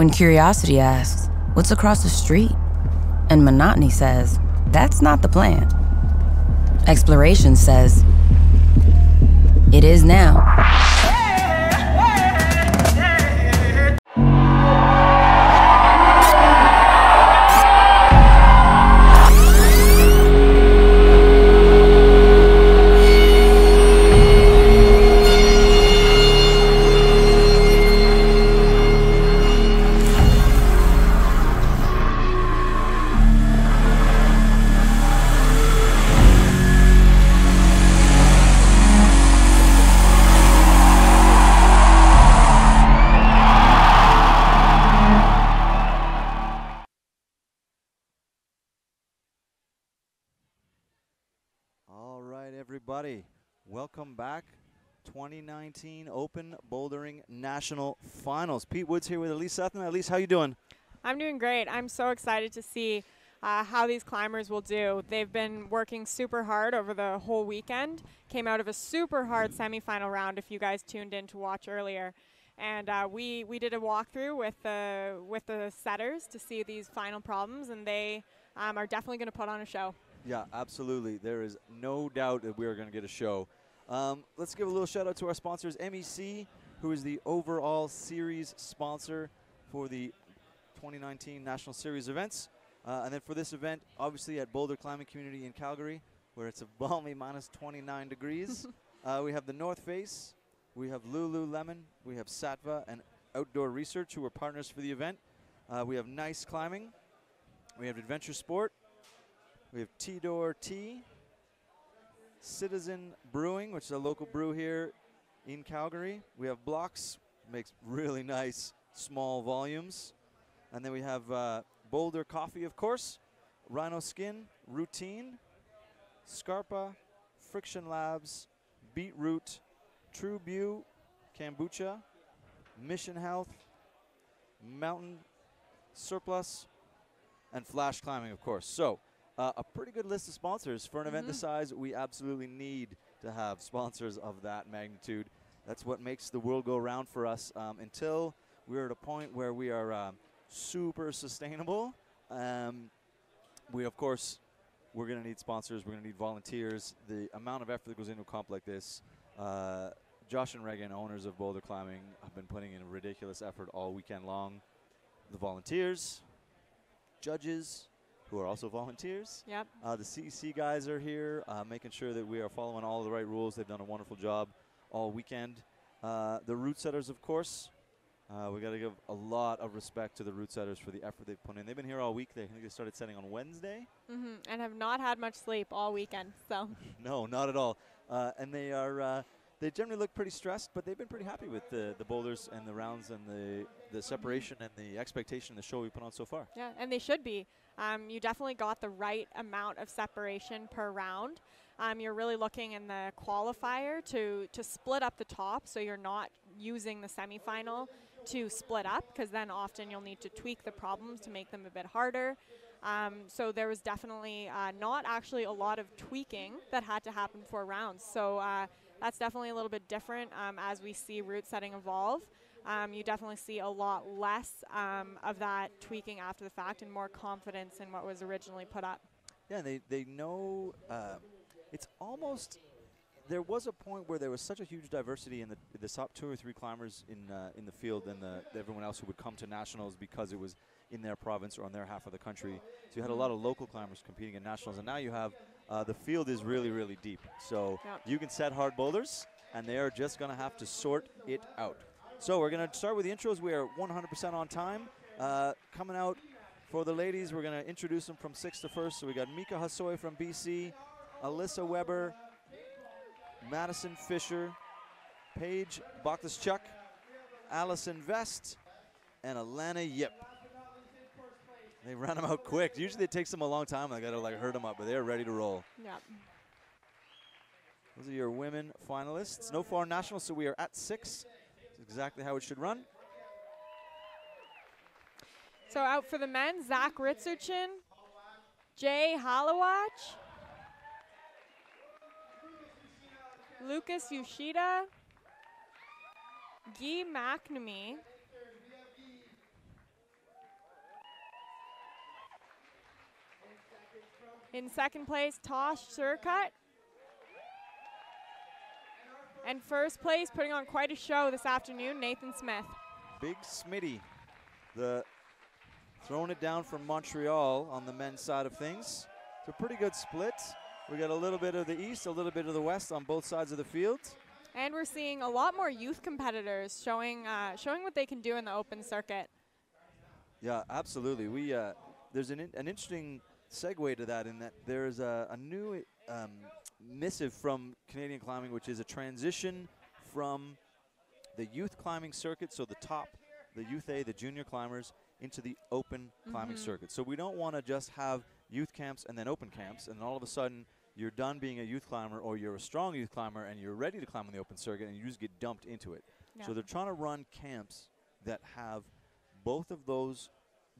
And curiosity asks, what's across the street? And monotony says, that's not the plan. Exploration says, it is now. Everybody, welcome back. 2019 Open Bouldering National Finals. Pete Woods here with Elise Sutton. Elise, how you doing? I'm doing great. I'm so excited to see how these climbers will do. They've been working super hard over the whole weekend. Came out of a super hard semifinal round, if you guys tuned in to watch earlier. And we did a walkthrough with the setters to see these final problems, and they are definitely going to put on a show. Yeah, absolutely. There is no doubt that we are going to get a show. Let's give a little shout out to our sponsors, MEC, who is the overall series sponsor for the 2019 National Series events. And then for this event, obviously at Boulder Climbing Community in Calgary, where it's a balmy minus 29 degrees. We have the North Face, we have Lululemon, we have Satva and Outdoor Research, who are partners for the event. We have Nice Climbing, we have Adventure Sport, we have T-Door Tea, Citizen Brewing, which is a local brew here in Calgary. We have Blocks, makes really nice small volumes. And then we have Boulder Coffee, of course, Rhino Skin, Routine, Scarpa, Friction Labs, Beetroot, True Bew, Kombucha, Mission Health, Mountain Surplus, and Flash Climbing, of course. So, a pretty good list of sponsors. For an event this size, we absolutely need to have sponsors of that magnitude. That's what makes the world go around for us. Until we're at a point where we are super sustainable, of course, we're going to need sponsors. We're going to need volunteers. The amount of effort that goes into a comp like this, Josh and Reagan, owners of Boulder Climbing, have been putting in a ridiculous effort all weekend long. The volunteers, judges, who are also volunteers. Yep. The CEC guys are here, making sure that we are following all of the right rules. They've done a wonderful job all weekend. The route setters, of course. We got to give a lot of respect to the route setters for the effort they've put in. They've been here all week. I think they started setting on Wednesday. And have not had much sleep all weekend. So. No, not at all. And they are. They generally look pretty stressed, but they've been pretty happy with the boulders and the rounds and the separation and the expectation of the show we put on so far. Yeah, and they should be. You definitely got the right amount of separation per round. You're really looking in the qualifier to split up the top, so you're not using the semifinal to split up, because then often you'll need to tweak the problems to make them a bit harder. So there was definitely not actually a lot of tweaking that had to happen for rounds. So that's definitely a little bit different as we see route setting evolve. You definitely see a lot less of that tweaking after the fact and more confidence in what was originally put up. Yeah, they know it's almost, there was a point where there was such a huge diversity in the top 2 or 3 climbers in the field and everyone else who would come to nationals because it was in their province or on their half of the country. So you had a lot of local climbers competing in nationals, and now you have the field is really, really deep. So you can set hard boulders, and they are just going to have to sort it out. So we're going to start with the intros. We are 100% on time. Coming out for the ladies, we're going to introduce them from 6th to 1st. So we got Mika Hasoy from BC, Alyssa Weber, Madison Fisher, Paige Bakhtischuk, Allison Vest, and Alana Yip. They ran them out quick. Usually it takes them a long time. I got to herd them up, but they're ready to roll. Yep. Those are your women finalists. No foreign nationals, so we are at 6. That's exactly how it should run. So out for the men, Zach Ritzerchin, Jay Halawach, Lucas Yoshida, Guy McNamee, In second place, Tosh Surkut. And first place, putting on quite a show this afternoon, Nathan Smith. Big Smitty, throwing it down from Montreal on the men's side of things. It's a pretty good split. We got a little bit of the east, a little bit of the west on both sides of the field. And we're seeing a lot more youth competitors showing what they can do in the open circuit. Yeah, absolutely. We there's an interesting segue to that, in that there's a new missive from Canadian Climbing, which is a transition from the youth climbing circuit, so the top, the youth A, the junior climbers, into the open climbing circuit. So we don't want to just have youth camps and then open camps, and all of a sudden you're done being a youth climber, or you're a strong youth climber and you're ready to climb on the open circuit and you just get dumped into it. Yeah. So they're trying to run camps that have both of those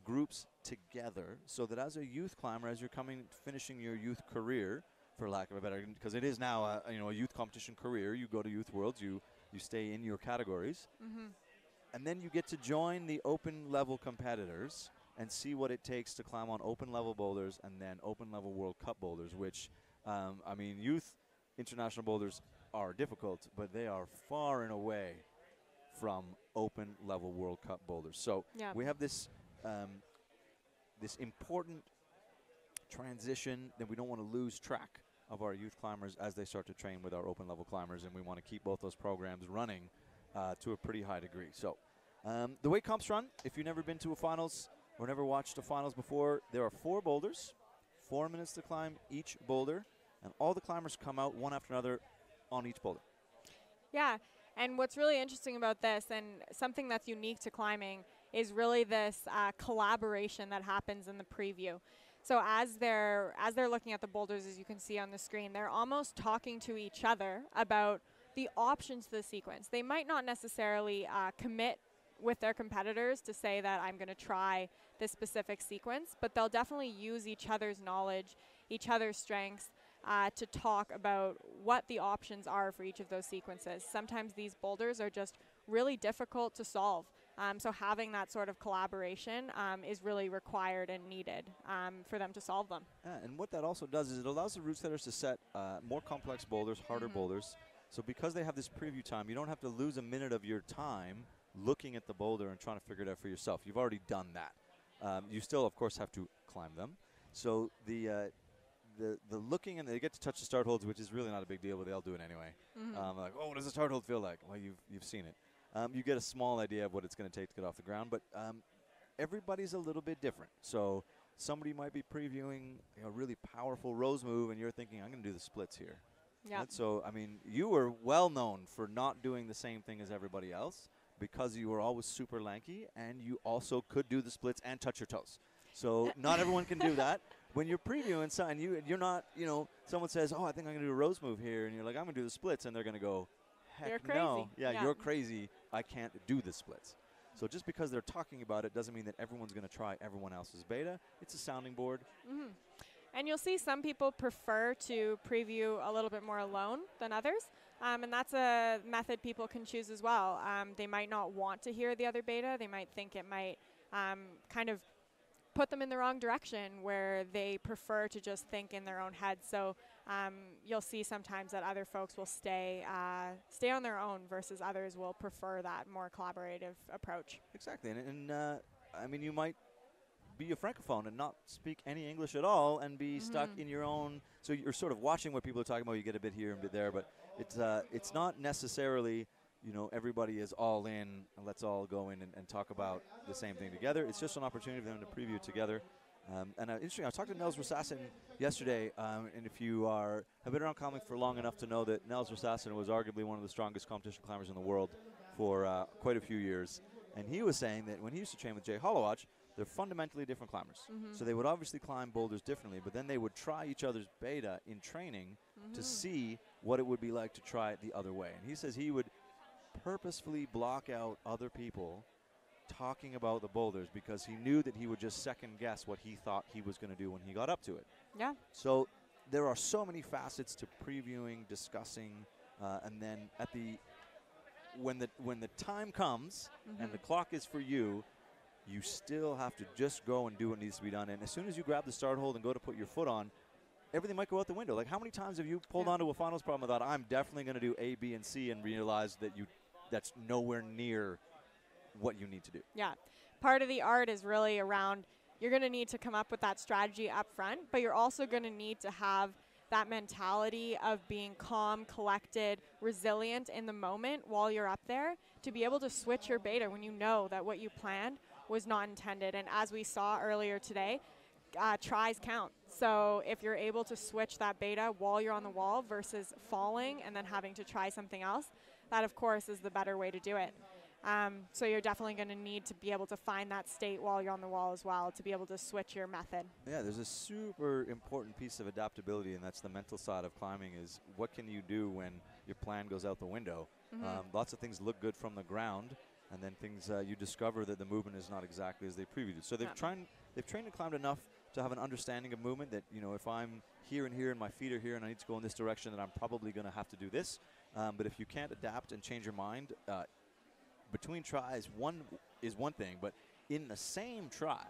groups together, so that as a youth climber, as you're finishing your youth career, for lack of a better, because it is now a youth competition career, you go to Youth Worlds, you stay in your categories, and then you get to join the open level competitors and see what it takes to climb on open level boulders and then open level World Cup boulders, which youth international boulders are difficult, but they are far and away from open level World Cup boulders. So we have this this important transition that we don't want to lose track of our youth climbers as they start to train with our open level climbers, and we want to keep both those programs running to a pretty high degree. So the way comps run, if you've never been to a finals or never watched a finals before, there are 4 boulders, 4 minutes to climb each boulder, and all the climbers come out one after another on each boulder. Yeah, and what's really interesting about this, and something that's unique to climbing, is really this collaboration that happens in the preview. So as they're looking at the boulders, as you can see on the screen, they're almost talking to each other about the options to the sequence. They might not necessarily commit with their competitors to say that I'm going to try this specific sequence, but they'll definitely use each other's knowledge, each other's strengths, to talk about what the options are for each of those sequences. Sometimes these boulders are just really difficult to solve. So having that sort of collaboration is really required and needed for them to solve them. And what that also does is it allows the route setters to set more complex boulders, harder boulders. So because they have this preview time, you don't have to lose a minute of your time looking at the boulder and trying to figure it out for yourself. You've already done that. You still, of course, have to climb them. So the looking, and they get to touch the start holds, which is really not a big deal, but they'll do it anyway. Like, oh, what does the start hold feel like? Well, you've seen it. You get a small idea of what it's going to take to get off the ground, but everybody's a little bit different. So somebody might be previewing a really powerful rose move, and you're thinking, I'm going to do the splits here. Yeah. So, you were well known for not doing the same thing as everybody else, because you were always super lanky, and you also could do the splits and touch your toes. So not everyone can do that. When you're previewing something, you're not, someone says, oh, I think I'm going to do a rose move here, and you're like, I'm going to do the splits, and they're going to go, heck you're crazy. no. Yeah, you're crazy. I can't do the splits. So just because they're talking about it doesn't mean that everyone's going to try everyone else's beta. It's a sounding board. And you'll see some people prefer to preview a little bit more alone than others. And that's a method people can choose as well. They might not want to hear the other beta. They might think it might kind of put them in the wrong direction, where they prefer to just think in their own head. So you'll see sometimes that other folks will stay on their own, versus others will prefer that more collaborative approach. Exactly. And you might be a francophone and not speak any English at all and be stuck in your own. So you're sort of watching what people are talking about. You get a bit here and a bit there, but it's not necessarily, everybody is all in and let's all go in and talk about the same thing together. It's just an opportunity for them to preview together. Interesting, I talked to Nels Rassassen yesterday, and if you have been around climbing for long enough to know that Nels Rassassen was arguably one of the strongest competition climbers in the world for quite a few years. And he was saying that when he used to train with Jay Hollowatch, they're fundamentally different climbers. So they would obviously climb boulders differently, but then they would try each other's beta in training to see what it would be like to try it the other way. And he says he would purposefully block out other people talking about the boulders because he knew that he would just second guess what he thought he was going to do when he got up to it. Yeah. So there are so many facets to previewing, discussing, and then when the time comes and the clock is for you, you still have to just go and do what needs to be done. And as soon as you grab the start hold and go to put your foot on, everything might go out the window. Like, how many times have you pulled onto a finals problem and thought, I'm definitely going to do A, B, and C, and realized that that's nowhere near what you need to do? Yeah. Part of the art is really around, you're going to need to come up with that strategy up front, but you're also going to need to have that mentality of being calm, collected, resilient in the moment while you're up there to be able to switch your beta when you know that what you planned was not intended. And as we saw earlier today, tries count. So if you're able to switch that beta while you're on the wall versus falling and then having to try something else, that of course is the better way to do it. So you're definitely going to need to be able to find that state while you're on the wall as well to be able to switch your method. Yeah, there's a super important piece of adaptability, and that's the mental side of climbing, is what can you do when your plan goes out the window? Lots of things look good from the ground, and then things you discover that the movement is not exactly as they previewed. So they've trained and climbed enough to have an understanding of movement that, you know, if I'm here and here and my feet are here and I need to go in this direction, then I'm probably going to have to do this. But if you can't adapt and change your mind, between tries, one is one thing, but in the same try,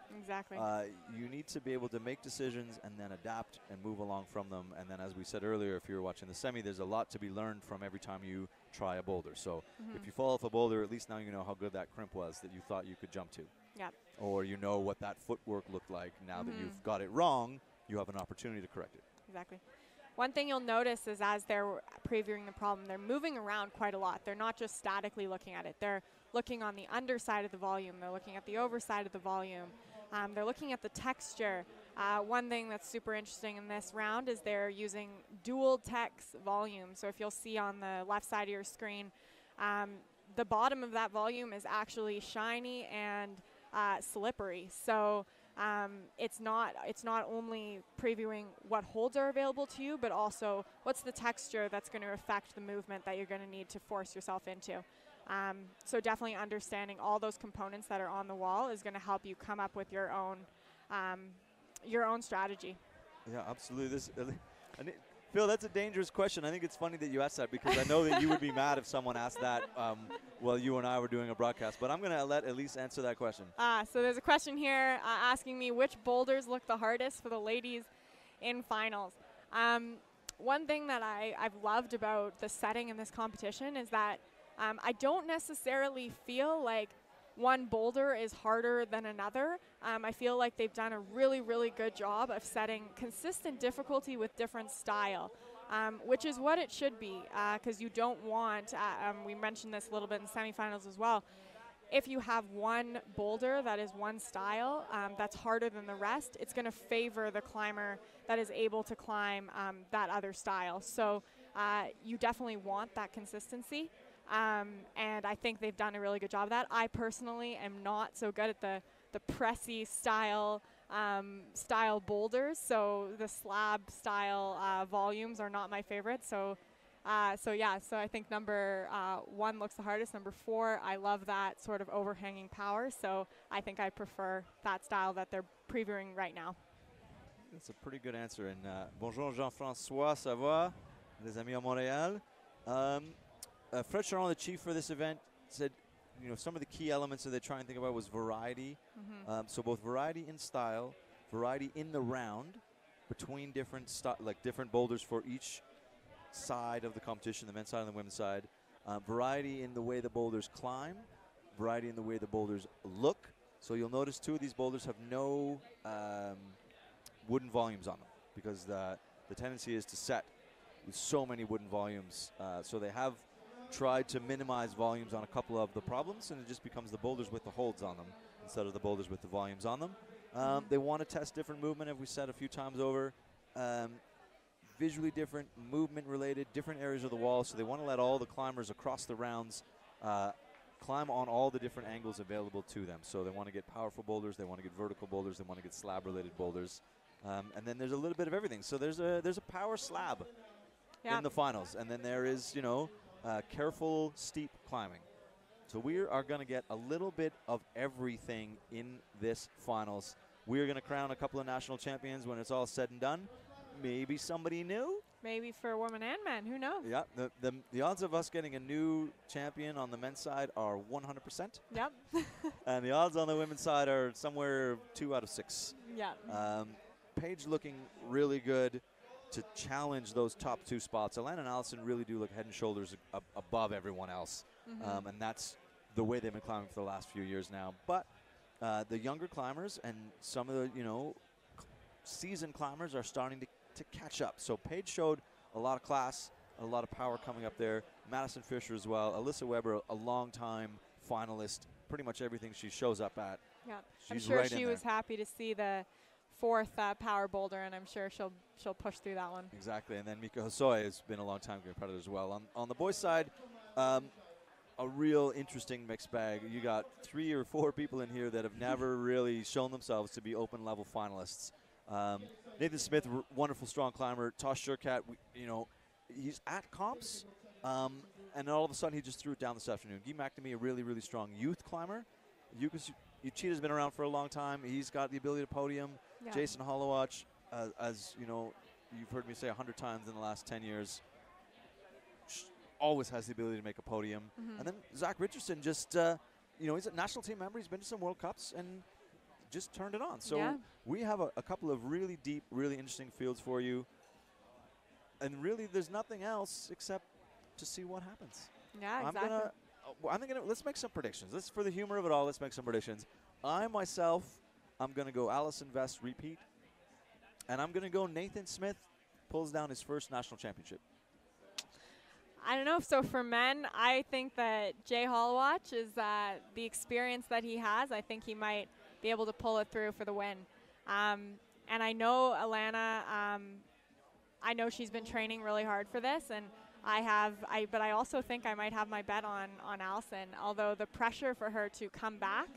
you need to be able to make decisions and then adapt and move along from them. And then, as we said earlier, if you're watching the semi, there's a lot to be learned from every time you try a boulder. So if you fall off a boulder, at least now you know how good that crimp was that you thought you could jump to. Yep. Or you know what that footwork looked like. Now that you've got it wrong, you have an opportunity to correct it. Exactly. One thing you'll notice is as they're previewing the problem, they're moving around quite a lot. They're not just statically looking at it. They're looking on the underside of the volume. They're looking at the overside of the volume. They're looking at the texture. One thing that's super interesting in this round is they're using dual text volume. So if you'll see on the left side of your screen, the bottom of that volume is actually shiny and slippery. So it's not only previewing what holds are available to you, but also what's the texture that's going to affect the movement that you're going to need to force yourself into. So definitely understanding all those components that are on the wall is going to help you come up with your own strategy. Yeah, absolutely. Phil, that's a dangerous question. I think it's funny that you asked that, because I know that you would be mad if someone asked that while you and I were doing a broadcast. But I'm going to let Elise answer that question. So there's a question here asking me which boulders look the hardest for the ladies in finals. One thing that I've loved about the setting in this competition is that I don't necessarily feel like one boulder is harder than another. I feel like they've done a really, really good job of setting consistent difficulty with different style, which is what it should be, because you don't want, we mentioned this a little bit in semifinals as well, if you have one boulder that is one style that's harder than the rest, it's going to favor the climber that is able to climb that other style. So you definitely want that consistency. And I think they've done a really good job of that. I personally am not so good at the pressy style boulders, so the slab style volumes are not my favorite. So I think number 1 looks the hardest. Number 4, I love that sort of overhanging power, so I think I prefer that style that they're previewing right now. That's a pretty good answer. And bonjour Jean-François, ça va? Les amis à Montréal. Fred Charon, the chief for this event, said, you know, some of the key elements that they try and think about was variety. So both variety in style, variety in the round between different different boulders for each side of the competition, the men's side and the women's side. Variety in the way the boulders climb, variety in the way the boulders look. So you'll notice 2 of these boulders have no wooden volumes on them, because the tendency is to set with so many wooden volumes. So they have tried to minimize volumes on a couple of the problems, and it just becomes the boulders with the holds on them instead of the boulders with the volumes on them. They want to test different movement, as we said a few times over, visually different, movement related, different areas of the wall. So they want to let all the climbers across the rounds climb on all the different angles available to them. So they want to get powerful boulders, they want to get vertical boulders, they want to get slab related boulders, and then there's a little bit of everything. So there's a power slab in the finals, and then there is, you know, careful, steep climbing. So we are going to get a little bit of everything in this finals. We are going to crown a couple of national champions when it's all said and done. Maybe somebody new, maybe for women and men. Who knows? Yeah, the odds of us getting a new champion on the men's side are 100%. Yep. And the odds on the women's side are somewhere 2 out of 6. Yeah. Paige looking really good to challenge those top 2 spots. Alana and Allison really do look head and shoulders above everyone else. And that's the way they've been climbing for the last few years now. But the younger climbers and some of the, seasoned climbers are starting to catch up. So Paige showed a lot of class, a lot of power coming up there. Madison Fisher as well. Alyssa Weber, a long-time finalist. Pretty much everything she shows up at. Yeah, She's I'm sure right she was happy to see the 4th power boulder, and I'm sure she'll push through that one. Exactly, and then Mika Hosoi has been a long-time competitor as well. On the boys' side, a real interesting mixed bag. You got 3 or 4 people in here that have never really shown themselves to be open-level finalists. Nathan Smith, wonderful, strong climber. Tosh Shurkat, he's at comps, and then all of a sudden he just threw it down this afternoon. Guy McNamee, a really, really strong youth climber. Yukas Uchita's been around for a long time. He's got the ability to podium. Yeah. Jason Hollowatch, as you know, you've heard me say 100 times in the last 10 years, always has the ability to make a podium. And then Zach Richardson just, he's a national team member. He's been to some World Cups and just turned it on. So we have a couple of really deep, really interesting fields for you. And really, there's nothing else except to see what happens. Yeah, exactly. Let's make some predictions. For the humor of it all, let's make some predictions. I'm going to go Allison Vest repeat. And I'm going to go Nathan Smith pulls down his first national championship. I don't know. So for men, I think that Jay Hollowatch is the experience that he has. I think he might be able to pull it through for the win. And I know Alana, I know she's been training really hard for this, and but I also think I might have my bet on Allison, although the pressure for her to come back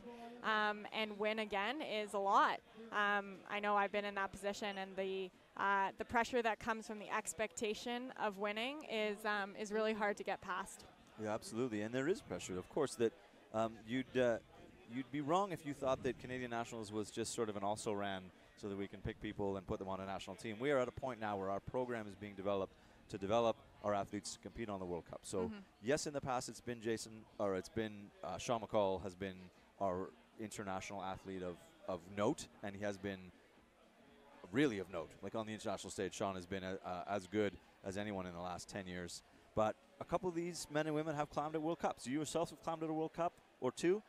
and win again is a lot. I know I've been in that position, and the pressure that comes from the expectation of winning is really hard to get past. Yeah, absolutely, and there is pressure, of course, that you'd be wrong if you thought that Canadian Nationals was just sort of an also-ran so that we can pick people and put them on a national team. We are at a point now where our program is being developed to develop our athletes to compete on the World Cup. So, yes, in the past it's been Sean McCall has been our international athlete of note, and he has been really of note. Like on the international stage, Sean has been as good as anyone in the last 10 years. But a couple of these men and women have climbed at World Cups. You yourself have climbed at a World Cup or 2.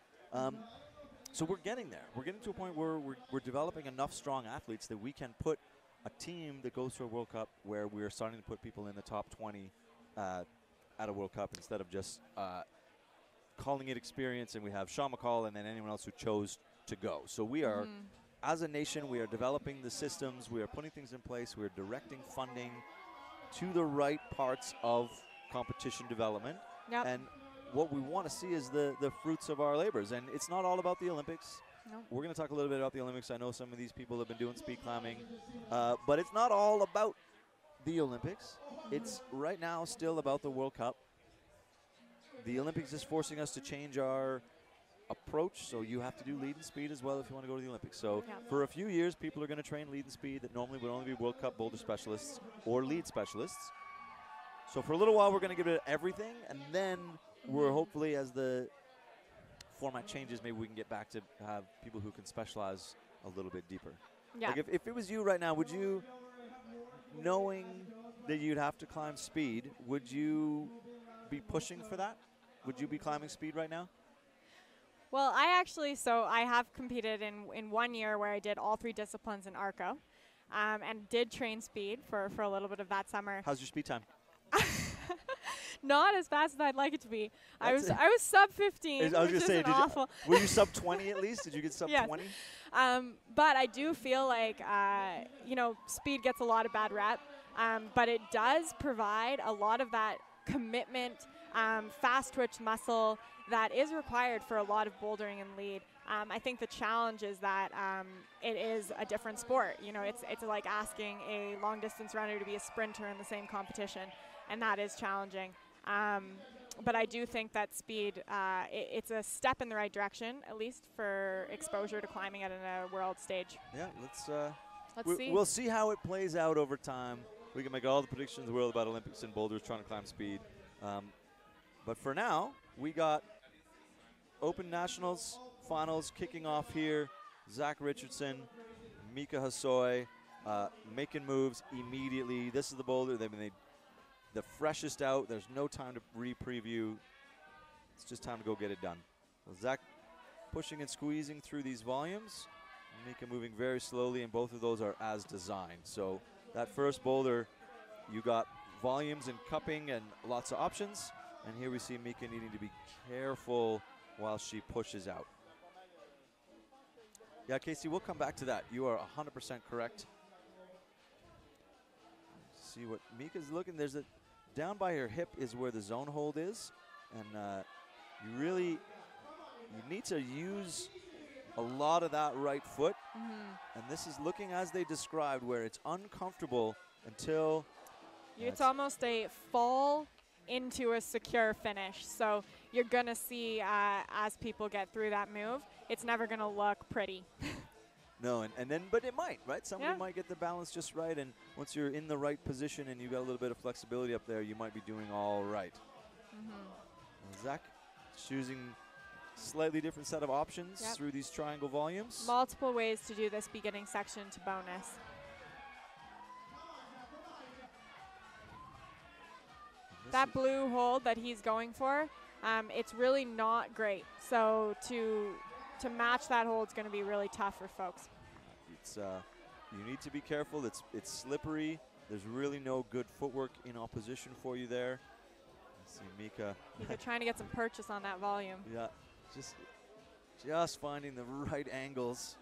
So we're getting there. We're getting to a point where we're developing enough strong athletes that we can put a team that goes to a World Cup where we're starting to put people in the top 20 at a World Cup instead of just calling it experience, and we have Sean McCall and then anyone else who chose to go. So we are, as a nation, we are developing the systems, we are putting things in place, we are directing funding to the right parts of competition development. Yep. And what we want to see is the fruits of our labors. And it's not all about the Olympics. No. We're going to talk a little bit about the Olympics. I know some of these people have been doing speed climbing. But it's not all about the Olympics. It's right now still about the World Cup. The Olympics is forcing us to change our approach, so you have to do lead and speed as well if you want to go to the Olympics. So for a few years, people are going to train lead and speed that normally would only be World Cup boulder specialists or lead specialists. So for a little while, we're going to give it everything, and then we're hopefully, as the format changes, maybe we can get back to have people who can specialize a little bit deeper. Yeah. Like if it was you right now, would you, knowing that you'd have to climb speed, would you be pushing for that? Would you be climbing speed right now? Well, I have competed in 1 year where I did all 3 disciplines in ARCO and did train speed for a little bit of that summer. How's your speed time? Not as fast as I'd like it to be. I was sub 15, I was which going to say, awful. Were you sub 20 at least? Did you get sub 20? But I do feel like, speed gets a lot of bad rep, but it does provide a lot of that commitment, fast twitch muscle that is required for a lot of bouldering and lead. I think the challenge is that it is a different sport. It's like asking a long distance runner to be a sprinter in the same competition, and that is challenging. But I do think that speed, it's a step in the right direction, at least for exposure to climbing at a world stage. Yeah, let's see. We'll see how it plays out over time. We can make all the predictions in the world about Olympics and boulders trying to climb speed. But for now, we got Open Nationals finals kicking off here. Zach Richardson, Mika Hosoi making moves immediately. This is the boulder. The freshest out. There's no time to re-preview. It's just time to go get it done. So Zach pushing and squeezing through these volumes. Mika moving very slowly, and both of those are as designed. So that first boulder, you got volumes and cupping and lots of options. And here we see Mika needing to be careful while she pushes out. Yeah, Casey, we'll come back to that. You are 100% correct. See what Mika's looking. There's a down by her hip is where the zone hold is, and you need to use a lot of that right foot. And this is looking as they described, where it's uncomfortable until it's almost a fall into a secure finish. So you're going to see as people get through that move, it's never going to look pretty. No, but it might, right? Somebody might get the balance just right, and once you're in the right position and you've got a little bit of flexibility up there, you might be doing all right. Zach choosing slightly different set of options through these triangle volumes. Multiple ways to do this beginning section to bonus. That blue hold that he's going for, it's really not great. So to match that hold is going to be really tough for folks. It's you need to be careful. It's slippery. There's really no good footwork in opposition for you there. Let's see Mika. Mika trying to get some purchase on that volume. Yeah, just finding the right angles.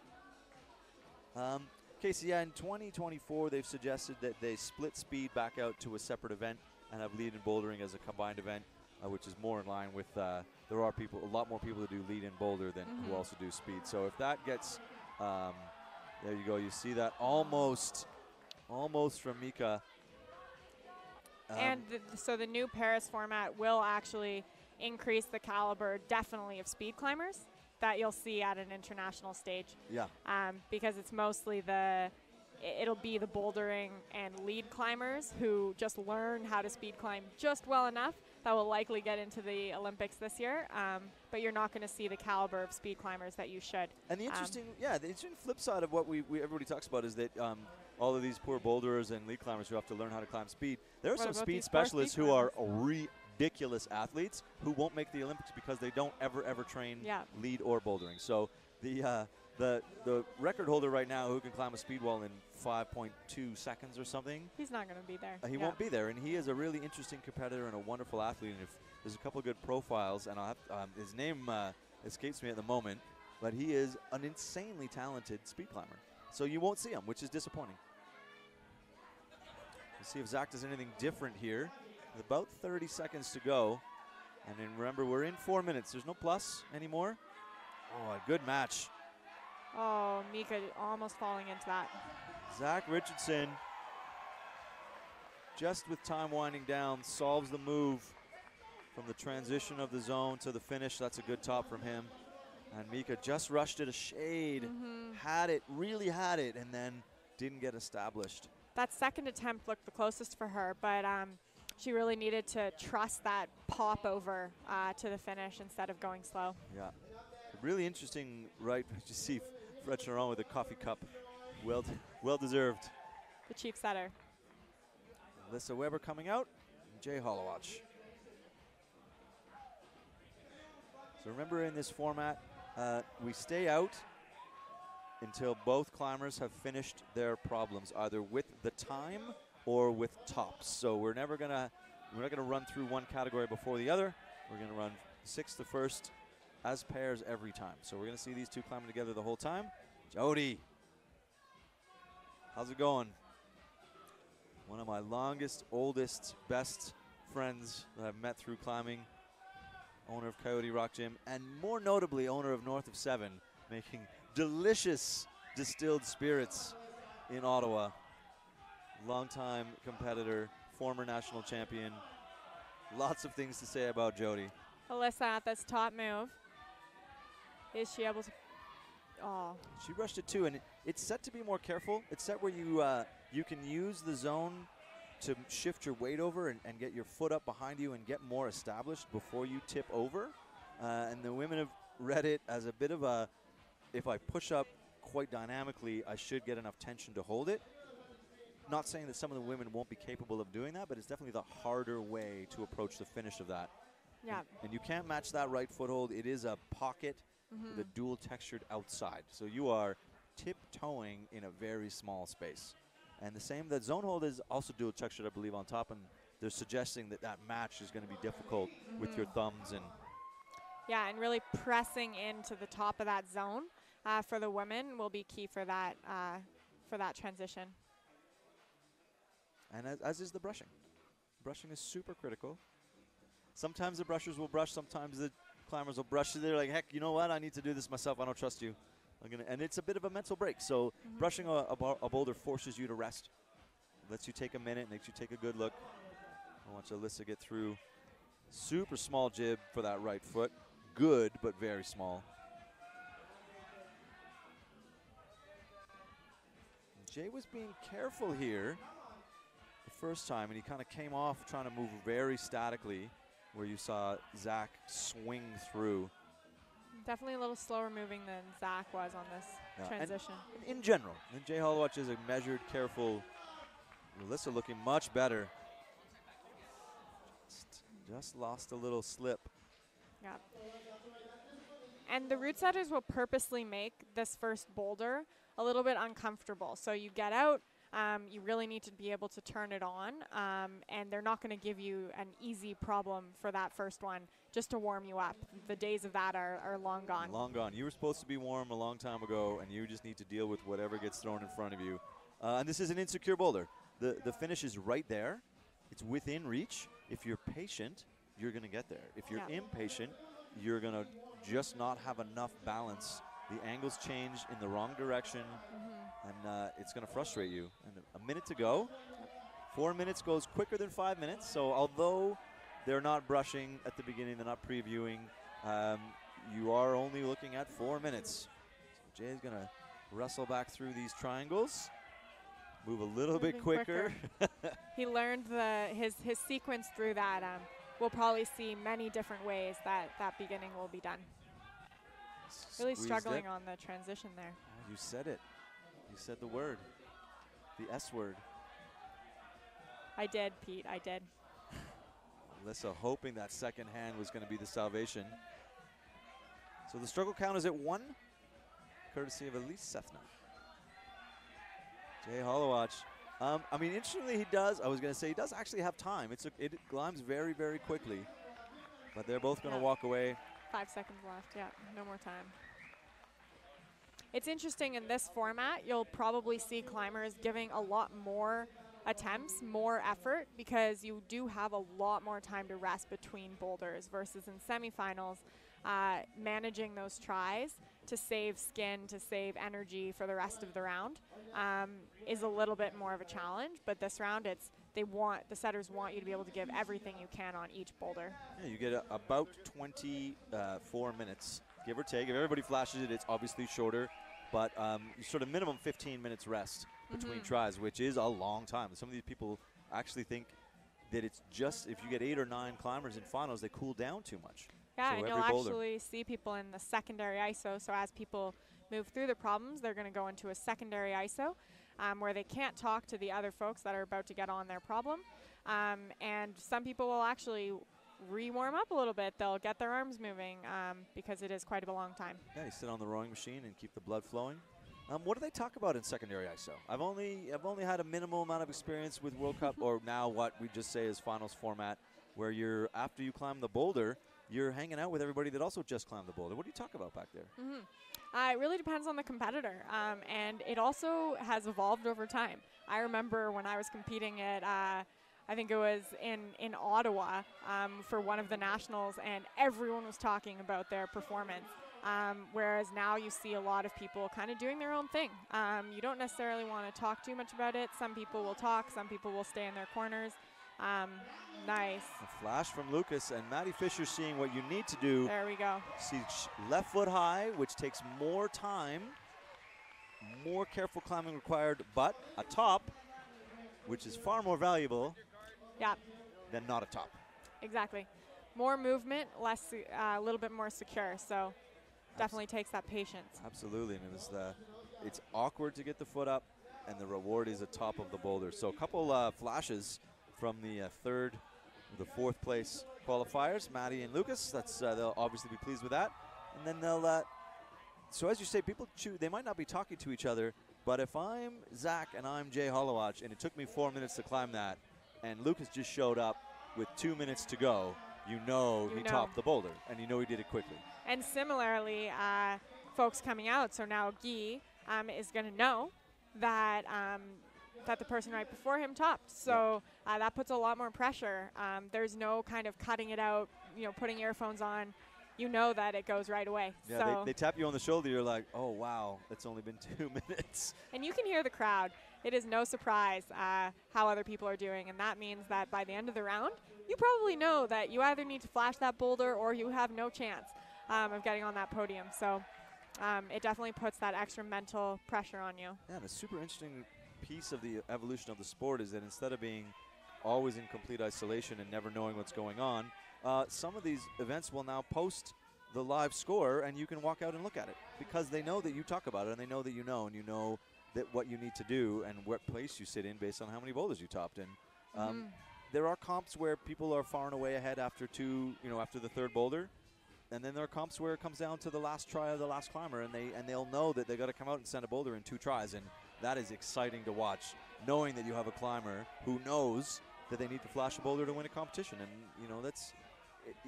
Casey, in 2024, they've suggested that they split speed back out to a separate event and have lead and bouldering as a combined event, which is more in line with there are a lot more people who do lead and boulder than who also do speed. So if that gets, there you go. You see that almost from Mika. So the new Paris format will actually increase the caliber, definitely, of speed climbers that you'll see at an international stage. Yeah. Because it's mostly it'll be the bouldering and lead climbers who just learn how to speed climb just well enough that will likely get into the Olympics this year. But you're not going to see the caliber of speed climbers that you should. And the interesting flip side of what everybody talks about is that all of these poor boulderers and lead climbers who have to learn how to climb speed, there are some speed specialists who are ridiculous athletes who won't make the Olympics because they don't ever train lead or bouldering. So the record holder right now who can climb a speed wall in 5.2 seconds or something, he's not going to be there. He won't be there, and he is a really interesting competitor and a wonderful athlete. And if there's a couple of good profiles, and I'll have his name escapes me at the moment, but he is an insanely talented speed climber. So you won't see him, which is disappointing. We'll see if Zach does anything different here. With about 30 seconds to go. And then remember, we're in 4 minutes. There's no plus anymore. Oh, a good match. Oh, Mika almost falling into that. Zach Richardson, just with time winding down, solves the move from the transition of the zone to the finish. That's a good top from him. And Mika just rushed it a shade, really had it, and then didn't get established. That second attempt looked the closest for her, but she really needed to trust that pop over to the finish instead of going slow. Yeah, really interesting, right? You see Fred Charon with a coffee cup. Well deserved. The cheap setter. Alyssa Weber coming out, and Jay Hollowatch. So remember, in this format, we stay out until both climbers have finished their problems, either with the time or with tops. So we're not gonna run through one category before the other. We're gonna run sixth to first as pairs every time. So we're gonna see these two climbing together the whole time. Jody, how's it going? One of my longest, oldest, best friends that I've met through climbing. Owner of Coyote Rock Gym, and more notably, owner of North of 7, making delicious distilled spirits in Ottawa. Longtime competitor, former national champion. Lots of things to say about Jody. Alyssa at this top move. Is she able to? Oh. She rushed it too, and it's set to be more careful. It's set where you can use the zone to shift your weight over and get your foot up behind you and get more established before you tip over. And the women have read it as a bit of a, if I push up quite dynamically, I should get enough tension to hold it. Not saying that some of the women won't be capable of doing that, but it's definitely the harder way to approach the finish of that. Yeah. And you can't match that right foothold. It is a pocket with a dual textured outside. So you are tiptoeing in a very small space. And the same, that zone hold is also dual textured, I believe, on top. And they're suggesting that that match is going to be difficult with your thumbs. And yeah, and really pressing into the top of that zone for the women will be key for that transition. And as is the brushing. Brushing is super critical. Sometimes the brushers will brush, sometimes the climbers will brush. They're like, heck, you know what? I need to do this myself. I don't trust you. And it's a bit of a mental break. So brushing a boulder forces you to rest. Lets you take a minute, makes you take a good look. I want Alyssa get through. Super small jib for that right foot. Good, but very small. Jay was being careful here the first time, and he kind of came off trying to move very statically, where you saw Zach swing through. Definitely a little slower moving than Zach was on this transition. And in general, and Jay Hollowatch is a measured, careful. Alyssa looking much better. Just lost a little slip. Yeah. And the route setters will purposely make this first boulder a little bit uncomfortable. So you get out, you really need to be able to turn it on, and they're not going to give you an easy problem for that first one just to warm you up. The days of that are long gone. Long gone. You were supposed to be warm a long time ago, and you just need to deal with whatever gets thrown in front of you. And this is an insecure boulder. The finish is right there. It's within reach. If you're patient, you're going to get there. If you're impatient, you're going to just not have enough balance. The angles change in the wrong direction, and it's going to frustrate you. And a minute to go. 4 minutes goes quicker than 5 minutes. So although they're not brushing at the beginning, they're not previewing, you are only looking at 4 minutes. So Jay's going to wrestle back through these triangles. Move a little bit quicker. He learned his sequence through that. We'll probably see many different ways that beginning will be done. Really struggling on the transition there. Oh, you said it. You said the word. The S word. I did, Pete. I did. Alyssa hoping that second hand was going to be the salvation. So the struggle count is at 1, courtesy of Elise Sethna. Jay Hollowatch. I mean, interestingly, he does actually have time. It climbs very, very quickly. But they're both going to walk away. 5 seconds left, yeah, no more time. It's interesting in this format, you'll probably see climbers giving a lot more attempts, more effort, because you do have a lot more time to rest between boulders versus in semifinals, managing those tries to save skin, to save energy for the rest of the round is a little bit more of a challenge. But this round, the setters want you to be able to give everything you can on each boulder. Yeah, you get about 24 minutes, give or take. If everybody flashes it, it's obviously shorter, but you sort of minimum 15 minutes rest between tries, which is a long time. Some of these people actually think that it's just if you get 8 or 9 climbers in finals, they cool down too much. Yeah, so and you'll actually see people in the secondary ISO. So as people move through the problems, they're going to go into a secondary ISO where they can't talk to the other folks that are about to get on their problem. And some people will actually re-warm up a little bit. They'll get their arms moving because it is quite a long time. Yeah, you sit on the rowing machine and keep the blood flowing. What do they talk about in secondary ISO? I've only had a minimal amount of experience with World Cup, or now what we just say is finals format, where after you climb the boulder, you're hanging out with everybody that also just climbed the boulder. What do you talk about back there? It really depends on the competitor, and it also has evolved over time. I remember when I was competing at, I think it was in Ottawa for one of the nationals, and everyone was talking about their performance. Whereas now you see a lot of people kind of doing their own thing. You don't necessarily want to talk too much about it. Some people will talk, some people will stay in their corners. Nice. A flash from Lucas, and Maddie Fisher seeing what you need to do. There we go. See left foot high, which takes more time, more careful climbing required, but atop, which is far more valuable Yeah, than not a top. exactly. More movement, less, a little bit more secure. So definitely takes that patience. Absolutely, and it's awkward to get the foot up, and the reward is atop of the boulder. So a couple flashes from the the fourth place qualifiers, Maddie and Lucas. They'll obviously be pleased with that, and then they'll. So as you say, people they might not be talking to each other, but if I'm Zach and I'm Jay Holowach, and it took me 4 minutes to climb that, and Lucas just showed up with 2 minutes to go, he topped the boulder, and he did it quickly. And similarly, folks coming out, so now Guy is going to know that that the person right before him topped. So that puts a lot more pressure. There's no kind of cutting it out, putting earphones on. You know that it goes right away. Yeah, so they tap you on the shoulder. You're like, oh, wow, it's only been 2 minutes. And you can hear the crowd. It is no surprise how other people are doing, and that means that by the end of the round, you probably know that you either need to flash that boulder or you have no chance of getting on that podium. So it definitely puts that extra mental pressure on you. Yeah, and a super interesting piece of the evolution of the sport is that instead of being always in complete isolation and never knowing what's going on, some of these events will now post the live score, and you can walk out and look at it because they know that you talk about it, and they know that and you know that what you need to do and what place you sit in based on how many boulders you topped. And there are comps where people are far and away ahead after after the third boulder, and then there are comps where it comes down to the last try of the last climber, and they'll know that they got to come out and send a boulder in 2 tries, and that is exciting to watch, knowing that you have a climber who knows that they need to flash a boulder to win a competition. And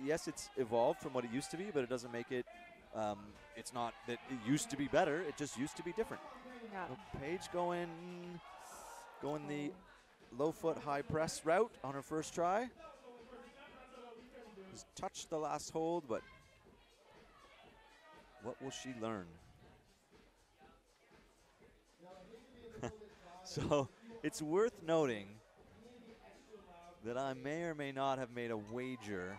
yes, it's evolved from what it used to be, but it doesn't make it. It's not that it used to be better. It just used to be different. Yeah. So Paige going the low foot high press route on her first try. Has touched the last hold, but what will she learn? So it's worth noting that I may or may not have made a wager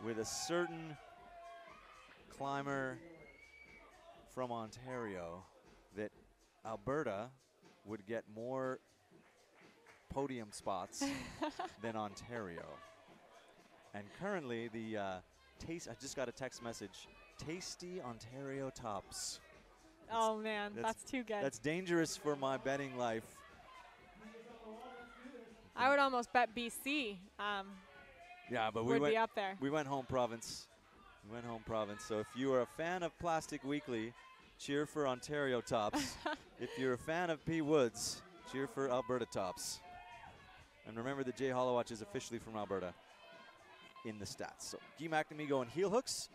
with a certain climber from Ontario that Alberta would get more podium spots than Ontario. And currently I just got a text message, Tasty Ontario tops. Oh man, that's too good. That's dangerous for my betting life. I would almost bet BC. Yeah, but would be up there. We went home province. So if you are a fan of Plastic Weekly, cheer for Ontario tops. If you're a fan of P. Woods, cheer for Alberta tops. And remember that Jay Holowach is officially from Alberta in the stats. So Guy McNamee going heel hooks.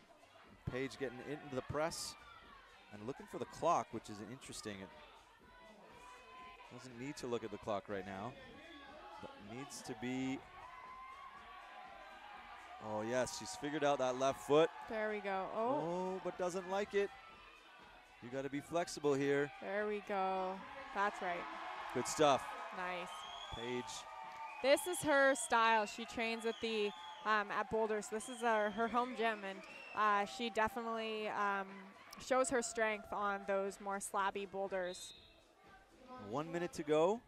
Paige getting into the press and looking for the clock, which is interesting. It doesn't need to look at the clock right now, but needs to be. Oh, yes, she's figured out that left foot. There we go. Oh, but doesn't like it. You got to be flexible here. There we go. That's right. Good stuff. Nice. Paige. This is her style. She trains at the at Boulder. So this is her home gym, and she definitely shows her strength on those more slabby boulders. 1 minute to go.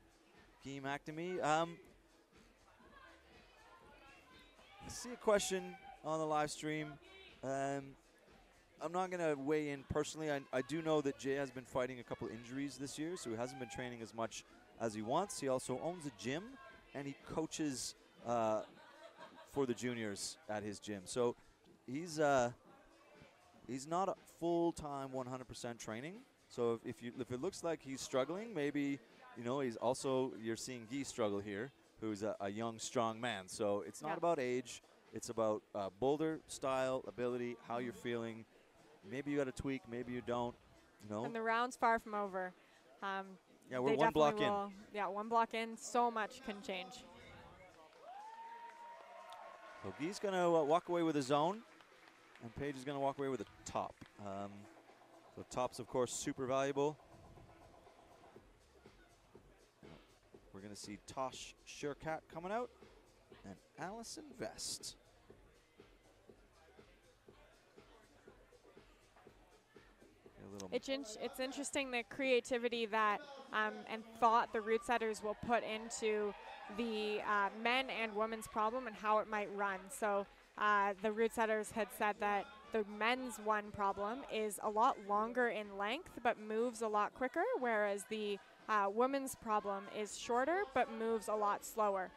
Guy McNamee. I see a question on the live stream. I'm not going to weigh in personally. I do know that Jay has been fighting a couple injuries this year, so he hasn't been training as much as he wants. He also owns a gym, and he coaches for the juniors at his gym. So he's not a full-time 100% training. So if it looks like he's struggling, maybe he's also, you're seeing Guy struggle here, who's a young, strong man. So it's not about age. It's about boulder style, ability, how you're feeling. Maybe you got to tweak, maybe you don't. And the round's far from over. Yeah, we're one block in. Yeah, 1 block in. So much can change. So Guy's going to walk away with a zone, and Paige is going to walk away with a top. So tops, of course, super valuable. We're going to see Tosh Surecat coming out and Allison Vest. A It's interesting the creativity that and thought the route setters will put into the men and women's problem and how it might run. So the route setters had said that the men's one problem is a lot longer in length but moves a lot quicker, whereas the women's problem is shorter but moves a lot slower.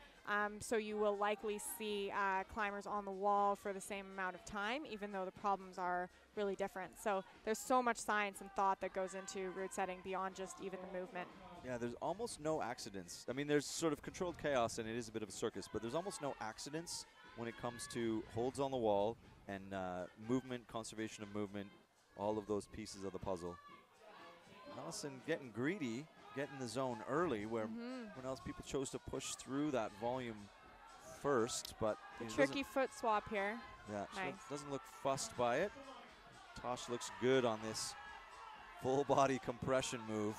So you will likely see climbers on the wall for the same amount of time, even though the problems are really different. So there's so much science and thought that goes into route setting beyond just even the movement. Yeah, there's almost no accidents. I mean, there's sort of controlled chaos, and it is a bit of a circus, but there's almost no accidents when it comes to holds on the wall and movement, conservation of movement, all of those pieces of the puzzle. Allison getting greedy, getting the zone early, where when else people chose to push through that volume first, but the tricky foot swap here. Yeah, nice. Doesn't look fussed by it. Tosh looks good on this full body compression move.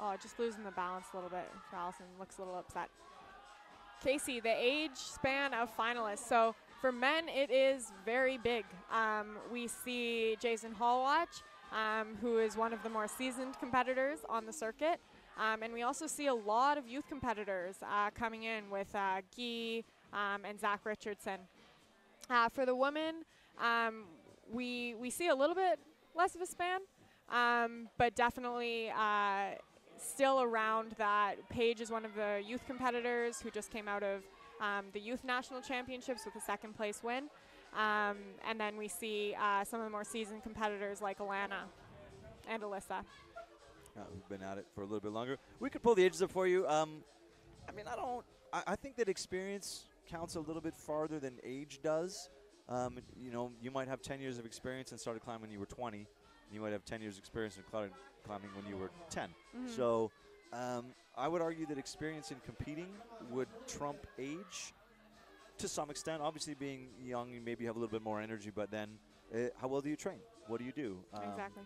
Oh, just losing the balance a little bit for Allison. Looks a little upset. Casey, the age span of finalists. So for men, it is very big. We see Jason Hallwatch, who is one of the more seasoned competitors on the circuit. And we also see a lot of youth competitors coming in with Guy and Zach Richardson. For the women, we see a little bit less of a span, but definitely still around that. Paige is one of the youth competitors who just came out of the youth national championships with a second place win. And then we see some of the more seasoned competitors like Alana and Alyssa. Who've been at it for a little bit longer. We could pull the ages up for you. I mean, I think that experience counts a little bit farther than age does. You know, you might have 10 years of experience and started climbing when you were 20. And you might have 10 years experience in climbing when you were 10. So I would argue that experience in competing would trump age to some extent. Obviously, being young, you maybe have a little bit more energy, but then how well do you train? What do you do? Exactly.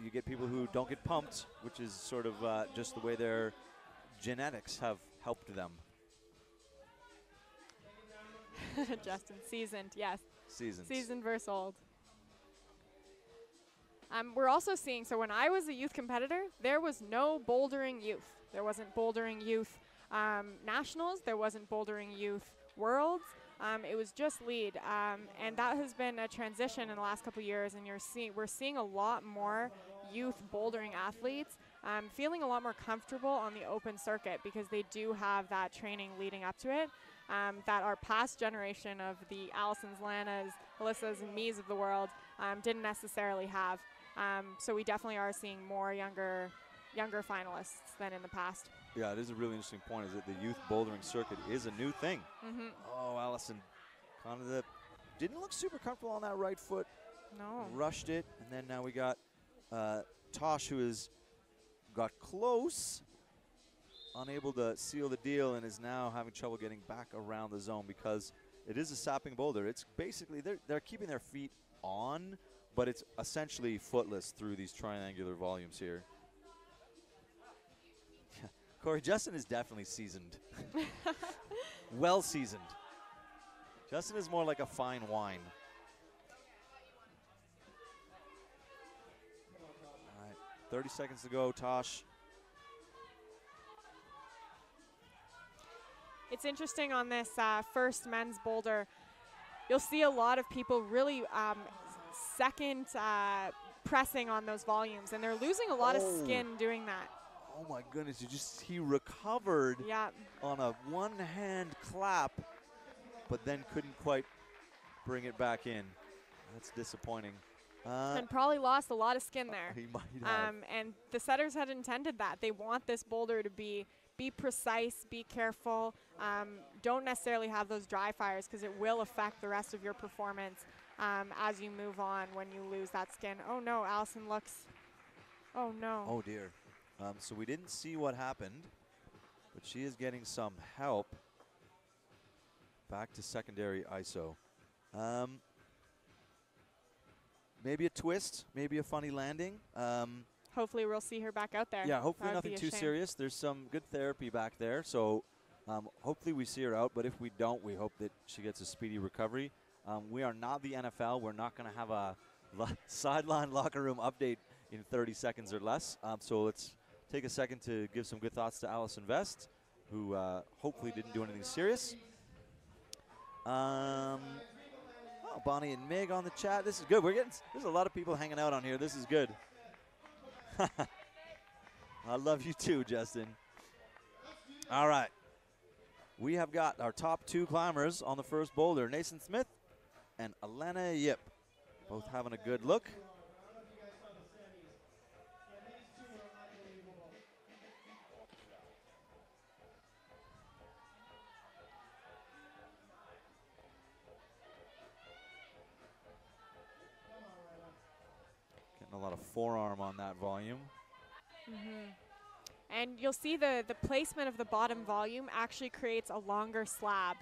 You get people who don't get pumped, which is sort of just the way their genetics have helped them. Justin, seasoned, yes. Seasoned. Seasoned versus old. We're also seeing, so when I was a youth competitor, there was no bouldering youth. There wasn't bouldering youth nationals. There wasn't bouldering youth worlds. It was just lead. And that has been a transition in the last couple of years, and we're seeing a lot more youth bouldering athletes feeling a lot more comfortable on the open circuit because they do have that training leading up to it that our past generation of the Allisons, Lanas, Alyssas, and me's of the world didn't necessarily have. So we definitely are seeing more younger finalists than in the past. Yeah, it is a really interesting point, is that the youth bouldering circuit is a new thing. Oh, Allison kind of didn't look super comfortable on that right foot. No. Rushed it, and then now we got Tosh, who has got close, unable to seal the deal, and is now having trouble getting back around the zone because it is a sapping boulder. It's basically, they're keeping their feet on, but it's essentially footless through these triangular volumes here. Corey, Justin is definitely seasoned. Well seasoned. Justin is more like a fine wine. All right, 30 seconds to go, Tosh. It's interesting on this first men's boulder. You'll see a lot of people really second pressing on those volumes, and they're losing a lot of skin doing that. Oh my goodness, he recovered on a one-hand clap, but then couldn't quite bring it back in. That's disappointing. And probably lost a lot of skin there. He might have. And the setters had intended that. They want this boulder to be precise, be careful. Don't necessarily have those dry fires because it will affect the rest of your performance as you move on when you lose that skin. Oh no, Allison looks, oh no. Oh dear. So we didn't see what happened, but she is getting some help. Back to secondary ISO. Maybe a twist, maybe a funny landing. Hopefully we'll see her back out there. Yeah, hopefully nothing too serious. There's some good therapy back there, so hopefully we see her out, but if we don't, we hope that she gets a speedy recovery. We are not the NFL. We're not going to have a sideline locker room update in 30 seconds or less. So let's take a second to give some good thoughts to Allison Vest, who hopefully didn't do anything serious. Oh, Bonnie and Mig on the chat. This is good. There's a lot of people hanging out on here. This is good. I love you too, Justin. All right. We have got our top 2 climbers on the first boulder, Nathan Smith and Alana Yip, both having a good look. Getting a lot of forearm on that volume. And you'll see the placement of the bottom volume actually creates a longer slab.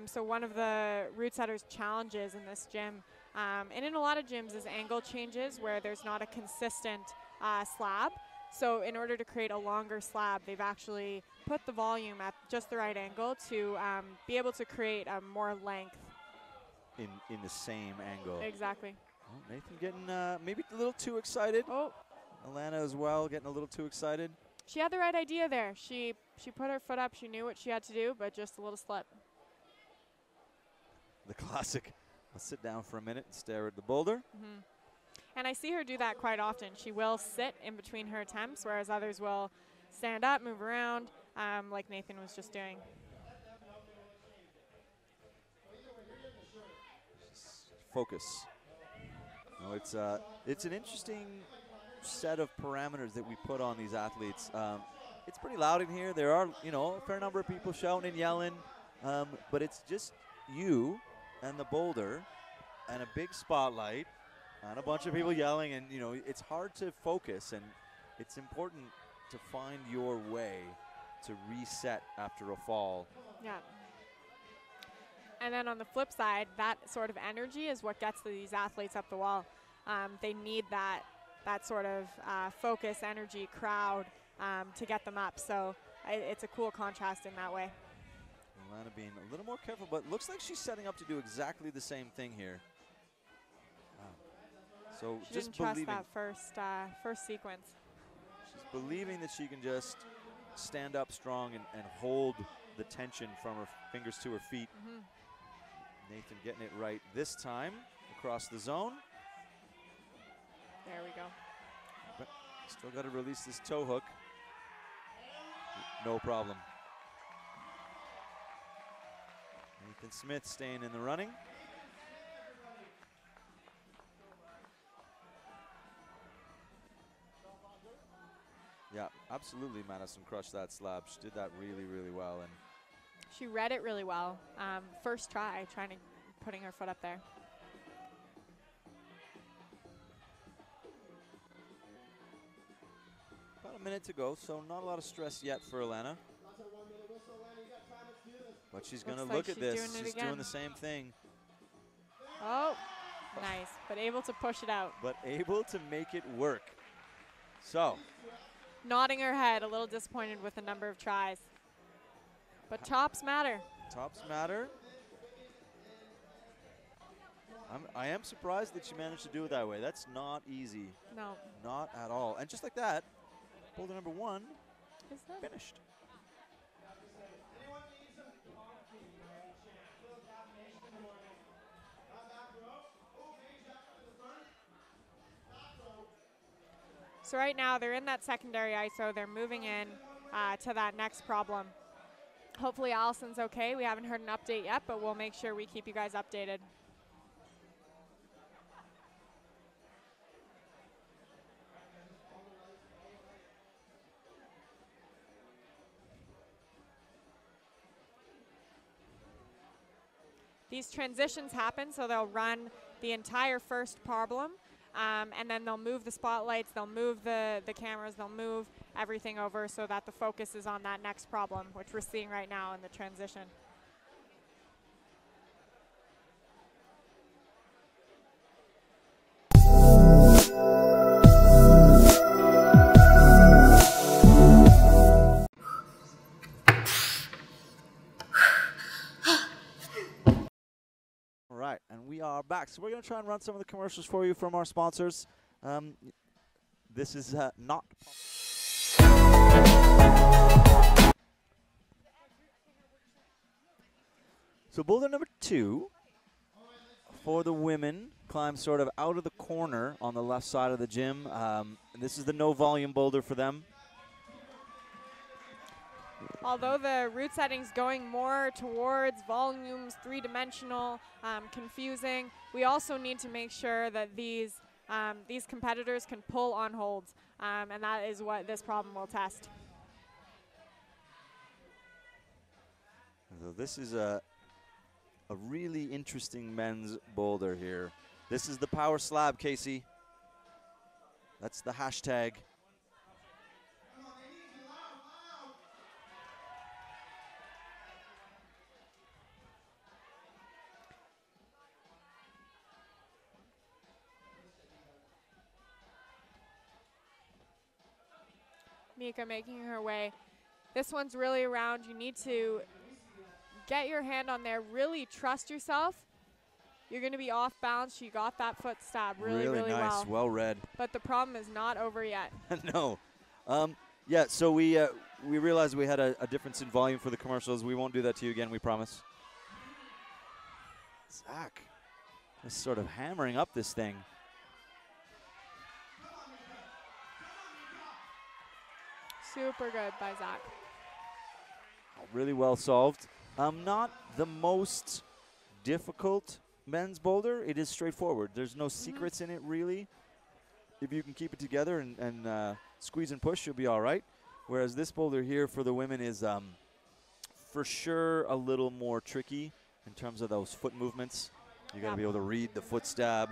So one of the route setters' challenges in this gym, and in a lot of gyms, is angle changes where there's not a consistent slab. So in order to create a longer slab, they've actually put the volume at just the right angle to be able to create more length. In the same angle. Exactly. Oh, Nathan getting maybe a little too excited. Oh. Alana as well, getting a little too excited. She had the right idea there. She put her foot up. She knew what she had to do, but just a little slip. The classic. Let's sit down for a minute and stare at the boulder. And I see her do that quite often. She will sit in between her attempts, whereas others will stand up, move around, like Nathan was just doing. Focus. No, it's an interesting set of parameters that we put on these athletes. It's pretty loud in here. There are, a fair number of people shouting and yelling, but it's just you and the boulder and a big spotlight and a bunch of people yelling, and it's hard to focus, and it's important to find your way to reset after a fall. Yeah. And then on the flip side, that sort of energy is what gets these athletes up the wall. They need that sort of focus, energy, crowd to get them up. So it's a cool contrast in that way. Alana being a little more careful, but looks like she's setting up to do exactly the same thing here. So she just didn't trust believing that first sequence. She's believing that she can just stand up strong and hold the tension from her fingers to her feet. Nathan getting it right this time across the zone. There we go. But still got to release this toe hook. No problem. Nathan Smith staying in the running. Yeah, absolutely. Madison crushed that slab. She did that really, really well. And she read it really well. First try, putting her foot up there. About a minute to go, so not a lot of stress yet for Alana. But she's going to look at this. She's doing the same thing. Oh, nice. But able to push it out. But able to make it work. So. Nodding her head, a little disappointed with the number of tries. But tops matter. Tops matter. I am surprised that she managed to do it that way. That's not easy. No. Not at all. And just like that, boulder number 1 is finished. So right now they're in that secondary ISO. They're moving in to that next problem. Hopefully Allison's okay. We haven't heard an update yet, but we'll make sure we keep you guys updated. These transitions happen, so they'll run the entire first problem, and then they'll move the spotlights, they'll move the cameras, they'll move everything over so that the focus is on that next problem, which we're seeing right now in the transition. we are back. So we're going to try and run some of the commercials for you from our sponsors. This is not... So boulder number 2 for the women climbs sort of out of the corner on the left side of the gym. This is the no volume boulder for them. Although the route setting's going more towards volumes, three-dimensional, confusing, we also need to make sure that these competitors can pull on holds, and that is what this problem will test. So this is a really interesting men's boulder here. This is the power slab, Casey. That's the hashtag. Mika making her way. This one's really around. You need to get your hand on there. Really trust yourself. You're going to be off balance. You got that foot stab really nice. Well read. But the problem is not over yet. No. Yeah, so we realized we had a difference in volume for the commercials. We won't do that to you again, we promise. Zach is sort of hammering up this thing. Super good by Zach. Really well solved. Not the most difficult men's boulder. It is straightforward. There's no secrets in it, really. If you can keep it together and squeeze and push, you'll be all right. Whereas this boulder here for the women is for sure a little more tricky in terms of those foot movements. You got to be able to read the foot stab.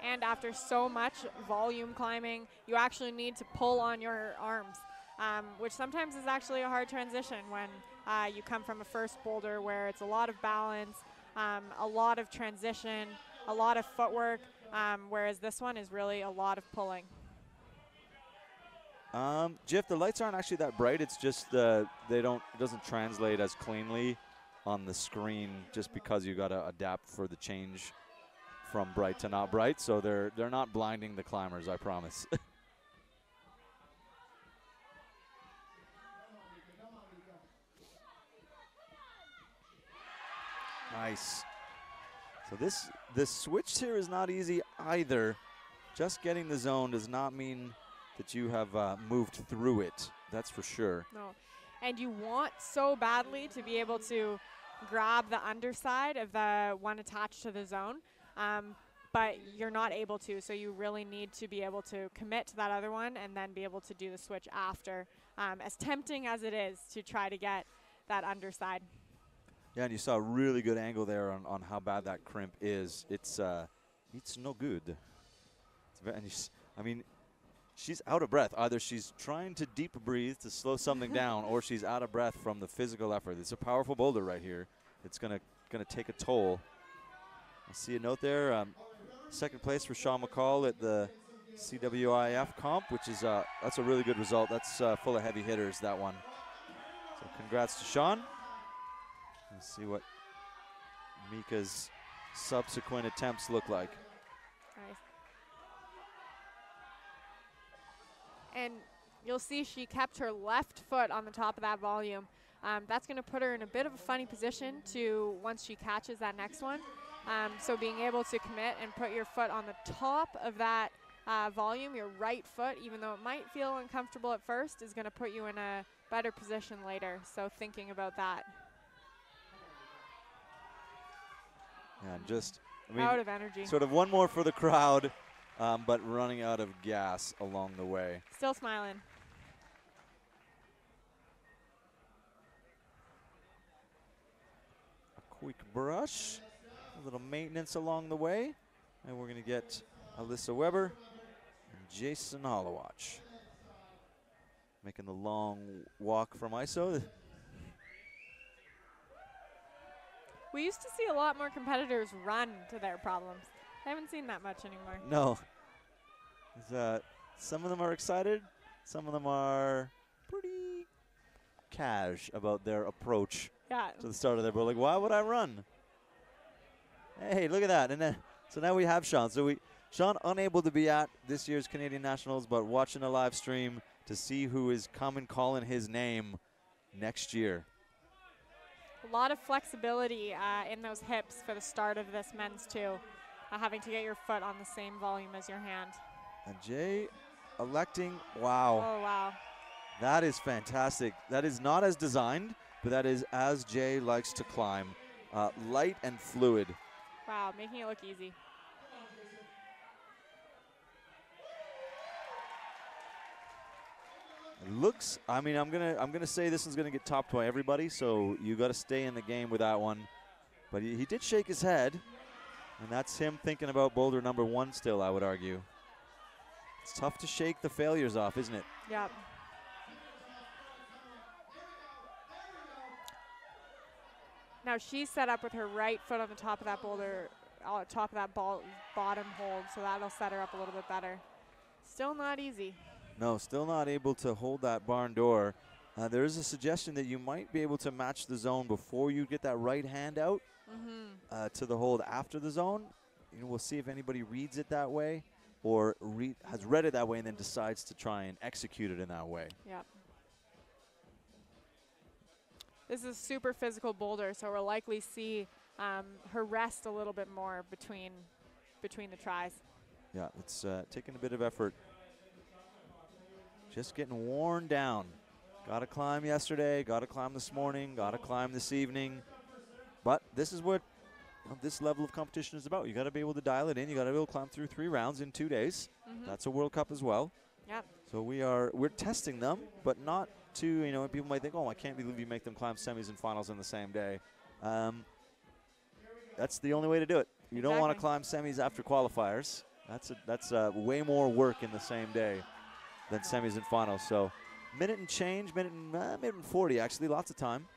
And after so much volume climbing, you actually need to pull on your arms, which sometimes is actually a hard transition when you come from a first boulder where it's a lot of balance, a lot of transition, a lot of footwork, whereas this one is really a lot of pulling. Jeff, the lights aren't actually that bright. It's just it doesn't translate as cleanly on the screen just because you got to adapt for the change from bright to not bright. So they're not blinding the climbers, I promise. Nice. So this switch here is not easy either. Just getting the zone does not mean that you have moved through it. That's for sure. No, and you want so badly to be able to grab the underside of the one attached to the zone, but you're not able to. So you really need to be able to commit to that other one and then be able to do the switch after. As tempting as it is to try to get that underside. Yeah, and you saw a really good angle there on how bad that crimp is. It's no good. I mean, she's out of breath. Either she's trying to deep breathe to slow something down, or she's out of breath from the physical effort. It's a powerful boulder right here. It's gonna take a toll. I see a note there. Second place for Sean McCall at the CWIF comp, which is that's a really good result. That's full of heavy hitters, that one. So congrats to Sean. Let's see what Mika's subsequent attempts look like. Nice. And you'll see she kept her left foot on the top of that volume. That's going to put her in a bit of a funny position to once she catches that next one. So being able to commit and put your foot on the top of that volume, your right foot, even though it might feel uncomfortable at first, is going to put you in a better position later. So thinking about that. And just, out of energy. Sort of one more for the crowd, but running out of gas along the way. Still smiling. A quick brush, a little maintenance along the way, and we're going to get Alyssa Weber and Jason Holowatch making the long walk from ISO. We used to see a lot more competitors run to their problems. I haven't seen that much anymore. No. Some of them are excited. Some of them are pretty cash about their approach to the start of their boat. Like, why would I run? Hey, look at that. And then, so now we have Sean. So Sean unable to be at this year's Canadian Nationals, but watching a live stream to see who is coming calling his name next year. A lot of flexibility in those hips for the start of this men's two, having to get your foot on the same volume as your hand. And Jay electing, wow. Oh, wow. That is fantastic. That is not as designed, but that is as Jay likes to climb. Light and fluid. Wow, making it look easy. Looks, I mean, I'm gonna say this is gonna get topped by everybody, so you got to stay in the game with that one. But he did shake his head, and that's him thinking about boulder number 1 still, I would argue. It's tough to shake the failures off, isn't it? Yep. Now she's set up with her right foot on the top of that boulder, top of that bottom hold, so that'll set her up a little bit better. Still not easy. No, still not able to hold that barn door. There is a suggestion that you might be able to match the zone before you get that right hand out to the hold after the zone. You know, we'll see if anybody reads it that way or has read it that way and then decides to try and execute it in that way. Yep. This is a super physical boulder, so we'll likely see her rest a little bit more between the tries. Yeah, it's taking a bit of effort. Just getting worn down. Got to climb yesterday, got to climb this morning, got to climb this evening. But this is what this level of competition is about. You got to be able to dial it in. You got to be able to climb through 3 rounds in 2 days. That's a World Cup as well. Yep. So we're testing them, but not to, you know, people might think, oh, I can't believe you make them climb semis and finals in the same day. That's the only way to do it. You don't want to climb semis after qualifiers. That's way more work in the same day than semis and finals. So minute and change, minute and 40 actually, lots of time.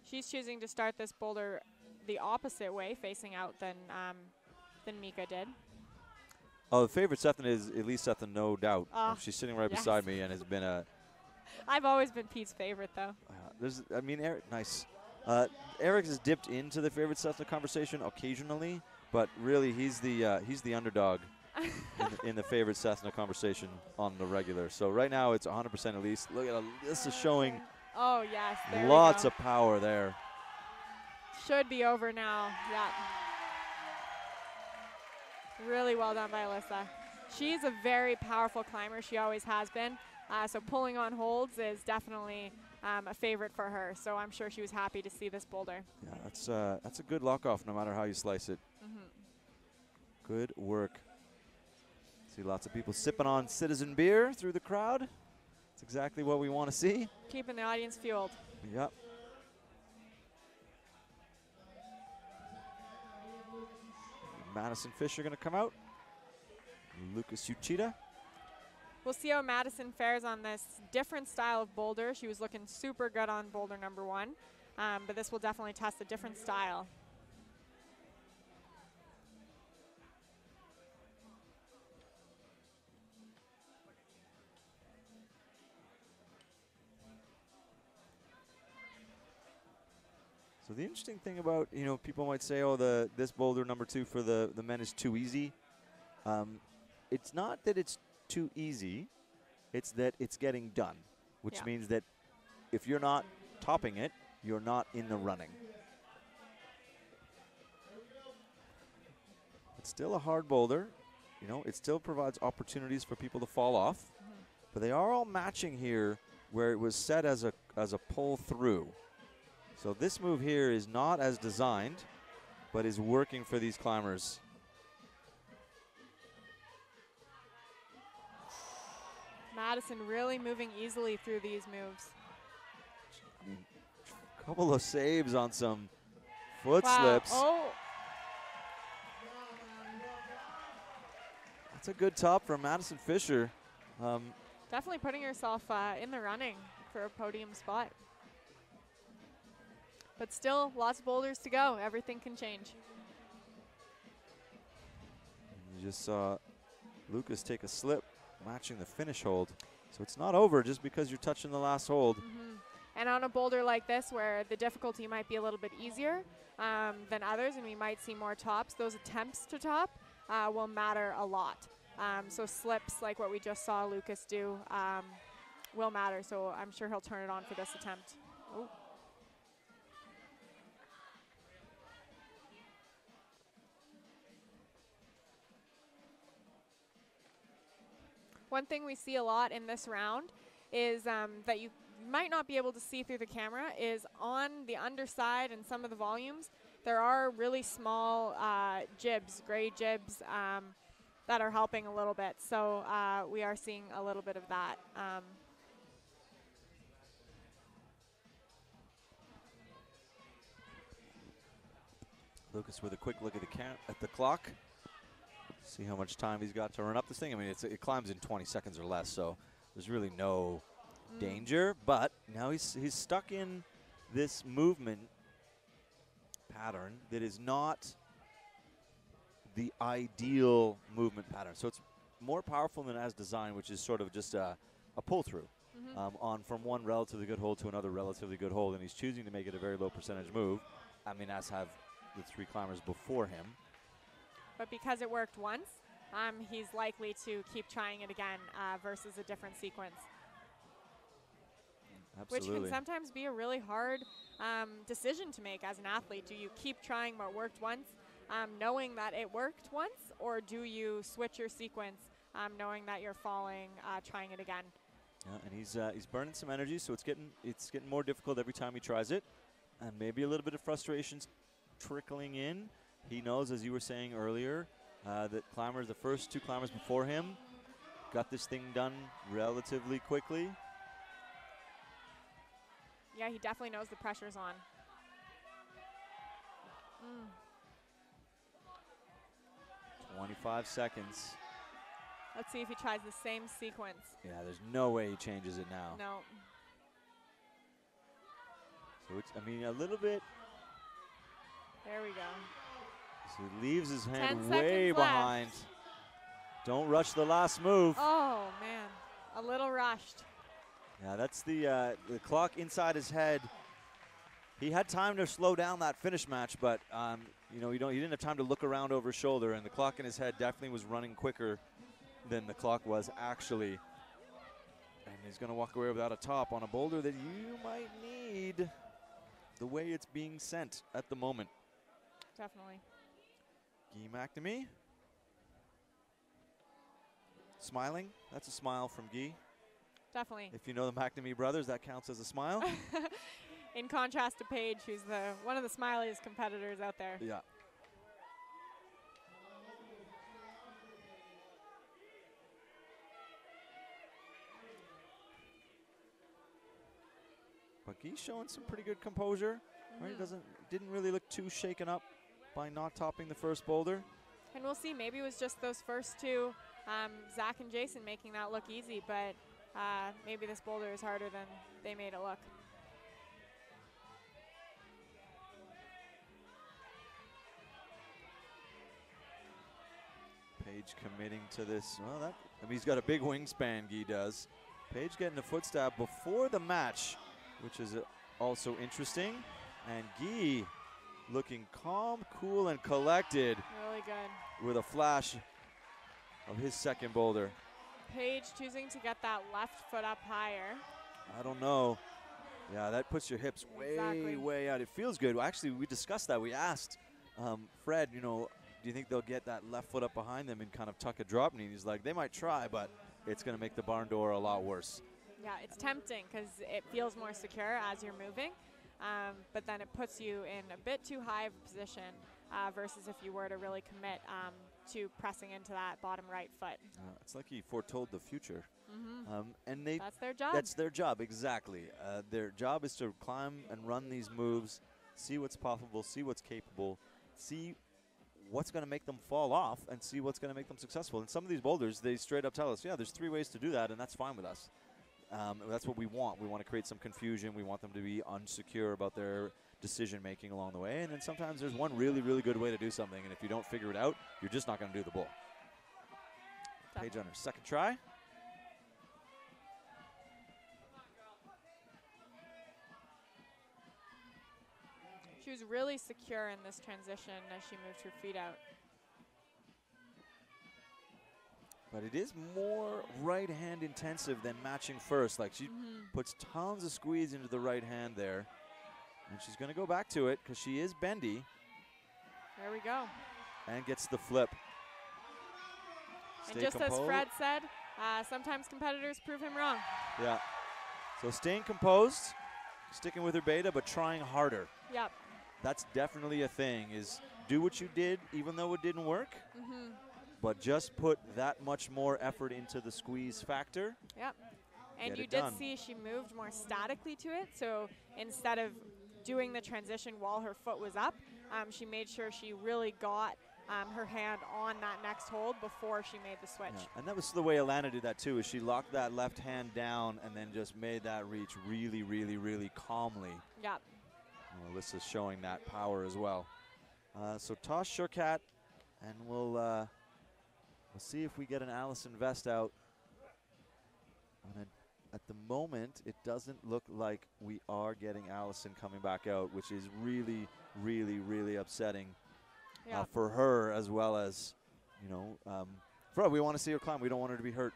She's choosing to start this boulder the opposite way, facing out than Mika did. Oh, the favorite Sethan is Elise Sethan, no doubt. She's sitting right yes. beside me and has been a... I've always been Pete's favorite, though. Eric, nice. Eric has dipped into the favorite Sethan conversation occasionally, but really he's the underdog in the favorite Cessna conversation on the regular. So right now it's 100% Elise. Look at this is showing. Oh yes, there lots of power there. Should be over now. Yeah. Really well done by Alyssa. She's a very powerful climber. She always has been. So pulling on holds is definitely a favorite for her. So I'm sure she was happy to see this boulder. Yeah, that's a good lock off no matter how you slice it. Good work. See lots of people sipping on citizen beer through the crowd. That's exactly what we want to see. Keeping the audience fueled. Yep. Madison Fisher going to come out. Lucas Uchida. We'll see how Madison fares on this different style of boulder. She was looking super good on boulder number 1, but this will definitely test a different style. So the interesting thing about, you know, people might say, oh, this boulder number 2 for the men is too easy. It's not that it's too easy, it's that it's getting done, which means that if you're not topping it, you're not in the running. It's still a hard boulder. You know, it still provides opportunities for people to fall off, but they are all matching here where it was set as a pull through. So this move here is not as designed, but is working for these climbers. Madison really moving easily through these moves. I mean, a couple of saves on some foot slips. Oh. That's a good top from Madison Fisher. Definitely putting herself in the running for a podium spot. But still, lots of boulders to go. Everything can change. You just saw Lucas take a slip, matching the finish hold. So it's not over just because you're touching the last hold. And on a boulder like this, where the difficulty might be a little bit easier than others, and we might see more tops, those attempts to top will matter a lot. So slips, like what we just saw Lucas do, will matter. So I'm sure he'll turn it on for this attempt. Ooh. One thing we see a lot in this round is that you might not be able to see through the camera is on the underside and some of the volumes, there are really small jibs, gray jibs, that are helping a little bit. So we are seeing a little bit of that. Lucas with a quick look at the clock. See how much time he's got to run up this thing. I mean, it climbs in 20 seconds or less, so there's really no danger. But now he's stuck in this movement pattern that is not the ideal movement pattern. So it's more powerful than as designed, which is sort of just a pull-through on from one relatively good hold to another relatively good hold, and he's choosing to make it a very low percentage move. I mean, as have the 3 climbers before him. But because it worked once, he's likely to keep trying it again versus a different sequence. Absolutely. Which can sometimes be a really hard decision to make as an athlete. Do you keep trying what worked once, knowing that it worked once, or do you switch your sequence knowing that you're falling, trying it again? Yeah, and he's burning some energy, so it's getting more difficult every time he tries it, and maybe a little bit of frustration's trickling in. He knows, as you were saying earlier, that the first 2 climbers before him got this thing done relatively quickly. Yeah, he definitely knows the pressure's on. 25 seconds. Let's see if he tries the same sequence. Yeah, there's no way he changes it now. No. So it's, I mean, a little bit. There we go. So he leaves his hand 10 way seconds behind. left. Don't rush the last move. Oh, man. A little rushed. Yeah, that's the clock inside his head. He had time to slow down that finish match, but you know, he didn't have time to look around over his shoulder, and the clock in his head definitely was running quicker than the clock was actually. And he's going to walk away without a top on a boulder that you might need the way it's being sent at the moment. Definitely. Guy McNamee. Smiling. That's a smile from Guy. Definitely. If you know the McNamee brothers, that counts as a smile. In contrast to Paige, who's one of the smiliest competitors out there. Yeah. But Guy's showing some pretty good composure. Right? Didn't really look too shaken up by not topping the first boulder. And we'll see. Maybe it was just those first 2, Zach and Jason, making that look easy. But maybe this boulder is harder than they made it look. Paige committing to this. Well, I mean, he's got a big wingspan, Guy does. Paige getting a foot stab before the match, which is also interesting. And Guy looking calm, cool, and collected. Really good. With a flash of his second boulder. Paige choosing to get that left foot up higher. I don't know. Yeah, that puts your hips way out. It feels good. Well, actually, we discussed that. We asked Fred, you know, do you think they'll get that left foot up behind them and kind of tuck a drop knee? He's like, they might try, but it's going to make the barn door a lot worse. Yeah, it's tempting because it feels more secure as you're moving, but then it puts you in a bit too high of a position versus if you were to really commit to pressing into that bottom right foot. It's like he foretold the future. And that's their job. That's their job, exactly. Their job is to climb and run these moves, see what's possible, see what's capable, see what's going to make them fall off, and see what's going to make them successful. And some of these boulders, they straight up tell us, yeah, there's 3 ways to do that, and that's fine with us. That's what we want. We want to create some confusion. We want them to be unsecure about their decision-making along the way. And then sometimes there's one really, really good way to do something, and if you don't figure it out, you're just not going to do the bowl. Paige on her second try. She was really secure in this transition as she moved her feet out. But it is more right hand intensive than matching first. Like she puts tons of squeeze into the right hand there. And she's going to go back to it because she is bendy. There we go. And gets the flip. And just as Fred said, sometimes competitors prove him wrong. Yeah. So staying composed, sticking with her beta, but trying harder. Yep. That's definitely a thing, is do what you did even though it didn't work. But just put that much more effort into the squeeze factor. Yep. And you did see she moved more statically to it. So instead of doing the transition while her foot was up, she made sure she really got her hand on that next hold before she made the switch. Yeah. And that was the way Alana did that too, is she locked that left hand down and then just made that reach really, really, really calmly. Yep. Alyssa's showing that power as well. So toss Shurkat, and we'll see if we get an Allison Vest out. At the moment, it doesn't look like we are getting Allison coming back out, which is really, really, really upsetting for her, as well as, for her. We want to see her climb. We don't want her to be hurt.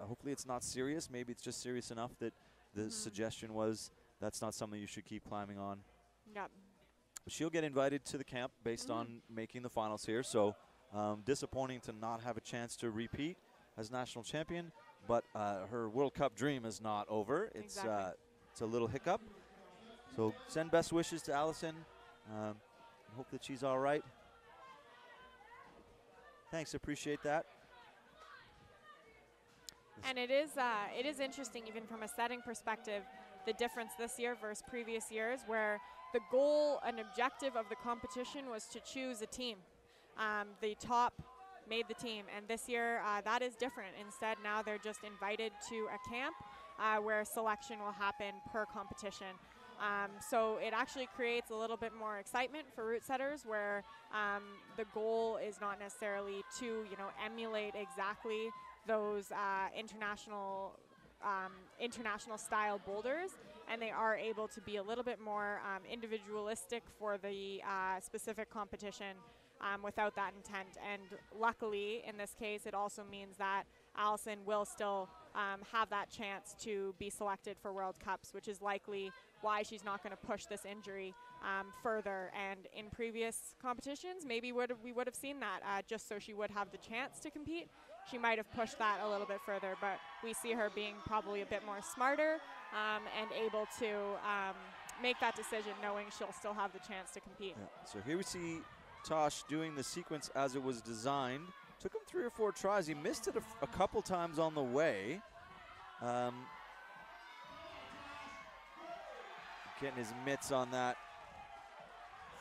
Hopefully it's not serious. Maybe it's just serious enough that the suggestion was that's not something you should keep climbing on. Yep. She'll get invited to the camp based on making the finals here. So disappointing to not have a chance to repeat as national champion. But her World Cup dream is not over. It's a little hiccup. So send best wishes to Allison. Hope that she's all right. Thanks, appreciate that. And it is interesting, even from a setting perspective, the difference this year versus previous years, where the goal and objective of the competition was to choose a team. The top made the team, and this year that is different. Instead, now they're just invited to a camp where selection will happen per competition. So it actually creates a little bit more excitement for route setters, where the goal is not necessarily to emulate exactly those international style boulders, and they are able to be a little bit more individualistic for the specific competition. Without that intent. And luckily, in this case, it also means that Allison will still have that chance to be selected for World Cups, which is likely why she's not going to push this injury further. And in previous competitions, maybe we would have seen that just so she would have the chance to compete. She might have pushed that a little bit further, but we see her being probably a bit more smarter and able to make that decision knowing she'll still have the chance to compete. Yeah. So here we see Tosh doing the sequence as it was designed. Took him 3 or 4 tries. He missed it a couple times on the way. Getting his mitts on that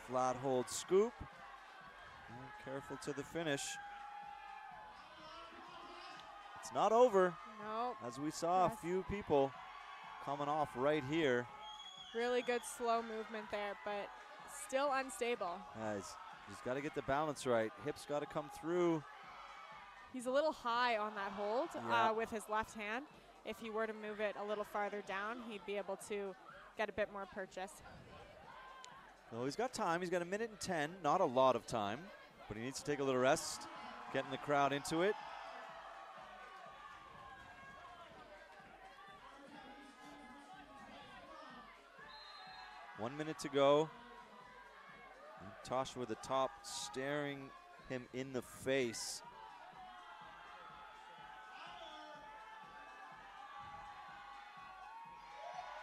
flat hold scoop. And careful to the finish. It's not over. Nope. As we saw a few people coming off right here. Really good slow movement there, but still unstable. He's got to get the balance right. Hips got to come through. He's a little high on that hold with his left hand. If he were to move it a little farther down, he'd be able to get a bit more purchase. Well, he's got time. He's got 1:10. Not a lot of time, but he needs to take a little rest, getting the crowd into it. One minute to go. And Tosh with the top, staring him in the face.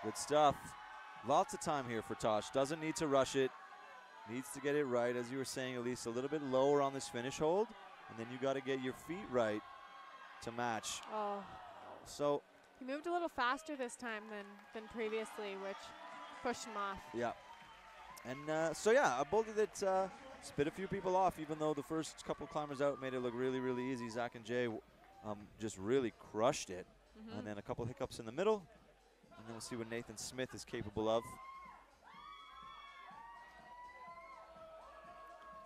Good stuff. Lots of time here for Tosh. Doesn't need to rush it. Needs to get it right, as you were saying, Elise, a little bit lower on this finish hold. And then you got to get your feet right to match. Oh. So he moved a little faster this time than previously, which pushed him off. Yeah. And so yeah, a boulder that spit a few people off, even though the first couple climbers out made it look really, really easy. Zach and Jay just really crushed it. And then a couple hiccups in the middle. And then we'll see what Nathan Smith is capable of.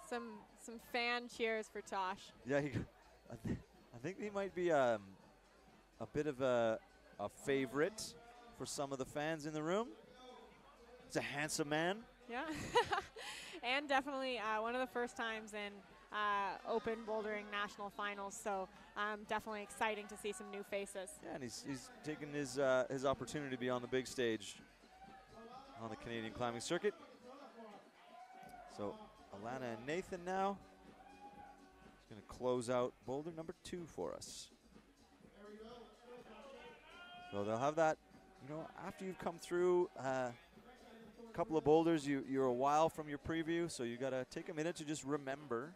Some fan cheers for Tosh. Yeah, I think he might be a bit of a favorite for some of the fans in the room. He's a handsome man. Yeah. And definitely one of the first times in Open Bouldering National Finals, so definitely exciting to see some new faces. Yeah, and he's taken his opportunity to be on the big stage on the Canadian climbing circuit. So Alana and Nathan now is going to close out boulder number 2 for us. So they'll have that, you know, after you've come through a couple of boulders, you're a while from your preview, so you got to take a minute to just remember.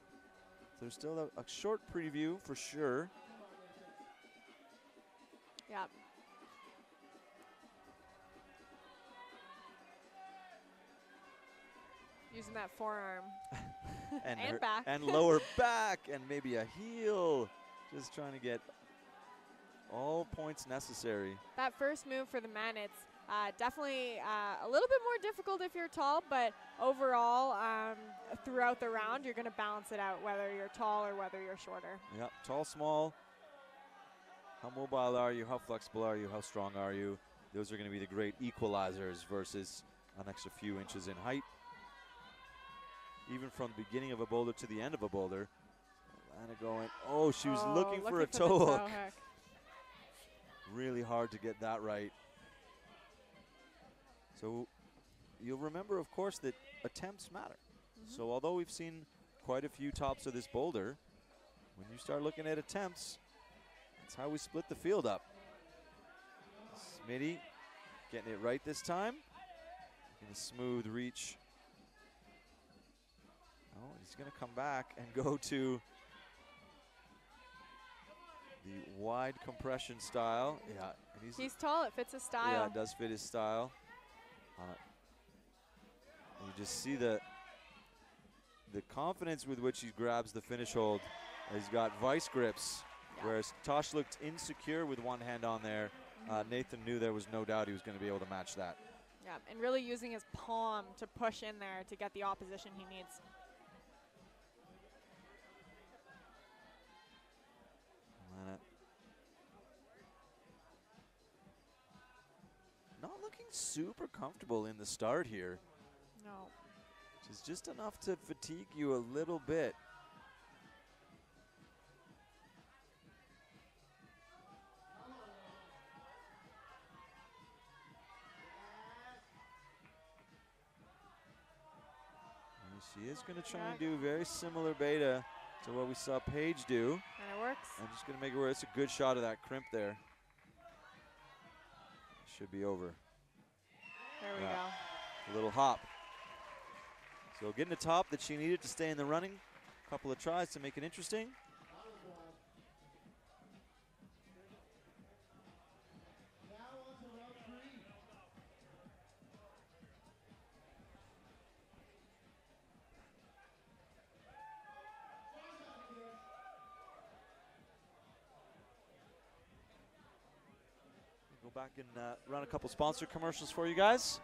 So there's still a short preview for sure. Yeah. Using that forearm. And back. And lower back and maybe a heel. Just trying to get all points necessary. That first move for the men, it's definitely a little bit more difficult if you're tall, but overall, throughout the round, you're going to balance it out, whether you're tall or whether you're shorter. Yep, tall, small. How mobile are you? How flexible are you? How strong are you? Those are going to be the great equalizers versus an extra few inches in height. Even from the beginning of a boulder to the end of a boulder. Alana going, oh, she was looking for a toe hook. Really hard to get that right. So you'll remember, of course, that attempts matter. So although we've seen quite a few tops of this boulder, when you start looking at attempts, that's how we split the field up. Smitty getting it right this time. In a smooth reach. Oh, he's going to come back and go to the wide compression style. Yeah, and he's tall. It fits his style. Yeah, it does fit his style. You just see the confidence with which he grabs the finish hold. He's got vice grips, whereas Tosh looked insecure with one hand on there. Nathan knew there was no doubt he was going to be able to match that. Yeah, and really using his palm to push in there to get the opposition he needs. Not looking super comfortable in the start here. No. Which is just enough to fatigue you a little bit. And she is going to try and do very similar beta to what we saw Paige do. And it works. I'm just going to make it where it's a good shot of that crimp there. Should be over. There we go. A little hop. So getting the top that she needed to stay in the running. A couple of tries to make it interesting. Go back and run a couple sponsor commercials for you guys.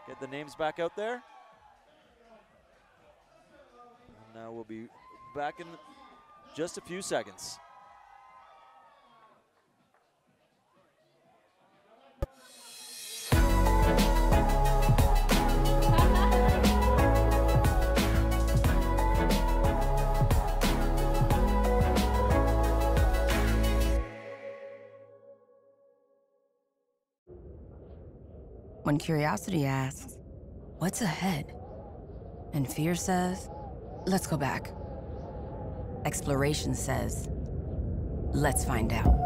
Get the names back out there. And now we'll be back in just a few seconds. When curiosity asks, what's ahead? And fear says, let's go back. Exploration says, let's find out.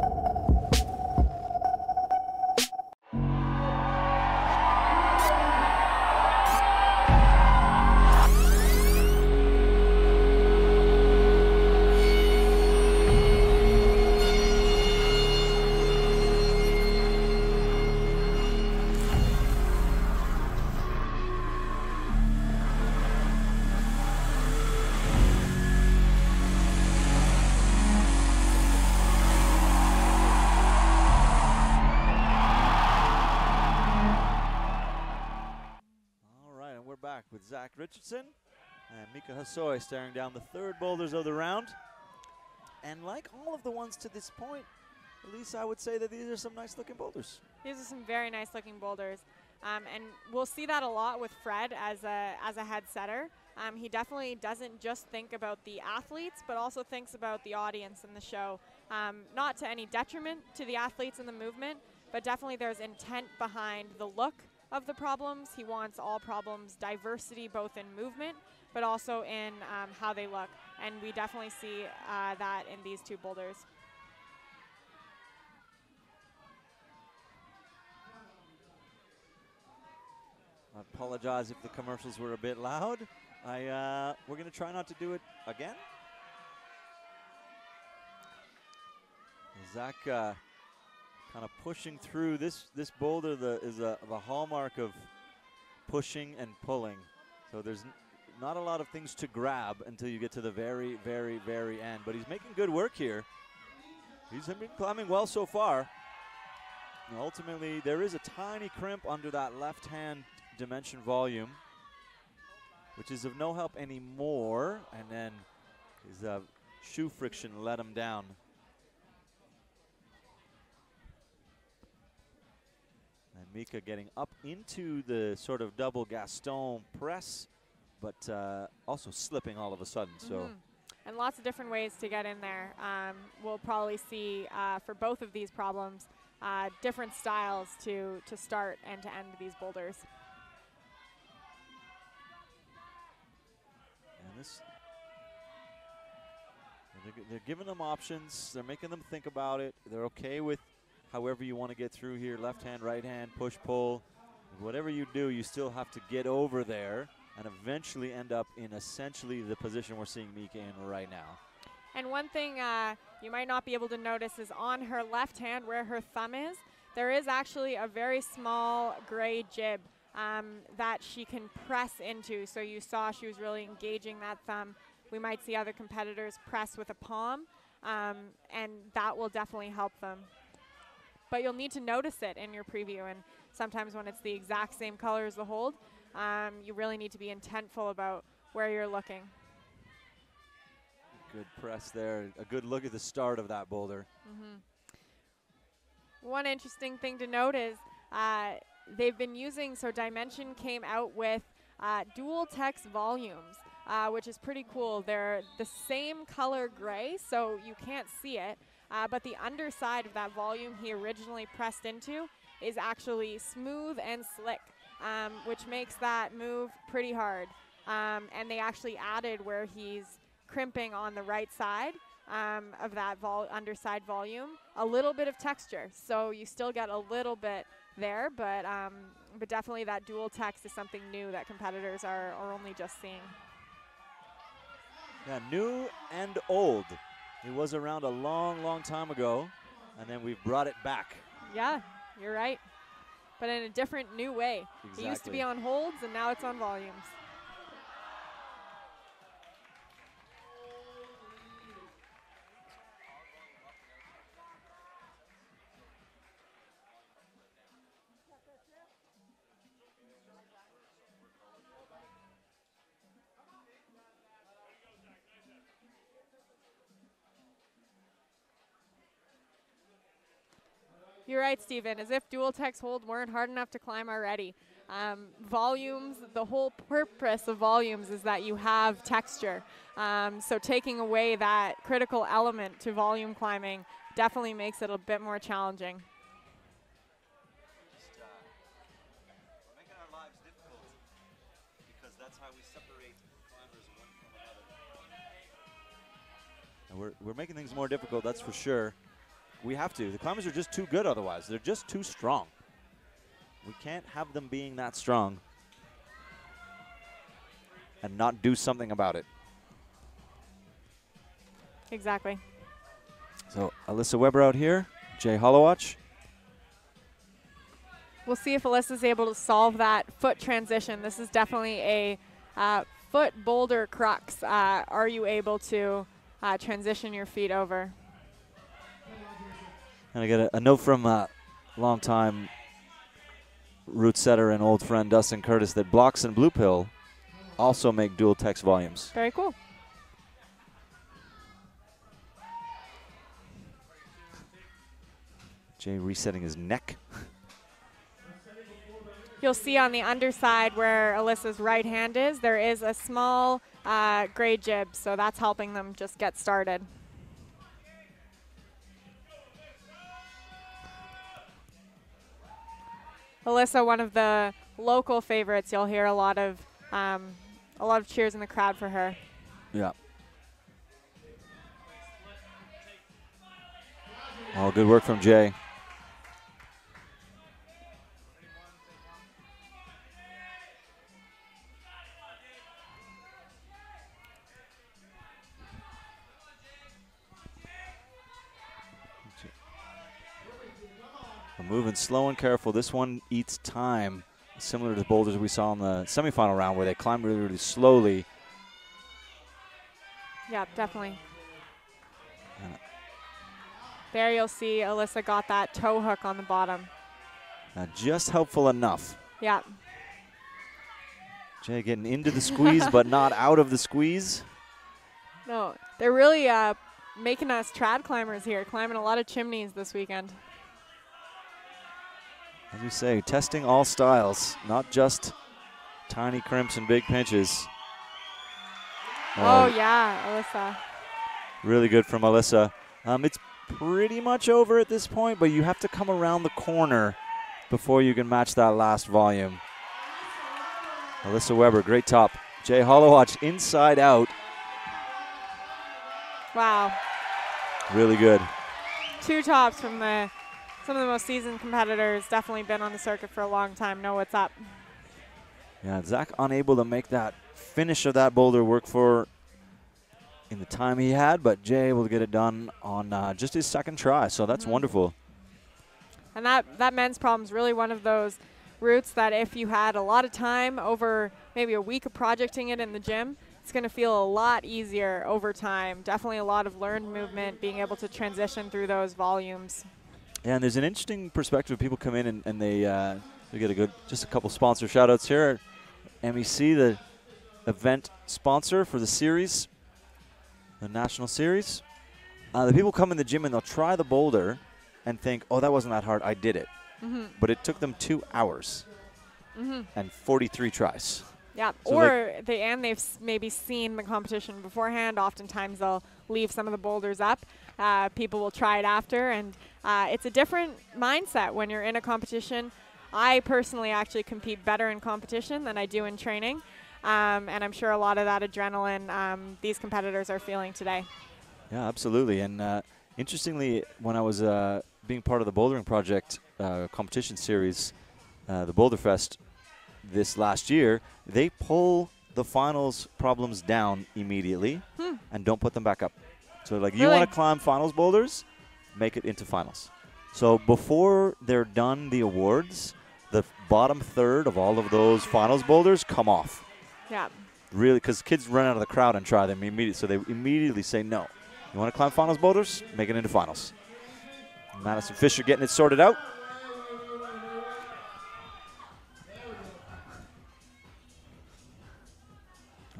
With Zach Richardson and Mika Hasoi staring down the third boulders of the round. And like all of the ones to this point, at least I would say that these are some nice looking boulders. These are some very nice looking boulders. And we'll see that a lot with Fred as a head setter. He definitely doesn't just think about the athletes, but also thinks about the audience in the show. Not to any detriment to the athletes in the movement, but definitely there's intent behind the look of the problems. He wants all problems diversity, both in movement, but also in how they look. And we definitely see that in these two boulders. I apologize if the commercials were a bit loud. We're going to try not to do it again. Zach kind of pushing through. This boulder is the hallmark of pushing and pulling. So there's not a lot of things to grab until you get to the very, very, very end. But he's making good work here. He's been climbing well so far. And ultimately, there is a tiny crimp under that left-hand dimension volume, which is of no help anymore. And then his shoe friction let him down. And Mika getting up into the sort of double Gaston press, but also slipping all of a sudden. So, and lots of different ways to get in there. We'll probably see for both of these problems different styles to start and to end these boulders. And they're giving them options. They're making them think about it. They're okay with however you want to get through here, left hand, right hand, push, pull. Whatever you do, you still have to get over there and eventually end up in essentially the position we're seeing Mika in right now. And one thing you might not be able to notice is on her left hand where her thumb is, there is actually a very small gray jib that she can press into. So you saw she was really engaging that thumb. We might see other competitors press with a palm, and that will definitely help them. But you'll need to notice it in your preview, and sometimes when it's the exact same color as the hold, you really need to be intentful about where you're looking. Good press there. A good look at the start of that boulder. One interesting thing to note is they've been using, so Dimension came out with dual text volumes, which is pretty cool. They're the same color gray, so you can't see it. But the underside of that volume he originally pressed into is actually smooth and slick, which makes that move pretty hard. And they actually added where he's crimping on the right side of that underside volume, a little bit of texture. So you still get a little bit there, but definitely that dual text is something new that competitors are only just seeing. Yeah, new and old. It was around a long, long time ago, and then we've brought it back. Yeah, you're right. But in a different, new way. Exactly. It used to be on holds, and now it's on volumes. You're right, Stephen. As if dual text hold weren't hard enough to climb already. Volumes, the whole purpose of volumes is that you have texture. So taking away that critical element to volume climbing definitely makes it a bit more challenging. We're making our lives difficult because that's how we separate climbers one from another. And we're making things more difficult, that's for sure. We have to. The climbers are just too good otherwise. They're just too strong. We can't have them being that strong and not do something about it. Exactly. So Alyssa Weber out here, Jay Hollowatch. We'll see if Alyssa's able to solve that foot transition. This is definitely a foot boulder crux. Are you able to transition your feet over? And I get a note from longtime route setter and old friend Dustin Curtis that blocks and blue pill also make dual text volumes. Very cool. Jay resetting his neck. you'll see on the underside where Alyssa's right hand is, there is a small gray jib, so that's helping them just get started. Alyssa, one of the local favorites. You'll hear a lot of cheers in the crowd for her. Yeah. Oh, good work from Jay. We're moving slow and careful. This one eats time, similar to the boulders we saw in the semifinal round where they climb really, really slowly. Yeah, definitely. There you'll see Alyssa got that toe hook on the bottom. Just helpful enough. Yeah. Jay getting into the squeeze, but not out of the squeeze. No, they're really making us trad climbers here, climbing a lot of chimneys this weekend. As you say, testing all styles, not just tiny crimps and big pinches. Oh yeah, Alyssa. Really good from Alyssa. It's pretty much over at this point, but you have to come around the corner before you can match that last volume. Alyssa Weber, great top. Jay Hollowatch inside out. Wow. Really good. 2 tops from some of the most seasoned competitors. Definitely been on the circuit for a long time, know what's up. Yeah, Zach unable to make that finish of that boulder work for in the time he had, but Jay able to get it done on just his second try, so that's wonderful. And that men's problem is really one of those routes that if you had a lot of time over maybe a week of projecting it in the gym, it's going to feel a lot easier over time. Definitely a lot of learned movement, being able to transition through those volumes. Yeah, and there's an interesting perspective. People come in and they get just a couple sponsor shout-outs here. MEC, the event sponsor for the series, the national series. The people come in the gym and they'll try the boulder and think, oh, that wasn't that hard, I did it. But it took them 2 hours and 43 tries. Yeah, So or they've maybe seen the competition beforehand. Oftentimes they'll leave some of the boulders up. People will try it after, and it's a different mindset when you're in a competition. I personally actually compete better in competition than I do in training, and I'm sure a lot of that adrenaline these competitors are feeling today. Yeah, absolutely. And interestingly, when I was being part of the Bouldering Project competition series, the Boulder Fest this last year, they pull the finals problems down immediately and don't put them back up. So like, you want to climb finals boulders, make it into finals. So before they're done the awards, the bottom third of all of those finals boulders come off. Yeah. Really, because kids run out of the crowd and try them immediately. So they immediately say, no, you want to climb finals boulders? Make it into finals. Madison Fisher getting it sorted out.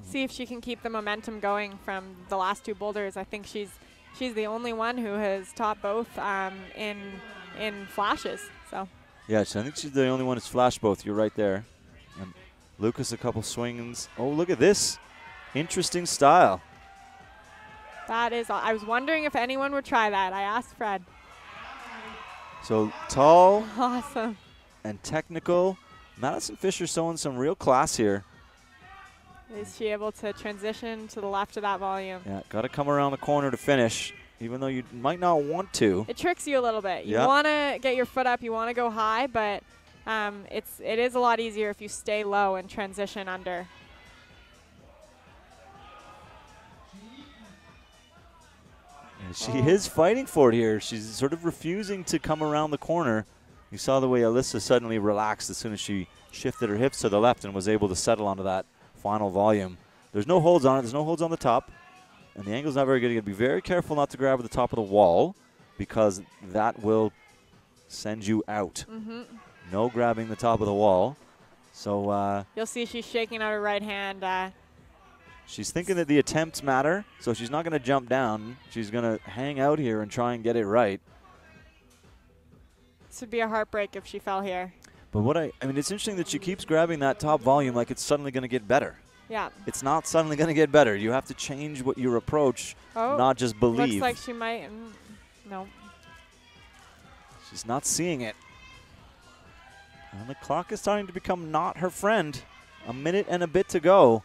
See if she can keep the momentum going from the last 2 boulders. I think she's the only one who has topped both in flashes. So. Yeah, so I think she's the only one who's flashed both. You're right there. And Lucas a couple swings. Oh, look at this. Interesting style. That is, I was wondering if anyone would try that. I asked Fred. So tall. Awesome. And technical. Madison Fisher showing some real class here. Is she able to transition to the left of that volume? Yeah, got to come around the corner to finish, even though you might not want to. It tricks you a little bit. You want to get your foot up, you want to go high, but it is a lot easier if you stay low and transition under. And she is fighting for it here. She's sort of refusing to come around the corner. You saw the way Alyssa suddenly relaxed as soon as she shifted her hips to the left and was able to settle onto that final volume. There's no holds on it. There's no holds on the top. And the angle's not very good. You got to be very careful not to grab at the top of the wall because that will send you out. No grabbing the top of the wall. So you'll see she's shaking out her right hand. She's thinking that the attempts matter, so she's not going to jump down. She's going to hang out here and try and get it right. This would be a heartbreak if she fell here. But I mean, it's interesting that she keeps grabbing that top volume like it's suddenly going to get better. Yeah. It's not suddenly going to get better. You have to change what your approach, not just believe. Looks like she might. No. She's not seeing it. And the clock is starting to become not her friend. A minute and a bit to go.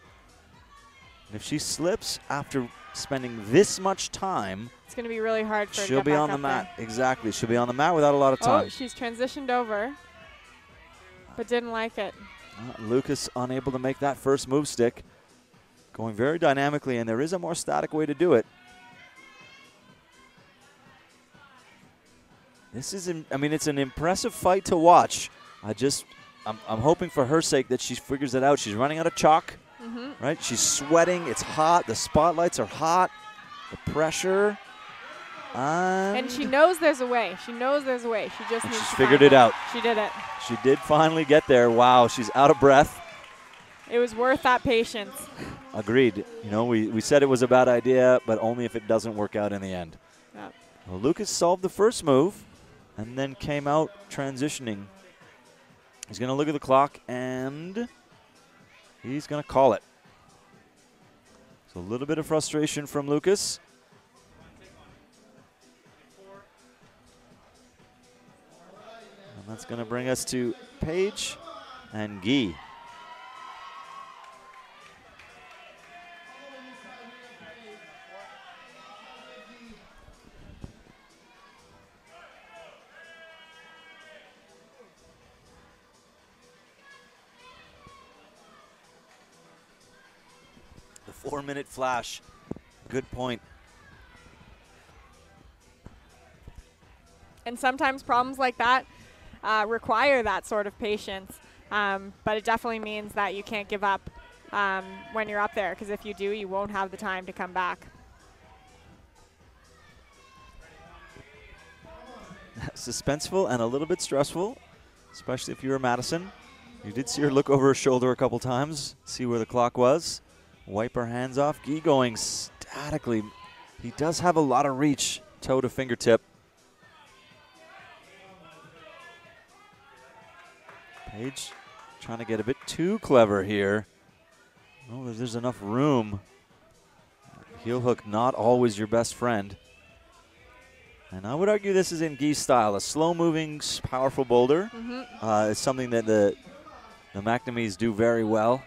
And if she slips after spending this much time, it's going to be really hard for her to she'll get be back on the up mat. there. Exactly. She'll be on the mat without a lot of time. Oh, she's transitioned over, but didn't like it. Lucas unable to make that first move stick. Going very dynamically, and there is a more static way to do it. This is, I mean, it's an impressive fight to watch. I'm hoping for her sake that she figures it out. She's running out of chalk, right? She's sweating. It's hot. The spotlights are hot. The pressure. And she knows there's a way. She knows there's a way. She just needs to figured it out. She did it. She did finally get there. Wow, she's out of breath. It was worth that patience. Agreed. You know, we said it was a bad idea, but only if it doesn't work out in the end. Yep. Well, Lucas solved the first move and then came out transitioning. He's going to look at the clock, and he's going to call it. So a little bit of frustration from Lucas. And that's going to bring us to Paige and Guy. The 4-minute flash. Good point. And sometimes problems like that require that sort of patience. But it definitely means that you can't give up when you're up there, because if you do, you won't have the time to come back. Suspenseful and a little bit stressful, especially if you're Madison. You did see her look over her shoulder a couple times, see where the clock was. Wipe her hands off. Guy going statically. He does have a lot of reach, toe to fingertip. Paige trying to get a bit too clever here. Oh, there's enough room. Heel hook not always your best friend. And I would argue this is in Guy's style. A slow-moving, powerful boulder is something that the McNamees do very well.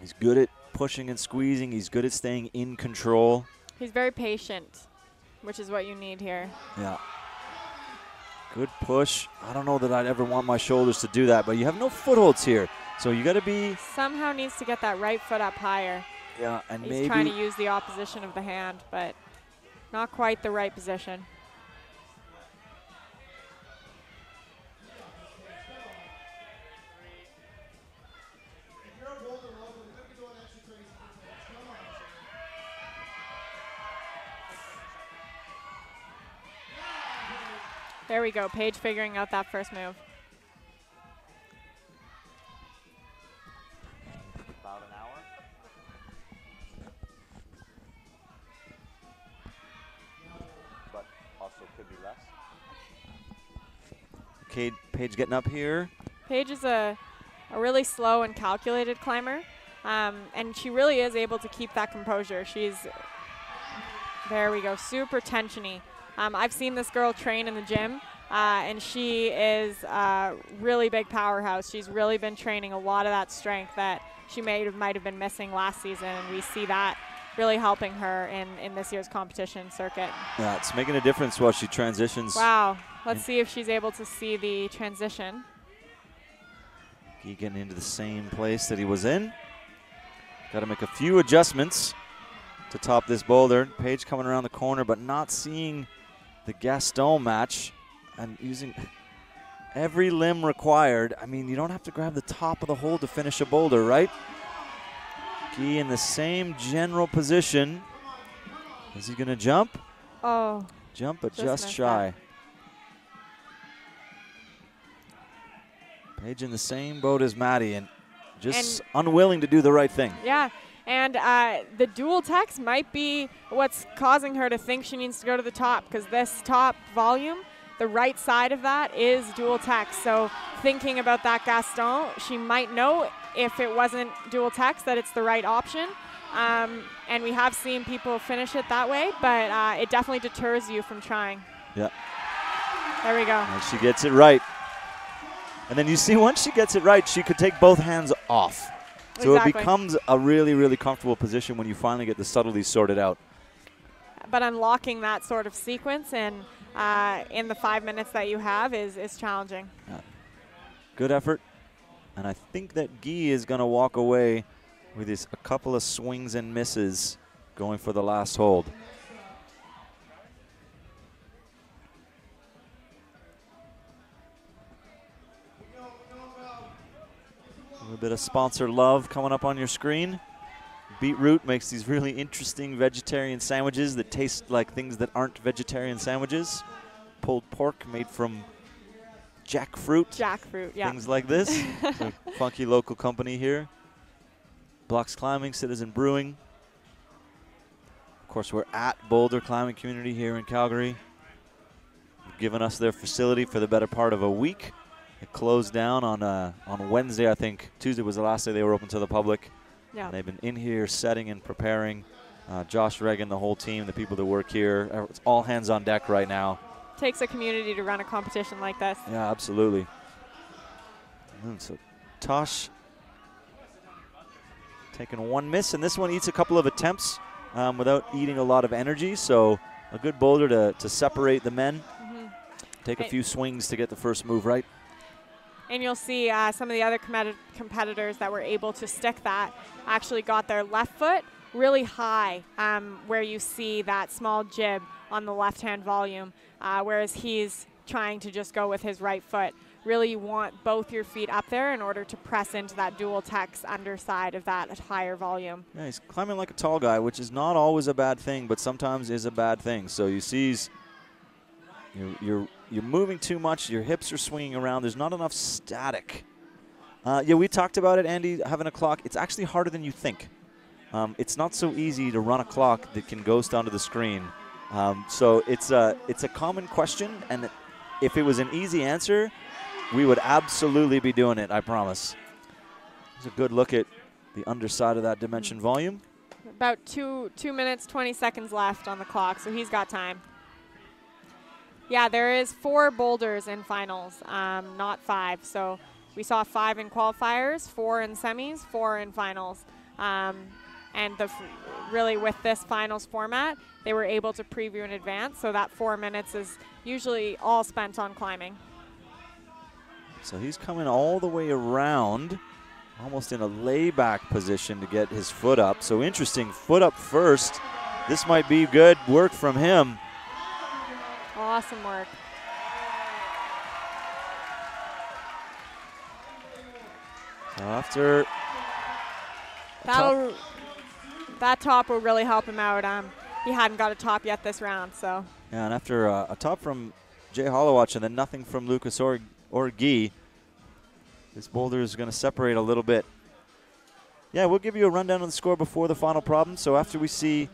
He's good at pushing and squeezing. He's good at staying in control. He's very patient, which is what you need here. Yeah. Good push. I don't know that I'd ever want my shoulders to do that, but you have no footholds here. So you got to be... Somehow needs to get that right foot up higher. Yeah, and He's maybe... trying to use the opposition of the hand, but not quite the right position. There we go, Paige figuring out that first move. About an hour. But also could be less. Okay, Paige getting up here. Paige is a really slow and calculated climber, and she really is able to keep that composure. There we go, super tensiony. I've seen this girl train in the gym, and she is a really big powerhouse. She's really been training a lot of that strength that she might have been missing last season, and we see that really helping her in this year's competition circuit. Yeah, it's making a difference while she transitions. Wow. Let's see if she's able to see the transition. He getting into the same place that he was in. Got to make a few adjustments to top this boulder. Paige coming around the corner, but not seeing the Gaston match and using every limb required. I mean, you don't have to grab the top of the hole to finish a boulder, right? Guy in the same general position. Is he going to jump? Oh. Jump, but just shy. Paige in the same boat as Maddie and just unwilling to do the right thing. Yeah. And the dual techs might be what's causing her to think she needs to go to the top, because this top volume the right side of that is dual text. So thinking about that Gaston, she might know if it wasn't dual text that it's the right option. And we have seen people finish it that way, but it definitely deters you from trying. Yeah. There we go. And she gets it right. And then you see once she gets it right, she could take both hands off. So Exactly. it becomes a really, really comfortable position when you finally get the subtleties sorted out. But unlocking that sort of sequence in the 5 minutes that you have is challenging. Yeah. Good effort. And I think that Guy is going to walk away with a couple of swings and misses going for the last hold. A little bit of sponsor love coming up on your screen. Beetroot makes these really interesting vegetarian sandwiches that taste like things that aren't vegetarian sandwiches. Pulled pork made from jackfruit. Jackfruit, yeah. Things like this. It's a funky local company here. Blocks Climbing, Citizen Brewing. Of course, we're at Boulder Climbing Community here in Calgary. They've given us their facility for the better part of a week. It closed down on Wednesday, I think. Tuesday was the last day they were open to the public. Yeah. And they've been in here setting and preparing. Josh Reagan, the whole team, the people that work here. It's all hands on deck right now. Takes a community to run a competition like this. Yeah, absolutely. And so Tosh taking one miss, and this one eats a couple of attempts without eating a lot of energy. So a good boulder to separate the men. Take a few swings to get the first move right. And you'll see some of the other competitors that were able to stick that actually got their left foot really high, where you see that small jib on the left-hand volume, whereas he's trying to just go with his right foot. Really, you want both your feet up there in order to press into that dual text underside of that at higher volume. Yeah, he's climbing like a tall guy, which is not always a bad thing, but sometimes is a bad thing. So you see you're moving too much. Your hips are swinging around. There's not enough static. Yeah, we talked about it, Andy, having a clock. It's actually harder than you think. It's not so easy to run a clock that can ghost onto the screen. So it's a common question, and if it was an easy answer, we would absolutely be doing it, I promise. There's a good look at the underside of that dimension volume. About 2 minutes, 20 seconds left on the clock, so he's got time. Yeah, there is 4 boulders in finals, not 5. So we saw 5 in qualifiers, 4 in semis, 4 in finals. And really with this finals format, they were able to preview in advance, so that 4 minutes is usually all spent on climbing. So he's coming all the way around, almost in a layback position to get his foot up. So interesting, foot up first. This might be good work from him. Awesome work. So after that top will really help him out. He hadn't got a top yet this round, so. Yeah, and after a top from Jay Hollowatch and then nothing from Lucas or Guy, this boulder is going to separate a little bit. Yeah, we'll give you a rundown on the score before the final problem. So after we see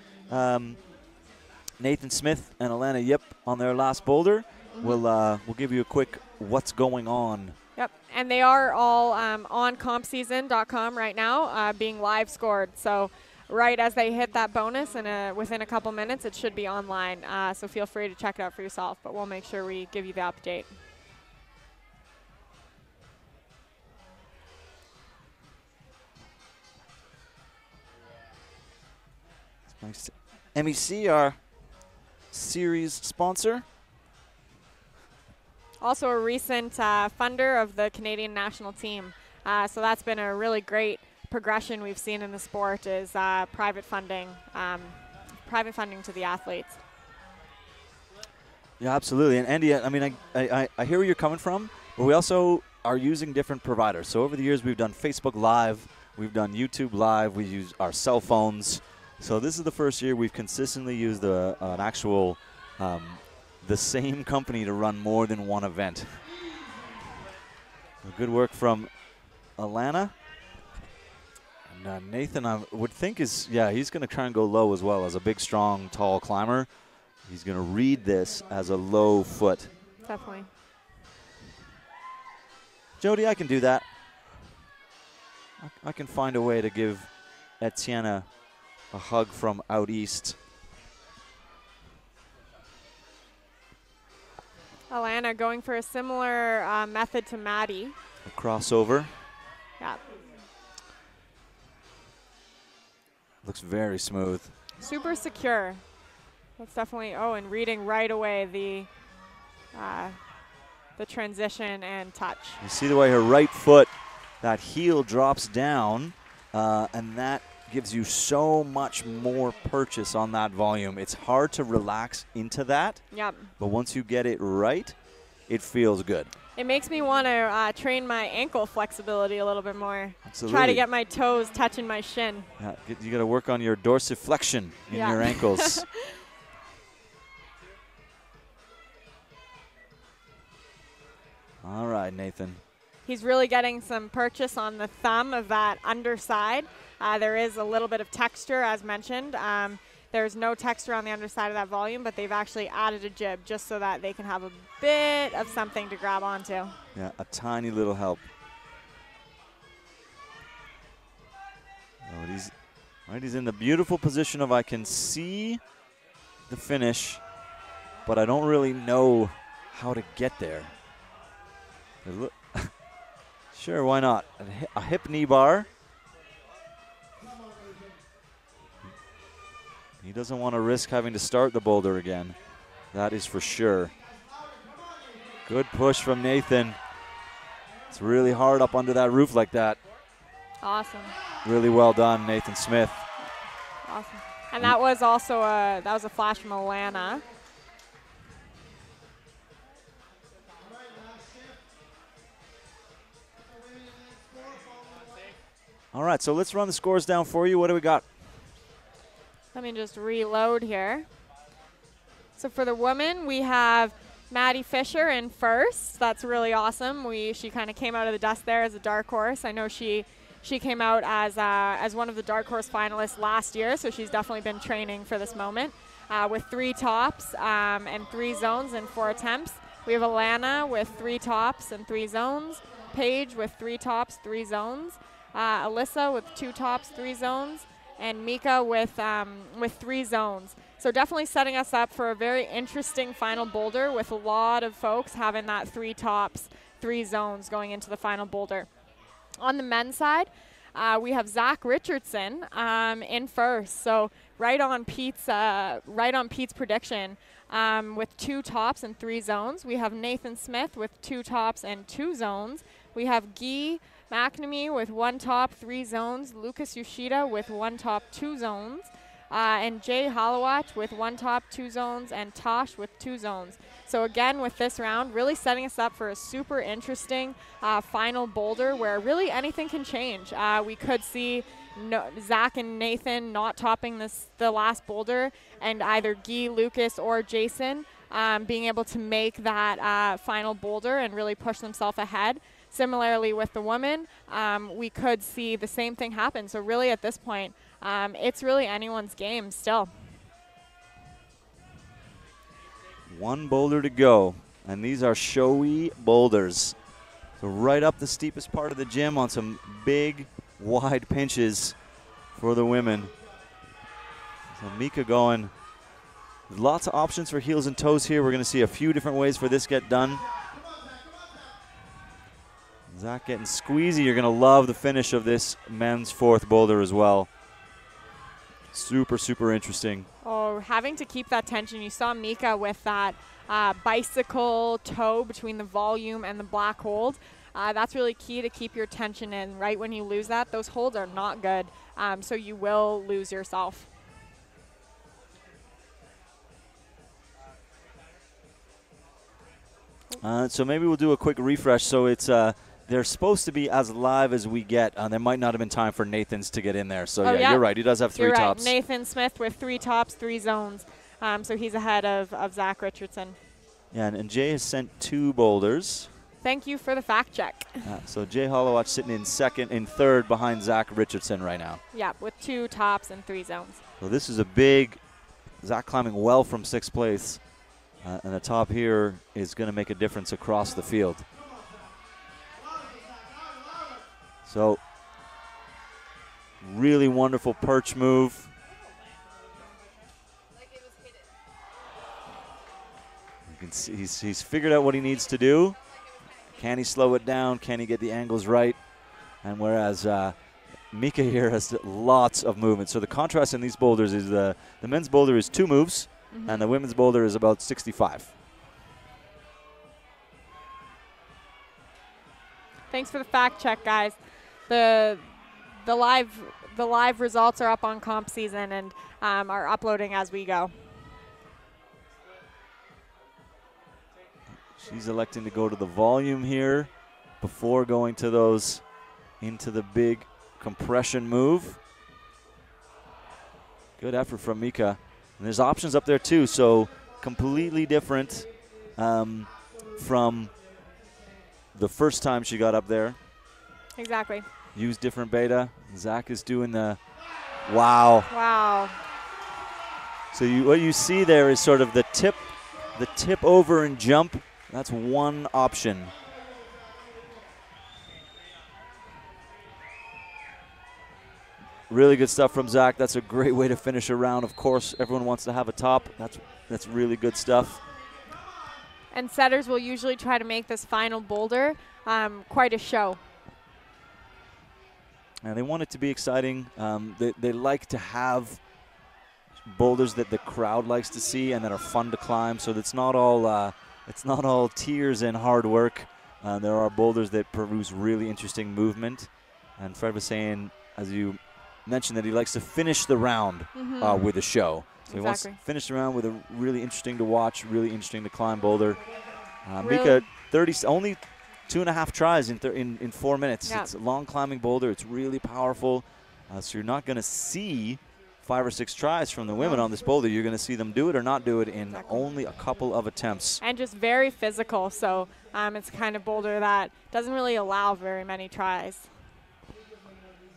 Nathan Smith and Alana Yip on their last boulder, we'll give you a quick what's going on. Yep, and they are all on compseason.com right now, being live scored. So right as they hit that bonus and within a couple minutes, it should be online. So feel free to check it out for yourself, but we'll make sure we give you the update. Nice. MEC, our series sponsor. Also a recent funder of the Canadian national team. So that's been a really great progression we've seen in the sport is private funding to the athletes. Yeah, absolutely. And Andy, I mean, I hear where you're coming from, but we also are using different providers. So over the years, we've done Facebook Live, we've done YouTube Live, we use our cell phones. So this is the first year we've consistently used an actual, the same company to run more than one event. So good work from Alana. And Nathan, I would think he's going to try and go low as well. As a big, strong, tall climber, he's going to read this as a low foot. Definitely. Jody, I can do that. I can find a way to give Etienne a hug from out east. Alana going for a similar method to Maddie. A crossover. Yeah. Looks very smooth. Super secure. That's definitely, and reading right away the transition and touch. You see the way her right foot, that heel drops down, and that gives you so much more purchase on that volume. It's hard to relax into that. Yep. But once you get it right, it feels good. It makes me want to train my ankle flexibility a little bit more. Absolutely. Try to get my toes touching my shin. Yeah, you got to work on your dorsiflexion in your ankles. All right, Nathan. He's really getting some purchase on the thumb of that underside. There is a little bit of texture, as mentioned. There's no texture on the underside of that volume, but they've actually added a jib just so that they can have a bit of something to grab onto. Yeah, a tiny little help. Oh, he's in the beautiful position of I can see the finish, but I don't really know how to get there. Sure, why not? A hip knee bar. He doesn't want to risk having to start the boulder again. That is for sure. Good push from Nathan. It's really hard up under that roof like that. Awesome. Really well done, Nathan Smith. Awesome. And that was also a flash from Alana. All right, so let's run the scores down for you. What do we got? Let me just reload here. So for the women, we have Maddie Fisher in first. That's really awesome. She kind of came out of the dust there as a dark horse. I know she came out as one of the dark horse finalists last year, so she's definitely been training for this moment with 3 tops and 3 zones in 4 attempts. We have Alana with 3 tops and 3 zones, Paige with 3 tops, 3 zones, Alyssa with 2 tops, 3 zones, and Mika with 3 zones. So definitely setting us up for a very interesting final boulder with a lot of folks having that 3 tops, 3 zones going into the final boulder. On the men's side, we have Zach Richardson in first. So right on Pete's prediction with 2 tops and 3 zones. We have Nathan Smith with 2 tops and 2 zones. We have Guy McNamee with 1 top, 3 zones. Lucas Yoshida with 1 top, 2 zones. And Jay Hollowatch with 1 top, 2 zones, and Tosh with 2 zones. So again, with this round, really setting us up for a super interesting final boulder where really anything can change. We could see Zach and Nathan not topping the last boulder, and either Guy, Lucas, or Jason being able to make that final boulder and really push themselves ahead. Similarly with the women, we could see the same thing happen. So really at this point, it's really anyone's game still. 1 boulder to go, and these are showy boulders. So right up the steepest part of the gym on some big, wide pinches for the women. So Mika going. Lots of options for heels and toes here. We're going to see a few different ways for this to get done. Zach getting squeezy. You're going to love the finish of this men's 4th boulder as well. Super, super interesting. Oh, having to keep that tension. You saw Mika with that bicycle toe between the volume and the black hold. That's really key to keep your tension in. Right when you lose that, those holds are not good. So you will lose yourself. So maybe we'll do a quick refresh. So it's they're supposed to be as live as we get. There might not have been time for Nathan's to get in there. So yeah, you're right. He does have 3 tops. Right. Nathan Smith with 3 tops, 3 zones. So he's ahead of Zach Richardson. Yeah, and Jay has sent 2 boulders. Thank you for the fact check. So Jay Hollowatch sitting in 3rd behind Zach Richardson right now. Yeah, with 2 tops and 3 zones. So this is a big Zach climbing well from 6th place. And the top here is going to make a difference across the field. So, really wonderful perch move. You can see he's figured out what he needs to do. Can he slow it down? Can he get the angles right? And whereas Mika here has lots of movement. So the contrast in these boulders is the men's boulder is 2 moves, and the women's boulder is about 65. Thanks for the fact check, guys. The live results are up on comp season and are uploading as we go. She's electing to go to the volume here before going to those into the big compression move. Good effort from Mika. And there's options up there too, so completely different from the first time she got up there. Exactly. Use different beta. Zach is doing the wow. Wow. So what you see there is sort of the tip over and jump. That's one option. Really good stuff from Zach. That's a great way to finish a round. Of course, everyone wants to have a top. That's really good stuff. And setters will usually try to make this final boulder quite a show. And they want it to be exciting. They like to have boulders that the crowd likes to see and that are fun to climb. So it's not all tears and hard work. There are boulders that produce really interesting movement. And Fred was saying, as you mentioned, that he likes to finish the round with a show. So he wants to finish the round with a really interesting to watch, really interesting to climb boulder. Mika, only 2.5 tries in 4 minutes. Yeah. It's a long climbing boulder. It's really powerful. So you're not going to see 5 or 6 tries from the women on this boulder. You're going to see them do it or not do it in only a couple of attempts. And just very physical. So it's the kind of boulder that doesn't really allow very many tries.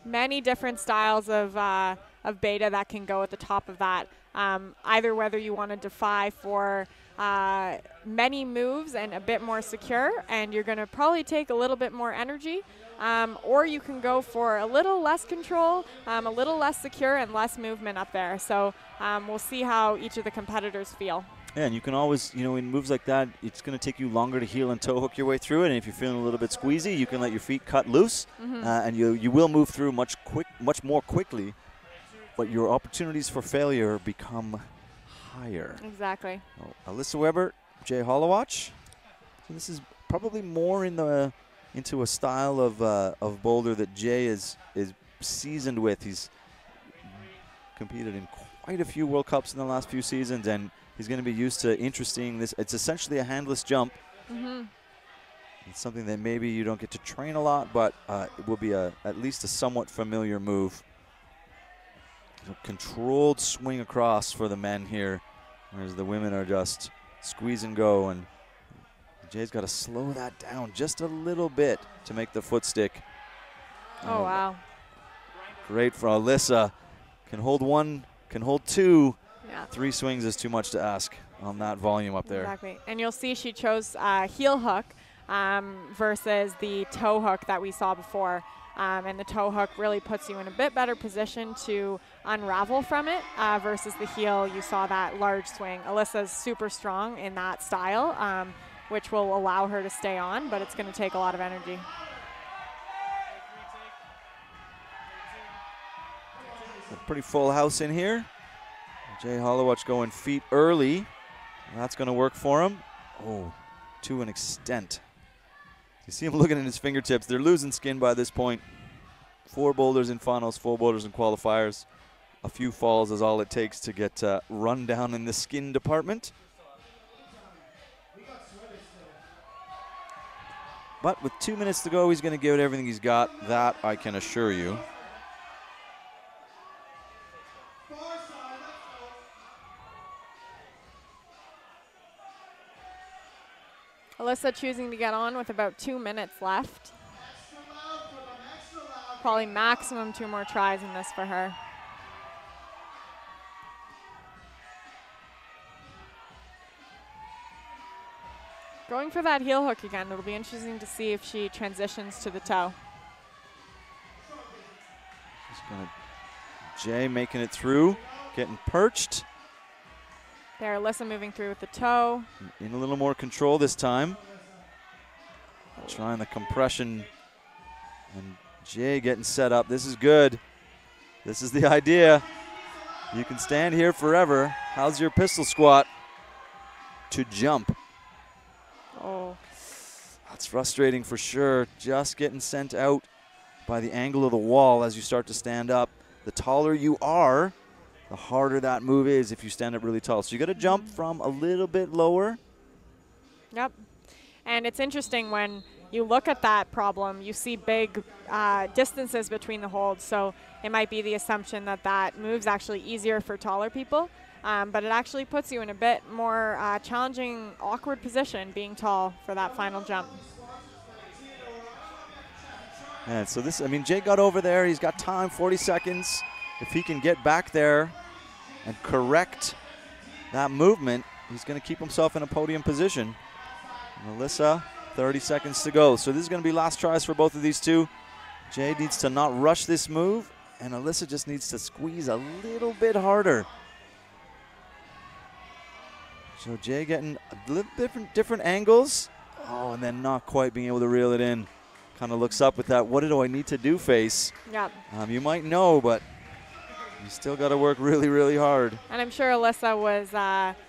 Many different styles of beta that can go at the top of that. Either whether you want to defy for many moves and a bit more secure, and you're going to probably take a little bit more energy, or you can go for a little less control, a little less secure, and less movement up there. So we'll see how each of the competitors feel. Yeah, and you can always, in moves like that, it's going to take you longer to heel and toe hook your way through it. And if you're feeling a little bit squeezy, you can let your feet cut loose, and you will move through much more quickly. But your opportunities for failure become higher. Exactly. Oh, Alyssa Weber, Jay Hollowatch. So this is probably more into a style of boulder that Jay is seasoned with. He's competed in quite a few World Cups in the last few seasons, and he's going to be used to interesting this. It's essentially a handless jump. It's something that maybe you don't get to train a lot, but it will be at least a somewhat familiar move. A controlled swing across for the men here, whereas the women are just squeeze and go, and Jay's got to slow that down just a little bit to make the foot stick. Oh, wow. Great for Alyssa. Can hold 1, can hold 2. Yeah. 3 swings is too much to ask on that volume up there. Exactly. And you'll see she chose heel hook versus the toe hook that we saw before. And the toe hook really puts you in a bit better position to unravel from it versus the heel. You saw that large swing. Alyssa's super strong in that style, which will allow her to stay on, but it's going to take a lot of energy. A pretty full house in here. Jay Hollowatch going feet early. That's going to work for him. Oh, to an extent. You see him looking at his fingertips. They're losing skin by this point. 4 boulders in finals, 4 boulders in qualifiers. A few falls is all it takes to get run down in the skin department. But with 2 minutes to go, he's going to give it everything he's got. That I can assure you. Alyssa choosing to get on with about 2 minutes left. Probably maximum 2 more tries in this for her. Going for that heel hook again. It'll be interesting to see if she transitions to the toe. Jay making it through, getting perched. There, Alyssa moving through with the toe. In a little more control this time. Trying the compression. And Jay getting set up. This is good. This is the idea. You can stand here forever. How's your pistol squat? To jump. Oh. That's frustrating for sure. Just getting sent out by the angle of the wall as you start to stand up. The taller you are, the harder that move is if you stand up really tall. So you got to jump from a little bit lower. Yep. And it's interesting when you look at that problem, you see big distances between the holds. So it might be the assumption that that move's actually easier for taller people. But it actually puts you in a bit more challenging, awkward position being tall for that final jump. And so this, I mean, Jay got over there. He's got time, 40 seconds. If he can get back there and correct that movement, he's going to keep himself in a podium position. Alyssa, 30 seconds to go. So this is going to be last tries for both of these two. Jay needs to not rush this move, and Alyssa just needs to squeeze a little bit harder. So Jay getting a little different angles. Oh, and then not quite being able to reel it in. Kind of looks up with that, what do I need to do face? Yep. You might know, but you still got to work really, really hard. And I'm sure Alyssa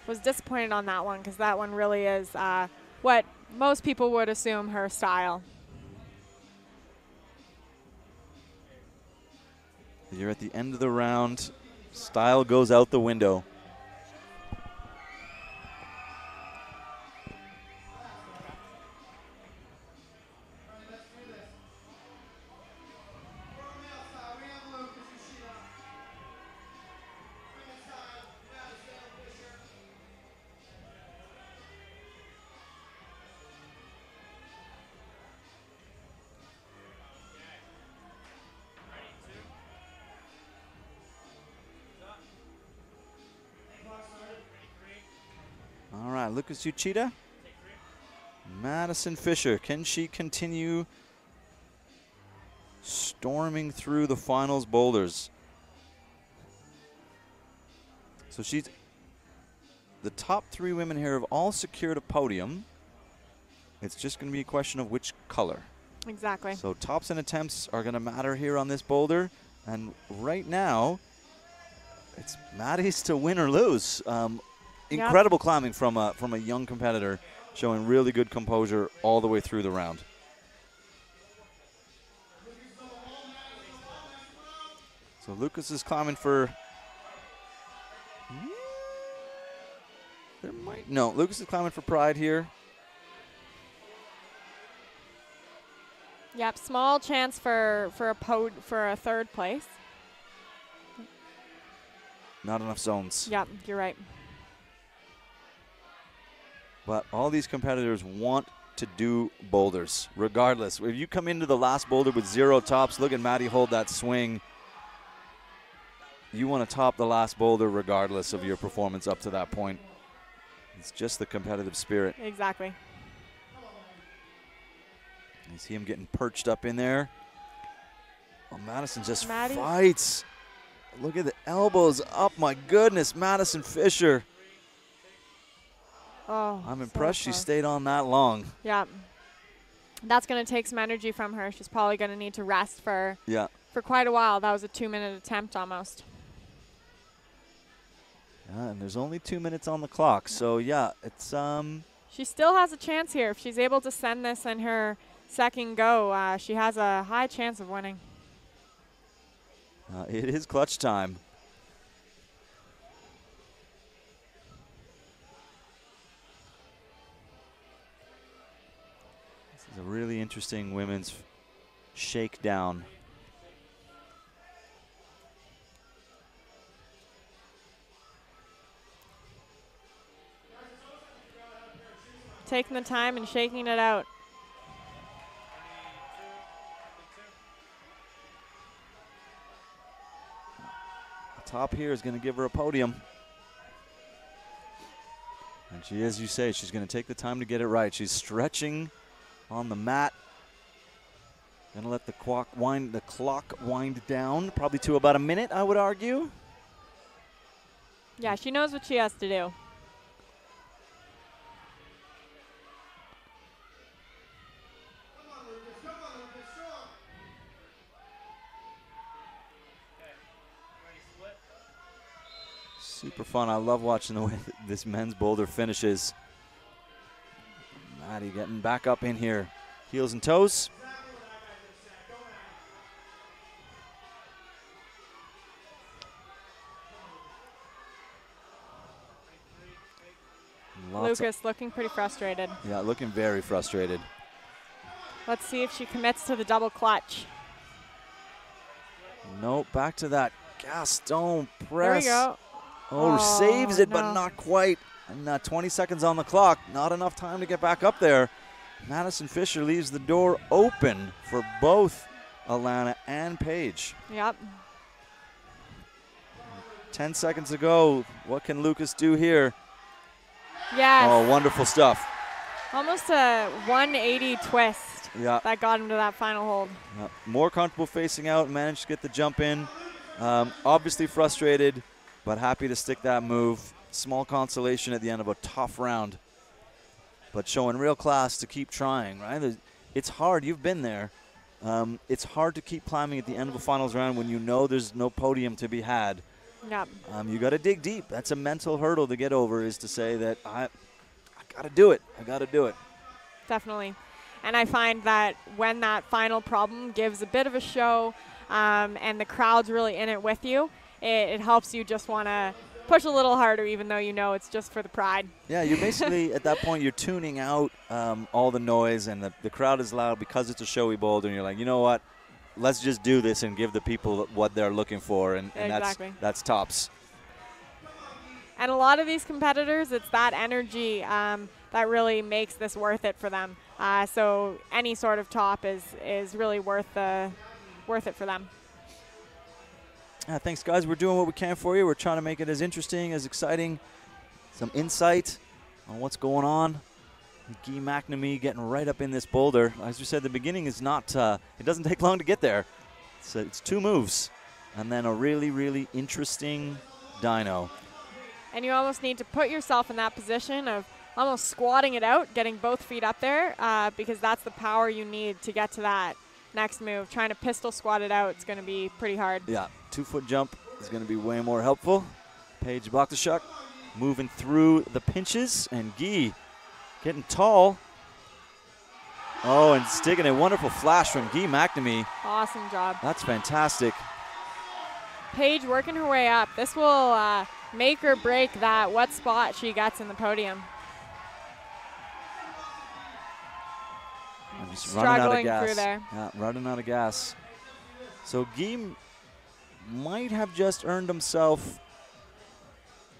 was disappointed on that one because that one really is what most people would assume her style. You're at the end of the round. Style goes out the window. All right, Lucas Uchida, Madison Fisher. Can she continue storming through the finals boulders? So the top three women here have all secured a podium. It's just going to be a question of which color. Exactly. So tops and attempts are going to matter here on this boulder. And right now, it's Maddie's to win or lose. Incredible climbing from a young competitor, showing really good composure all the way through the round. So Lucas is climbing for. Lucas is climbing for pride here. Yep, small chance for a third place. Not enough zones. Yep, you're right. But all these competitors want to do boulders, regardless. If you come into the last boulder with 0 tops, look at Maddie hold that swing. You want to top the last boulder regardless of your performance up to that point. It's just the competitive spirit. Exactly. You see him getting perched up in there. Oh, Madison just fights. Look at the elbows up. My goodness, Madison Fisher. Oh, I'm impressed she stayed on that long. Yeah. That's going to take some energy from her. She's probably going to need to rest for quite a while. That was a 2-minute attempt almost. Yeah, and there's only 2 minutes on the clock. So, yeah, it's She still has a chance here. If she's able to send this in her second go, she has a high chance of winning. It is clutch time. A really interesting women's shakedown. Taking the time and shaking it out. The top here is going to give her a podium. And she, as you say, she's going to take the time to get it right. She's stretching on the mat. Going to let the clock wind down, probably to about a minute, I would argue. Yeah, she knows what she has to do. Super fun. I love watching the way this men's boulder finishes. Maddie getting back up in here. Heels and toes. Lucas looking pretty frustrated. Yeah, looking very frustrated. Let's see if she commits to the double clutch. Nope, back to that Gaston press. There we go. Oh, saves it, but not quite. And 20 seconds on the clock. Not enough time to get back up there. Madison Fisher leaves the door open for both Alana and Paige. Yep. 10 seconds to go. What can Lucas do here? Yes. Oh, wonderful stuff. Almost a 180 twist. Yeah. That got him to that final hold. Yeah. More comfortable facing out, managed to get the jump in. Obviously frustrated, but happy to stick that move. Small consolation at the end of a tough round, but showing real class to keep trying, right? It's hard. You've been there. It's hard to keep climbing at the end of a finals round when you know there's no podium to be had. Yep. You got to dig deep. That's a mental hurdle to get over, is to say that I got to do it. I got to do it. Definitely. And I find that when that final problem gives a bit of a show and the crowd's really in it with you, it helps you just want to push a little harder, even though you know it's just for the pride. Yeah, you're basically, at that point, you're tuning out all the noise, and the crowd is loud because it's a showy boulder, and you're like, you know what? Let's just do this and give the people what they're looking for, and Exactly. that's tops. And a lot of these competitors, it's that energy that really makes this worth it for them. So any sort of top is really worth it for them. Thanks, guys. We're doing what we can for you. We're trying to make it as interesting, as exciting, some insight on what's going on. Guy McNamee getting right up in this boulder. As we said, the beginning is not, it doesn't take long to get there. It's 2 moves, and then a really, really interesting dyno. And you almost need to put yourself in that position of almost squatting it out, getting both feet up there, because that's the power you need to get to that next move. Trying to pistol squat it out, it's going to be pretty hard. Yeah, 2-foot jump is going to be way more helpful. Paige Bakhtashuk moving through the pinches, and Guy getting tall. Oh, and sticking a wonderful flash from Guy McNamee. Awesome job. That's fantastic. Paige working her way up. This will make or break that what spot she gets in the podium. I'm just Struggling running out of gas. through there. Yeah, running out of gas. So Guy might have just earned himself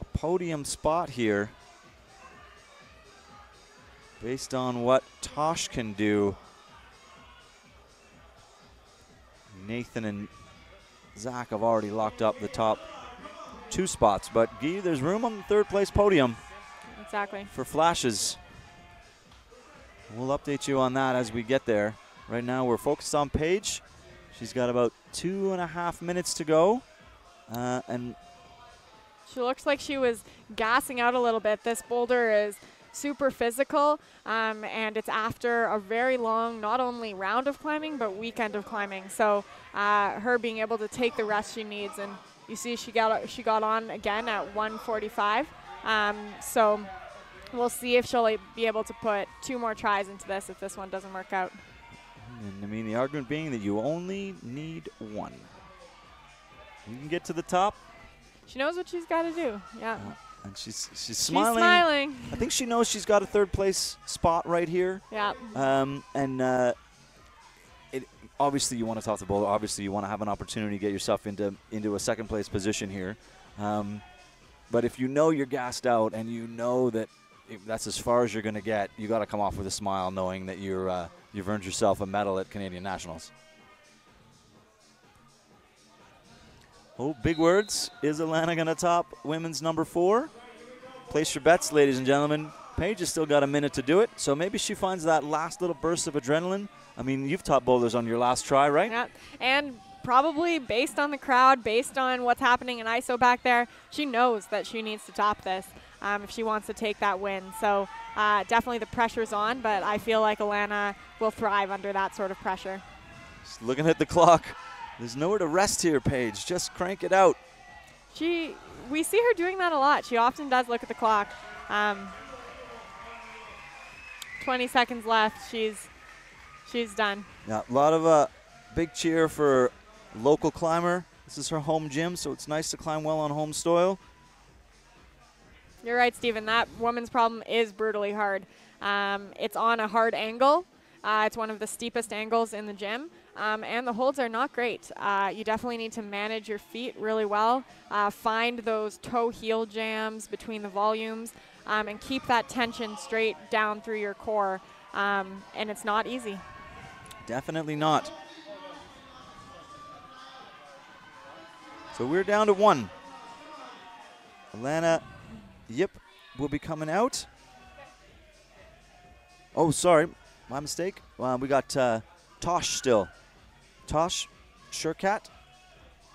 a podium spot here based on what Tosh can do. Nathan and Zach have already locked up the top 2 spots, but Guy, there's room on the 3rd place podium. Exactly. For flashes. We'll update you on that as we get there. Right now we're focused on Paige. She's got about 2.5 minutes to go. And she looks like she was gassing out a little bit. This boulder is super physical, and it's after a very long, not only round of climbing, but weekend of climbing. So her being able to take the rest she needs, and you see she got on again at 1:45. So we'll see if she'll be able to put 2 more tries into this if this one doesn't work out. And I mean, the argument being that you only need 1. You can get to the top. She knows what she's got to do. Yeah. And she's smiling. She's smiling. I think she knows she's got a 3rd place spot right here. Yeah. Obviously you want to top the boulder. Obviously you want to have an opportunity to get yourself into a 2nd place position here. But if you know you're gassed out and you know that that's as far as you're going to get, you got to come off with a smile, knowing that you've earned yourself a medal at Canadian Nationals. Oh, big words. Is Alana going to top women's number 4? Place your bets, ladies and gentlemen. Paige has still got a minute to do it, so maybe she finds that last little burst of adrenaline. I mean, you've topped boulders on your last try, right? Yeah, and probably based on the crowd, based on what's happening in ISO back there, she knows that she needs to top this if she wants to take that win. So definitely the pressure's on, but I feel like Alana will thrive under that sort of pressure. Just looking at the clock. There's nowhere to rest here, Paige. Just crank it out. We see her doing that a lot. She often does look at the clock. 20 seconds left. She's done. Yeah, a lot of big cheer for local climber. This is her home gym, so it's nice to climb well on home soil. You're right, Stephen. That woman's problem is brutally hard. It's on a hard angle. It's one of the steepest angles in the gym, and the holds are not great. You definitely need to manage your feet really well, find those toe-heel jams between the volumes, and keep that tension straight down through your core, and it's not easy. Definitely not. So we're down to 1. Alana Yip will be coming out. Oh, sorry. My mistake. We got Tosh still. Tosh Shurkat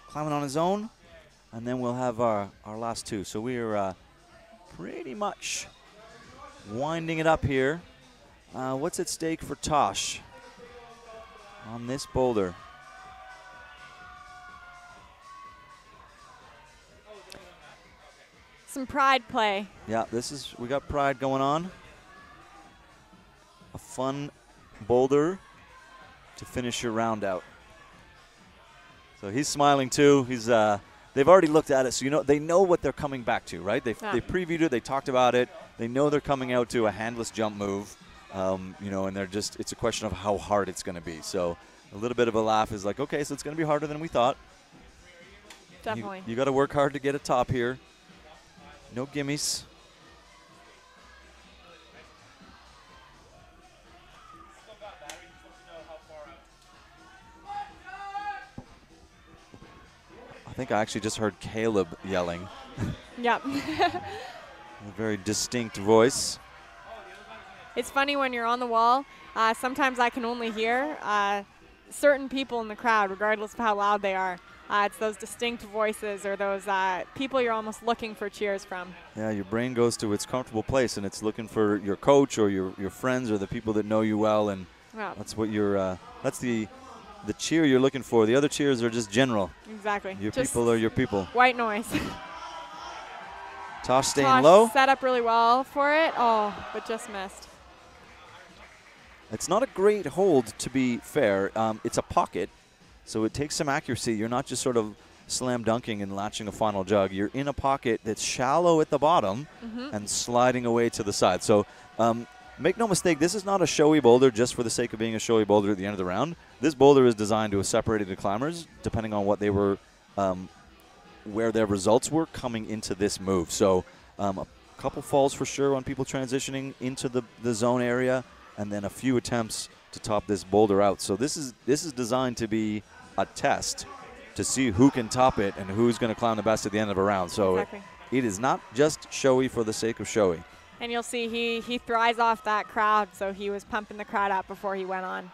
climbing on his own. And then we'll have our last 2. So we're pretty much winding it up here. What's at stake for Tosh on this boulder? Some pride play. Yeah, we got pride going on. A fun boulder to finish your round out. So he's smiling too. They've already looked at it, so they know what they're coming back to, right? They previewed it, they talked about it. They know they're coming out to a handless jump move, and it's a question of how hard it's going to be. So a little bit of a laugh is like, okay, so it's going to be harder than we thought. Definitely. You got to work hard to get a top here. No gimmies. I think I actually just heard Caleb yelling. Yep. A very distinct voice. It's funny when you're on the wall. Sometimes I can only hear certain people in the crowd, regardless of how loud they are. It's those distinct voices or those people you're almost looking for cheers from. Yeah, your brain goes to its comfortable place, and it's looking for your coach or your friends or the people that know you well, and that's what that's the cheer you're looking for. The other cheers are just general. Exactly. Your people are your people. White noise. Tosh staying low. Set up really well for it. Oh, but just missed. It's not a great hold, to be fair. It's a pocket. So it takes some accuracy. You're not just sort of slam dunking and latching a final jug. You're in a pocket that's shallow at the bottom and sliding away to the side. So make no mistake, this is not a showy boulder just for the sake of being a showy boulder at the end of the round. This boulder is designed to have separated the climbers depending on what they were, where their results were coming into this move. So a couple falls for sure on people transitioning into the zone area, and then a few attempts to top this boulder out. So this is designed to be a test to see who can top it and who's going to climb the best at the end of a round. So it is not just showy for the sake of showy. And you'll see he thrives off that crowd, so he was pumping the crowd up before he went on.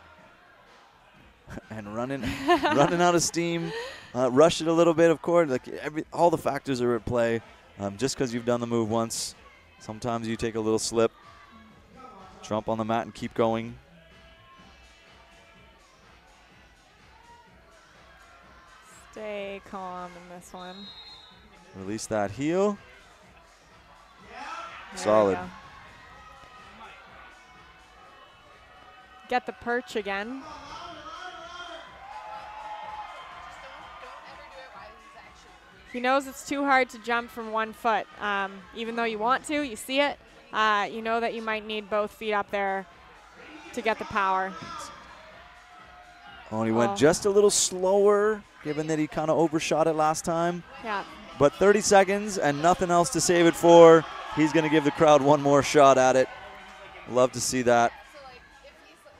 And running out of steam, rushed it a little bit, of course. All the factors are at play. Just because you've done the move once, sometimes you take a little slip, jump on the mat and keep going. Stay calm in this one. Release that heel. There Solid. Get the perch again. He knows it's too hard to jump from one foot. Even though you want to, you see it. You know that you might need both feet up there to get the power. Oh, and he went just a little slower, given that he kind of overshot it last time. Yeah. But 30 seconds and nothing else to save it for. He's going to give the crowd one more shot at it. Love to see that. So, like, if he's like,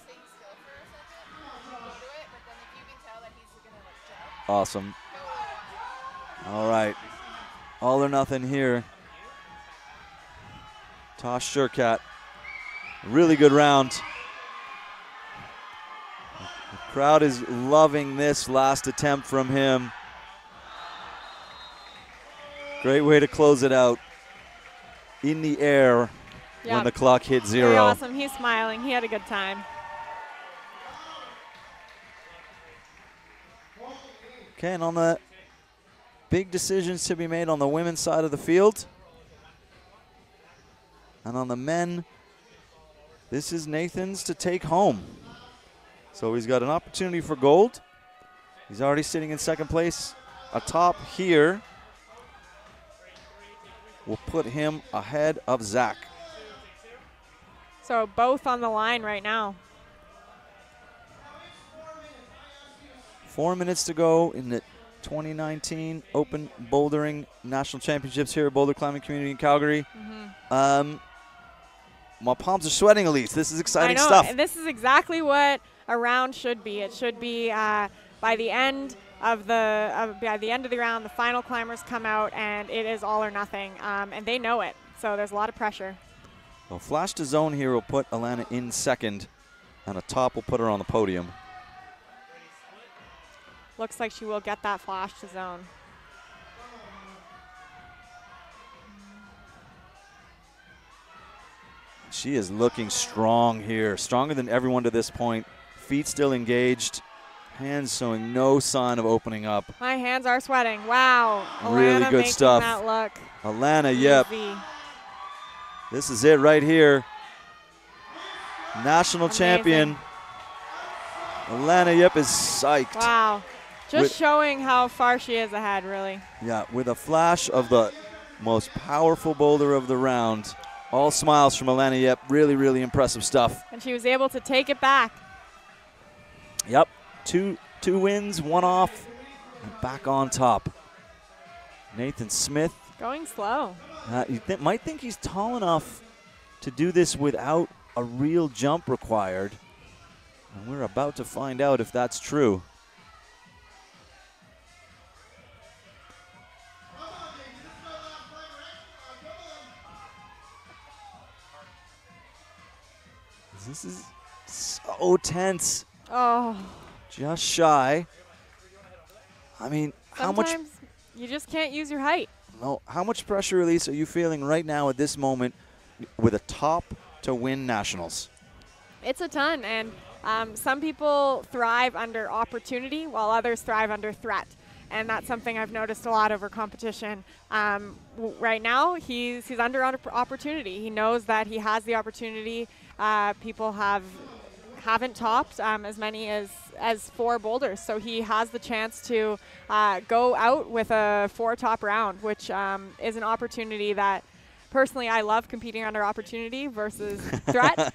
staying still for a second, you can do it, but then if you can tell that he's going to, like, jump. Awesome. All right. All or nothing here. Tosh Sherkat. Really good round. The crowd is loving this last attempt from him. Great way to close it out. In the air when the clock hit 0. Very awesome. He's smiling. He had a good time. Okay, and on the big decisions to be made on the women's side of the field. And on the men, this is Nathan's to take home. So he's got an opportunity for gold. He's already sitting in second place. Atop here will put him ahead of Zach. So both on the line right now. 4 minutes to go in the 2019 Open Bouldering National Championships here at Boulder Climbing Community in Calgary. My palms are sweating, Elise. This is exciting stuff. And this is exactly what a round should be. It should be by the end of the round, the final climbers come out, and it is all or nothing, and they know it. So there's a lot of pressure. Well, flash to zone here will put Alana in second, and a top will put her on the podium. Looks like she will get that flash to zone. She is looking strong here, stronger than everyone to this point. Feet still engaged, hands showing no sign of opening up. My hands are sweating. Wow. Really Alana good making stuff. That look Alana, yep. easy. This is it right here. National Amazing. champion. Alana, yep, is psyched. Wow. Just showing how far she is ahead, really. Yeah, with a flash of the most powerful boulder of the round. All smiles from Alana Yep. Really, really impressive stuff. And she was able to take it back. Yep. Two wins, one off, and back on top. Nathan Smith. Going slow. You might think he's tall enough to do this without a real jump required. And we're about to find out if that's true. This is so tense. Oh. Just shy. I mean, how much? Sometimes you just can't use your height. No. How much pressure, Elise, are you feeling right now at this moment with a top to win nationals? It's a ton, and some people thrive under opportunity while others thrive under threat. And that's something I've noticed a lot over competition. Right now, he's under opportunity. He knows that he has the opportunity. People haven't topped as many as 4 boulders, so he has the chance to go out with a 4 top round, which is an opportunity that personally I love competing under opportunity versus threat.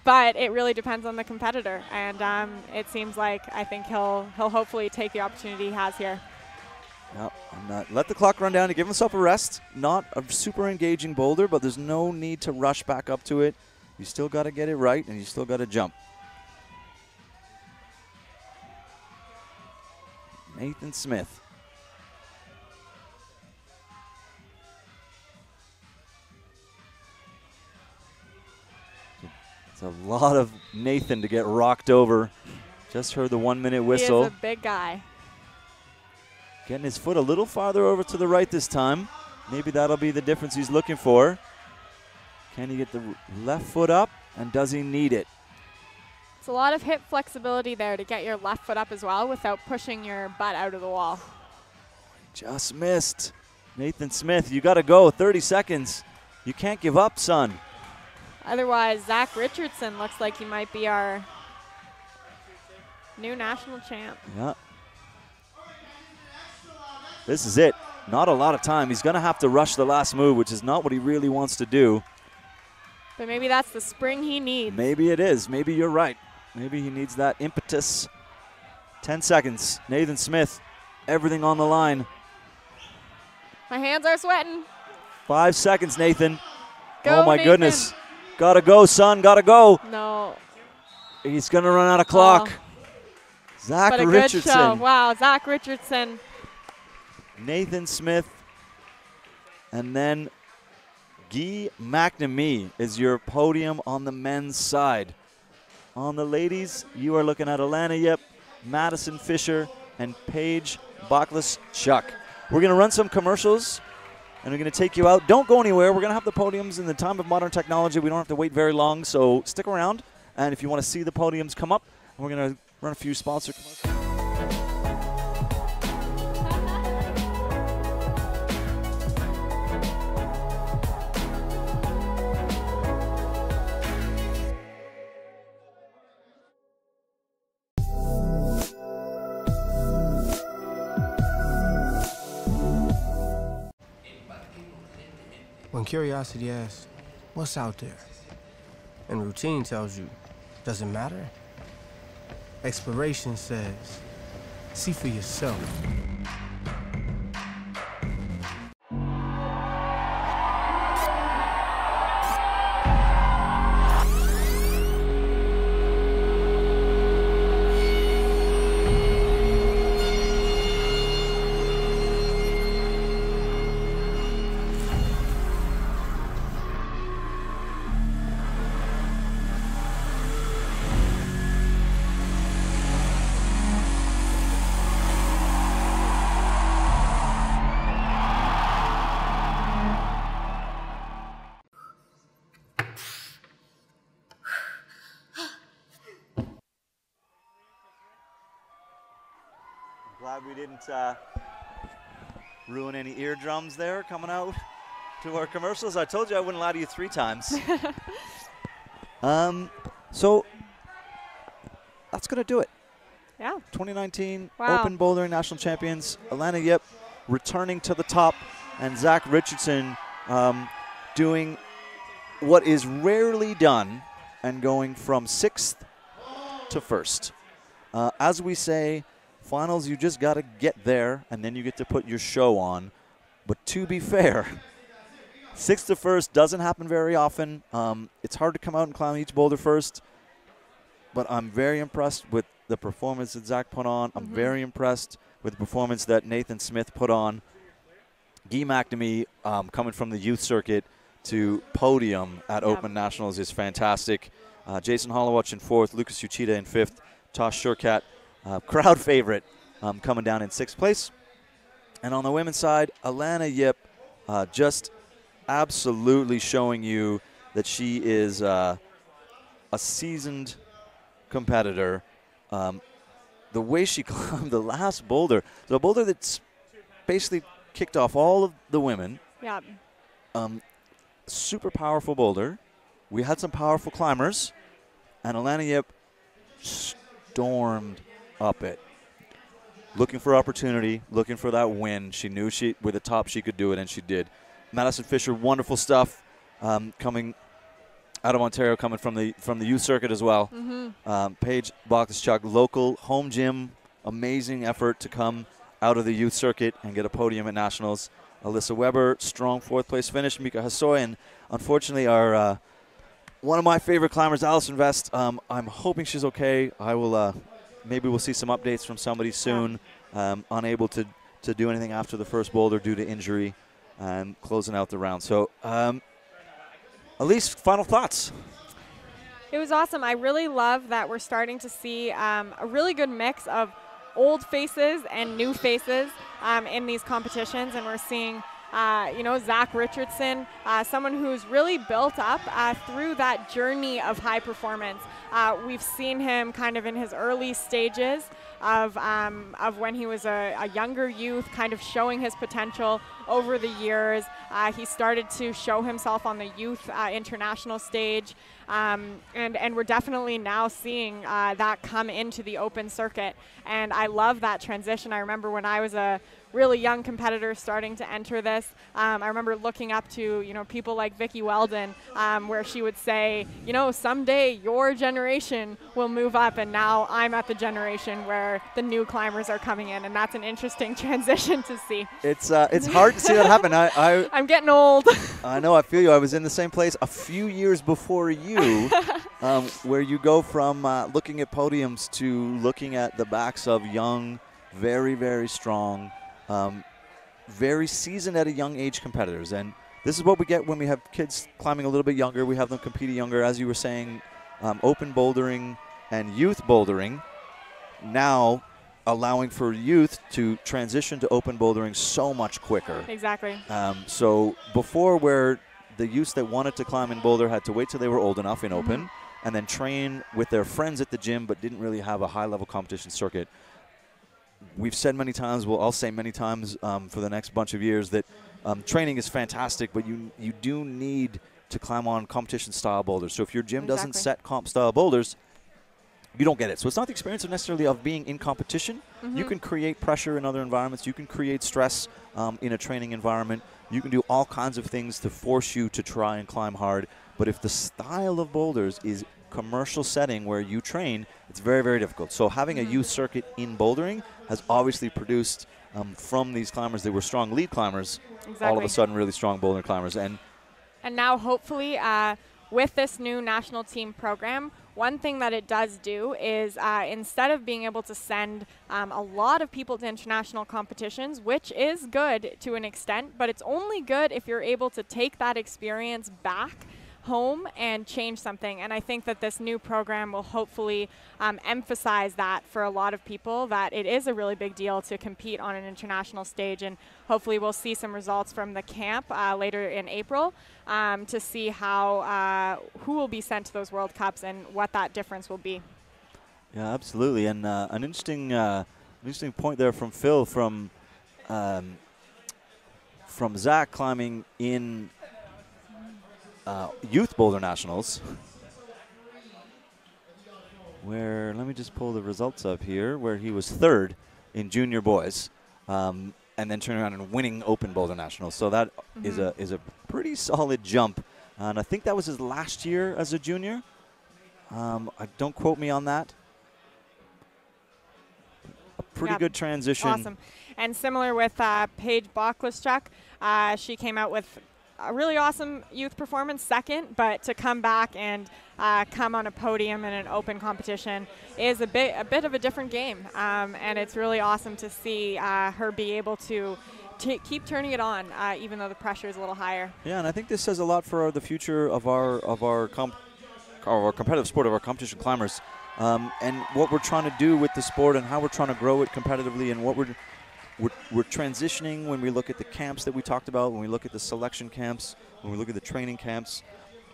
But it really depends on the competitor, and it seems like I think he'll hopefully take the opportunity he has here. No, I'm not. Let the clock run down to give himself a rest. Not a super engaging boulder, but there's no need to rush back up to it. You still got to get it right, and you still got to jump. Nathan Smith. It's a lot of Nathan to get rocked over. Just heard the 1 minute whistle. He is a big guy. Getting his foot a little farther over to the right this time. Maybe that'll be the difference he's looking for. Can he get the left foot up, and does he need it? It's a lot of hip flexibility there to get your left foot up as well without pushing your butt out of the wall. Just missed. Nathan Smith, you got to go. 30 seconds. You can't give up, son. Otherwise, Zach Richardson looks like he might be our new national champ. Yeah. This is it. Not a lot of time. He's going to have to rush the last move, which is not what he really wants to do. But maybe that's the spring he needs. Maybe it is. Maybe you're right. Maybe he needs that impetus. 10 seconds. Nathan Smith, everything on the line. My hands are sweating. 5 seconds, Nathan. Go, oh, my Nathan. goodness. Gotta go, son. Gotta go. No. He's going to run out of clock. Zach but a Richardson. Good show. Wow, Zach Richardson. Nathan Smith. And then Guy McNamee is your podium on the men's side. On the ladies, you are looking at Alana Yip, Madison Fisher, and Paige Boklis-Chuck. We're going to run some commercials, and we're going to take you out. Don't go anywhere. We're going to have the podiums in the time of modern technology. We don't have to wait very long, so stick around. And if you want to see the podiums come up, we're going to run a few sponsor commercials. When curiosity asks, what's out there? And routine tells you, does it matter? Exploration says, see for yourself. Glad we didn't ruin any eardrums there coming out to our commercials. I told you I wouldn't lie to you 3 times. So that's going to do it. Yeah. 2019 Wow. Open Bouldering National Champions, Alana Yip returning to the top, and Zach Richardson doing what is rarely done and going from 6th to 1st. As we say, finals, you just got to get there, and then you get to put your show on. But to be fair, 6th to 1st doesn't happen very often. It's hard to come out and climb each boulder first, but I'm very impressed with the performance that Zach put on. I'm very impressed with the performance that Nathan Smith put on. Guy McNamee coming from the youth circuit to podium at Open Nationals is fantastic. Jason Hollowatch in 4th, Lucas Uchida in 5th, Tosh Shurkat, crowd favorite, coming down in 6th place. And on the women's side, Alana Yip just absolutely showing you that she is a seasoned competitor. The way she climbed the last boulder, the boulder that's basically kicked off all of the women. Yeah. Super powerful boulder. We had some powerful climbers, and Alana Yip stormed up it, looking for opportunity, looking for that win. She knew with the top she could do it, and she did. Madison Fisher, wonderful stuff, coming out of Ontario, coming from the youth circuit as well. Paige Boklis-Chuck, local home gym, amazing effort to come out of the youth circuit and get a podium at nationals. Alyssa Weber, strong 4th place finish. Mika Hassoy, and unfortunately our one of my favorite climbers, Allison Vest. I'm hoping she's okay. I will. Maybe we'll see some updates from somebody soon. Unable to do anything after the first boulder due to injury, and closing out the round. So, Elise, final thoughts? It was awesome. I really love that we're starting to see a really good mix of old faces and new faces in these competitions, and we're seeing Zach Richardson, someone who's really built up through that journey of high performance. We've seen him kind of in his early stages of when he was a younger youth, kind of showing his potential over the years. He started to show himself on the youth international stage, and we're definitely now seeing that come into the open circuit. And I love that transition. I remember when I was a really young competitor starting to enter this, I remember looking up to people like Vicki Weldon, where she would say, someday your generation will move up, and now I'm at the generation where the new climbers are coming in, and that's an interesting transition to see. It's hard to see that happen. I'm getting old. I know, I feel you. I was in the same place a few years before you, where you go from looking at podiums to looking at the backs of young, very, very strong, very seasoned at a young age competitors. And this is what we get when we have kids climbing a little bit younger. We have them competing younger, as you were saying, open bouldering and youth bouldering. Now allowing for youth to transition to open bouldering so much quicker. Exactly. So before, where the youths that wanted to climb in Boulder had to wait till they were old enough in open and then train with their friends at the gym but didn't really have a high-level competition circuit. We've said many times, well, I'll say many times for the next bunch of years, that training is fantastic, but you do need to climb on competition-style boulders. So if your gym doesn't set comp-style boulders, you don't get it. So it's not the experience necessarily of being in competition. You can create pressure in other environments. You can create stress in a training environment. You can do all kinds of things to force you to try and climb hard. But if the style of boulders is commercial setting where you train, it's very, very difficult. So having a youth circuit in bouldering has obviously produced from these climbers that were strong lead climbers, all of a sudden really strong boulder climbers. And now hopefully with this new national team program, one thing that it does do is instead of being able to send a lot of people to international competitions, which is good to an extent, but it's only good if you're able to take that experience back home and change something. And I think that this new program will hopefully emphasize that for a lot of people, that it is a really big deal to compete on an international stage. And hopefully we'll see some results from the camp later in April to see how who will be sent to those World Cups and what that difference will be. yeah, absolutely. And an interesting point there from Phil from Zach climbing in Youth Boulder Nationals, where, let me just pull the results up here, where he was third in junior boys, and then turning around and winning Open Boulder Nationals. So that is a pretty solid jump, and I think that was his last year as a junior. Don't quote me on that. A pretty good transition. Awesome. And similar with Paige Bocklaschuk, she came out with a really awesome youth performance, second, but to come back and come on a podium in an open competition is a bit of a different game, and it's really awesome to see her be able to keep turning it on, even though the pressure is a little higher. Yeah, and I think this says a lot for the future of our competitive sport, of our competition climbers, and what we're trying to do with the sport and how we're trying to grow it competitively, and what we're transitioning when we look at the camps that we talked about, when we look at the selection camps, when we look at the training camps,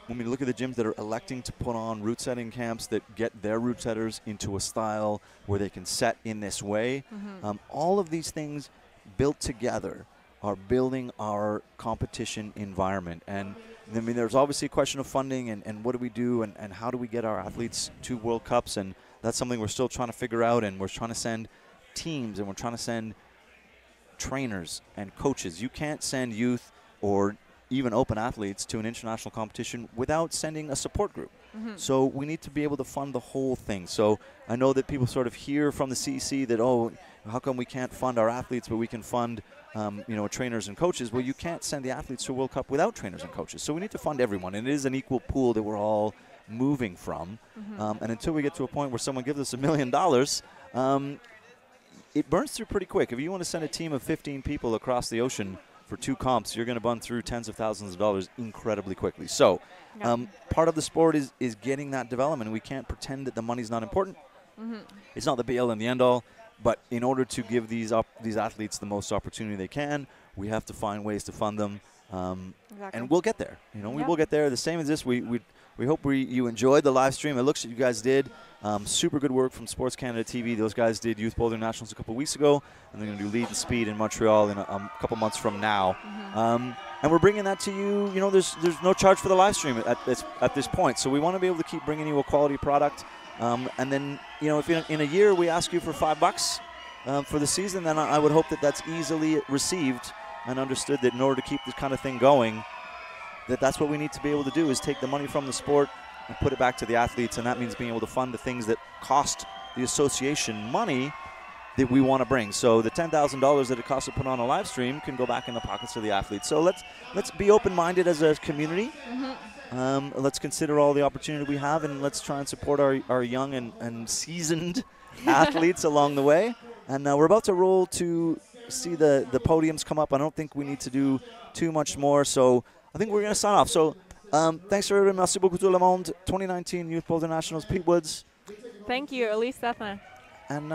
when we look at the gyms that are electing to put on route setting camps that get their route setters into a style where they can set in this way. All of these things built together are building our competition environment. And I mean, there's obviously a question of funding and what do we do and how do we get our athletes to World Cups, and that's something we're still trying to figure out, and we're trying to send teams and we're trying to send trainers and coaches. You can't send youth or even open athletes to an international competition without sending a support group. So we need to be able to fund the whole thing. So I know that people sort of hear from the CEC that, oh, how come we can't fund our athletes but we can fund trainers and coaches? Well, you can't send the athletes to a World Cup without trainers and coaches. So we need to fund everyone, and it is an equal pool that we're all moving from. And until we get to a point where someone gives us $1 million, it burns through pretty quick. If you want to send a team of 15 people across the ocean for 2 comps, you're going to burn through tens of thousands of dollars incredibly quickly. So part of the sport is getting that development. We can't pretend that the money's not important. It's not the be-all and the end-all. But in order to give these athletes the most opportunity they can, we have to find ways to fund them. And we'll get there. We will get there. The same as this, we hope you enjoyed the live stream. It looks like you guys did. Super good work from SportsCanada.TV. Those guys did Youth Boulder Nationals a couple weeks ago, and they're going to do Lead and Speed in Montreal in a couple months from now. And we're bringing that to you. There's no charge for the live stream at this point, so we want to be able to keep bringing you a quality product. And then, if in a year we ask you for $5 for the season, then I would hope that that's easily received and understood, that in order to keep this kind of thing going, that's what we need to be able to do, is take the money from the sport and put it back to the athletes, and that means being able to fund the things that cost the association money that we want to bring. So the $10,000 that it costs to put on a live stream can go back in the pockets of the athletes. So let's be open-minded as a community. Let's consider all the opportunity we have, and let's try and support our young and seasoned athletes along the way. And we're about to roll to see the podiums come up. I don't think we need to do too much more. So I think we're going to sign off. So thanks for everybody. Merci beaucoup tout le monde. 2019 Youth Boulder Nationals, Pete Woods. Thank you, Elise Stefan. And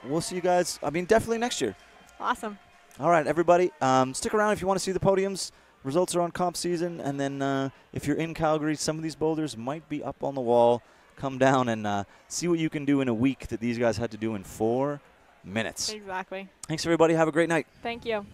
we'll see you guys, definitely next year. Awesome. All right, everybody. Stick around if you want to see the podiums. Results are on comp season. And then if you're in Calgary, some of these boulders might be up on the wall. Come down and see what you can do in a week that these guys had to do in 4 minutes. Exactly. Thanks, everybody. Have a great night. Thank you.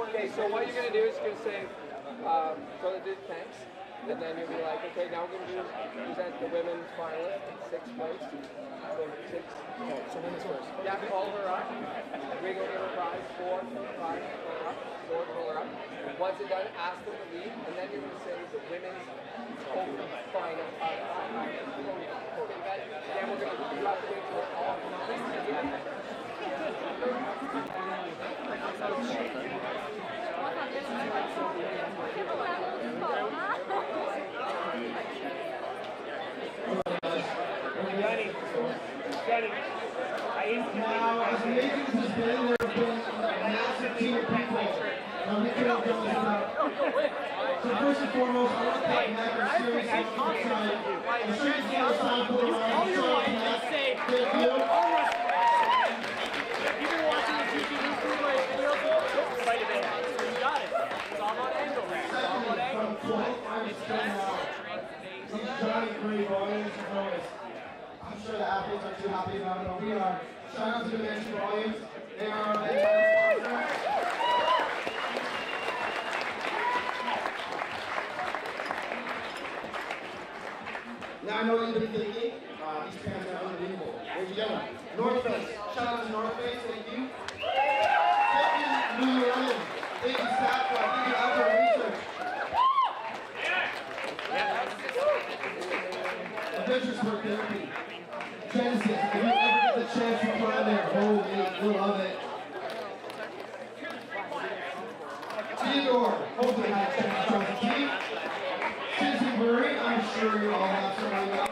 Okay, so what you're going to do is you're going to say, so they did thanks, and then you'll be like, okay, now we're going to present the women's finalist in 6th place. So women's first. Yeah, call her up. We're going to give her a prize, 4, 5, call her up, 4, call her up. Once it's done, ask them to leave, and then you're going to say the women's open final. Then we're going to have to wait till all finalists. Now, as amazing as it's been, there have been a massive team of people. Now, we can't go without. So first and foremost, I want to thank Matt for seriously tonight. I'm sure you see the sign put around. All your life, you say, thank you. You've been watching the YouTube YouTube like videos, don't fight it in. You got it. It's all about angle, man. It's all about angle. From 12 hours to now, these giant great volumes of noise. I'm sure the athletes are too happy about it, but we are. Shout out to the Mansion Volumes. They are our main title sponsor. Now I know what you've been thinking. These pants are unbelievable. Where'd you get them? North Face. Shout out to North Face. Thank you. Thank you, New Orleans. Thank you, Staff. Thank you, Outdoor Research. Adventure Sport Therapy. Genesis, if you ever get the chance to try there, holy, you'll love it. Theodore, hopefully had a chance to try the team. Citizen Brewery, I'm sure you all have somebody else.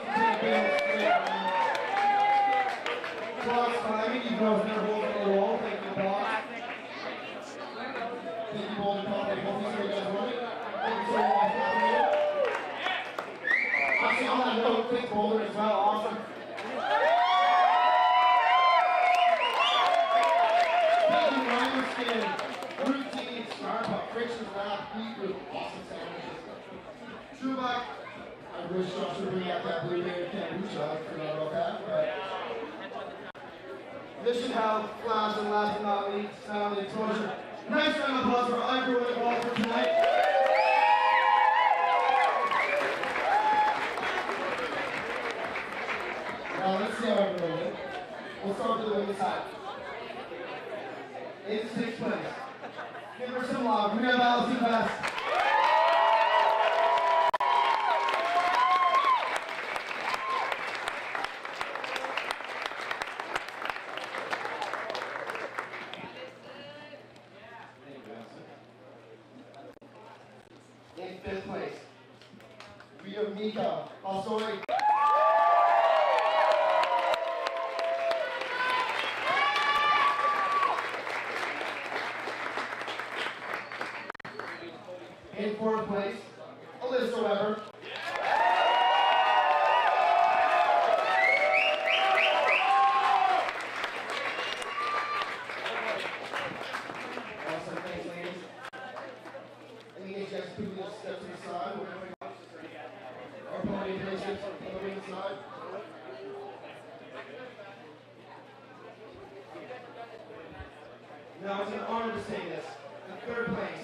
Boss Climbing, you know if they're holding on the wall, thank you, boss. Thank you, Boulder Coffee, hopefully so you guys want it. Thank you so much for having me. Actually, on that note, thanks Boulder as well, awesome. Routine, Starbucks, Friction's Lab, Beetroot, awesome sandwiches. Trueback, I wish I should bring out that blue man kombucha, I forgot about that, but Mission Health, Flash, and last but not least, Family Exposure. Nice round of applause for everyone involved for tonight. Now let's see how everyone did. We'll start with the women's side. In 6th place. Give her some love. We have Allison Best. In 5th place. We have Mika. Also in 4th place, Alyssa Weber. Awesome, thanks, ladies. And you guys can just step to the side. Our podium places on the wing side. Now it's an honor to say this. In 3rd place.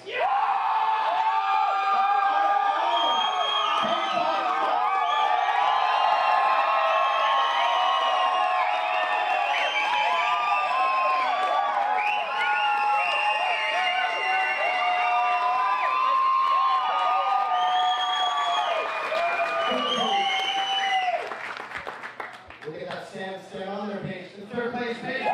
Look at that stand on there, Paige. In third place, Paige.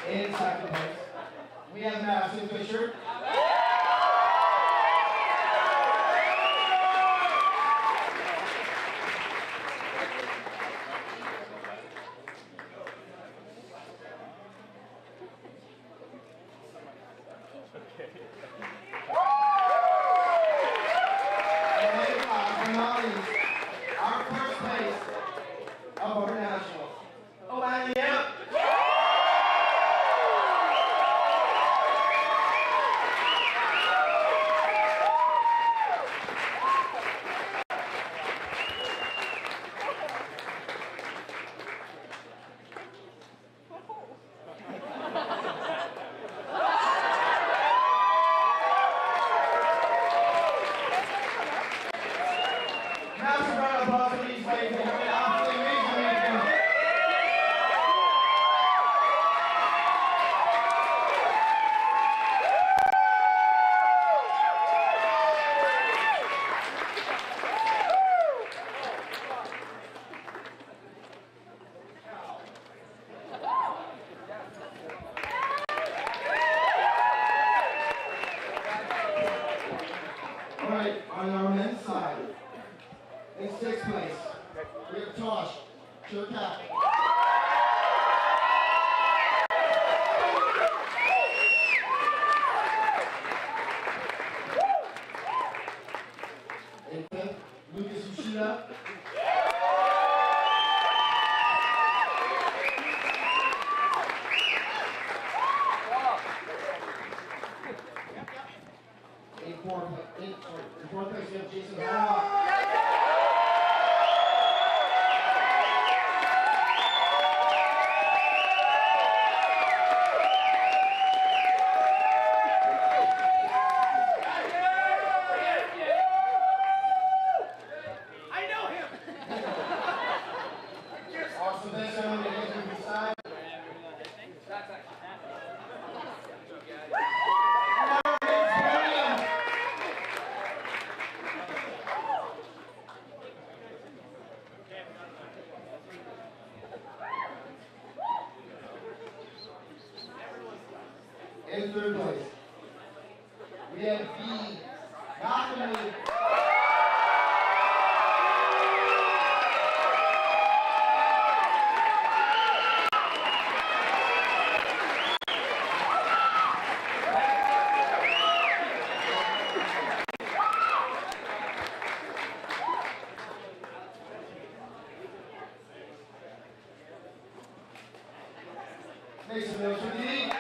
In second place, we have Madison Fisher. And last but not least, our first place of our nationals. Oh, I am. Massive round of applause for these ladies. They're doing absolutely amazing. All right, on our men's side, in sixth place, we have Tosh, sure cap. In fifth, Lucas Ushida. In fourth place, we have Jason Howard. Also, this one, the Andrew side. In third place, we have the Malcolm. Make some noise for the league.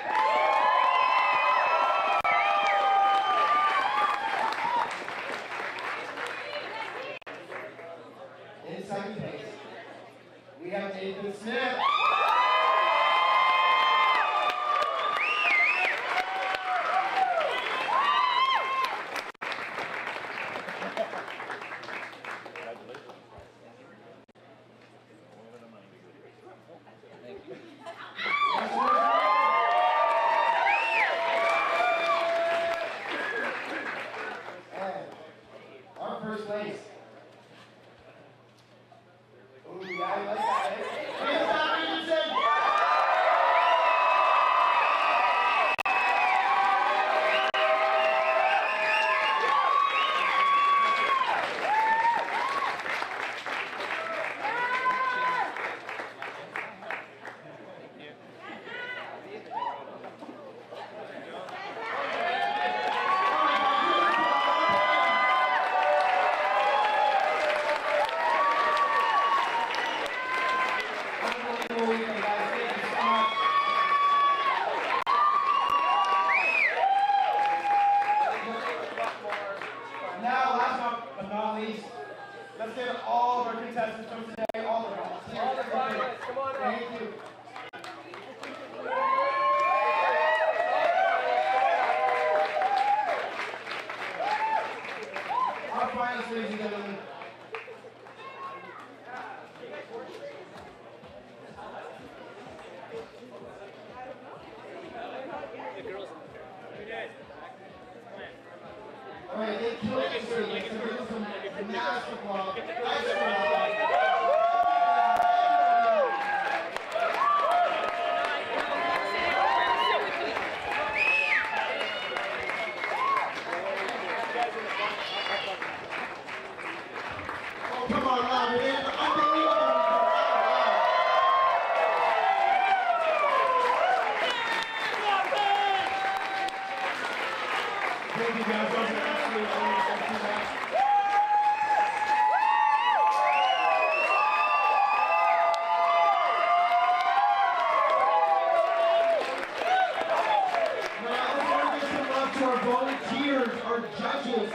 massive love, extra love. Oh, come on, love, it is unbelievable. Thank you guys. That was an absolute honor. Thank you guys. Now, let's want to give some love to our volunteers, our judges,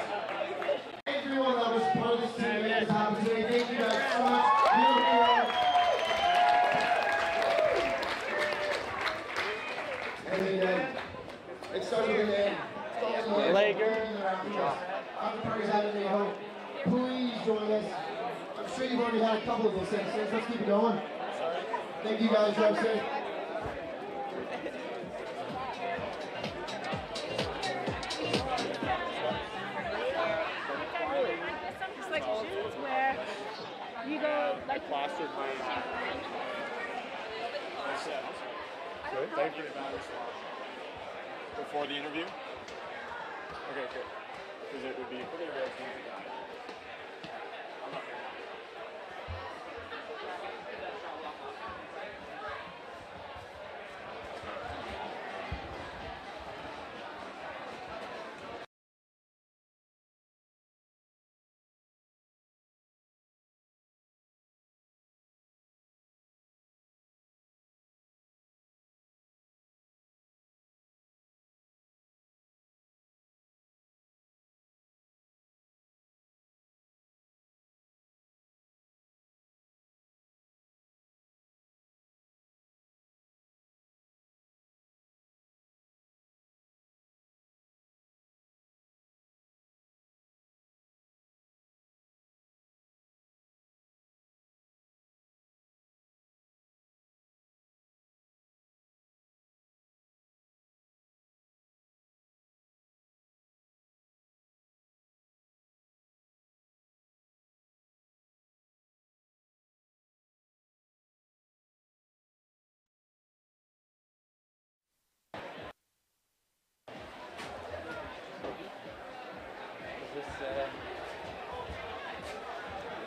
everyone that was part of this team to make this happen today. Thank you guys so much. It starts with an A. Lager. After parties out in Aho, please join us. I'm sure you've already had a couple of those things. So let's keep it going. Thank you guys. Drive safe. It's like shoes where you go like Plastered my set. Good. Thank you. Before the interview? Okay, good. Because it would be pretty real easy. I'm not very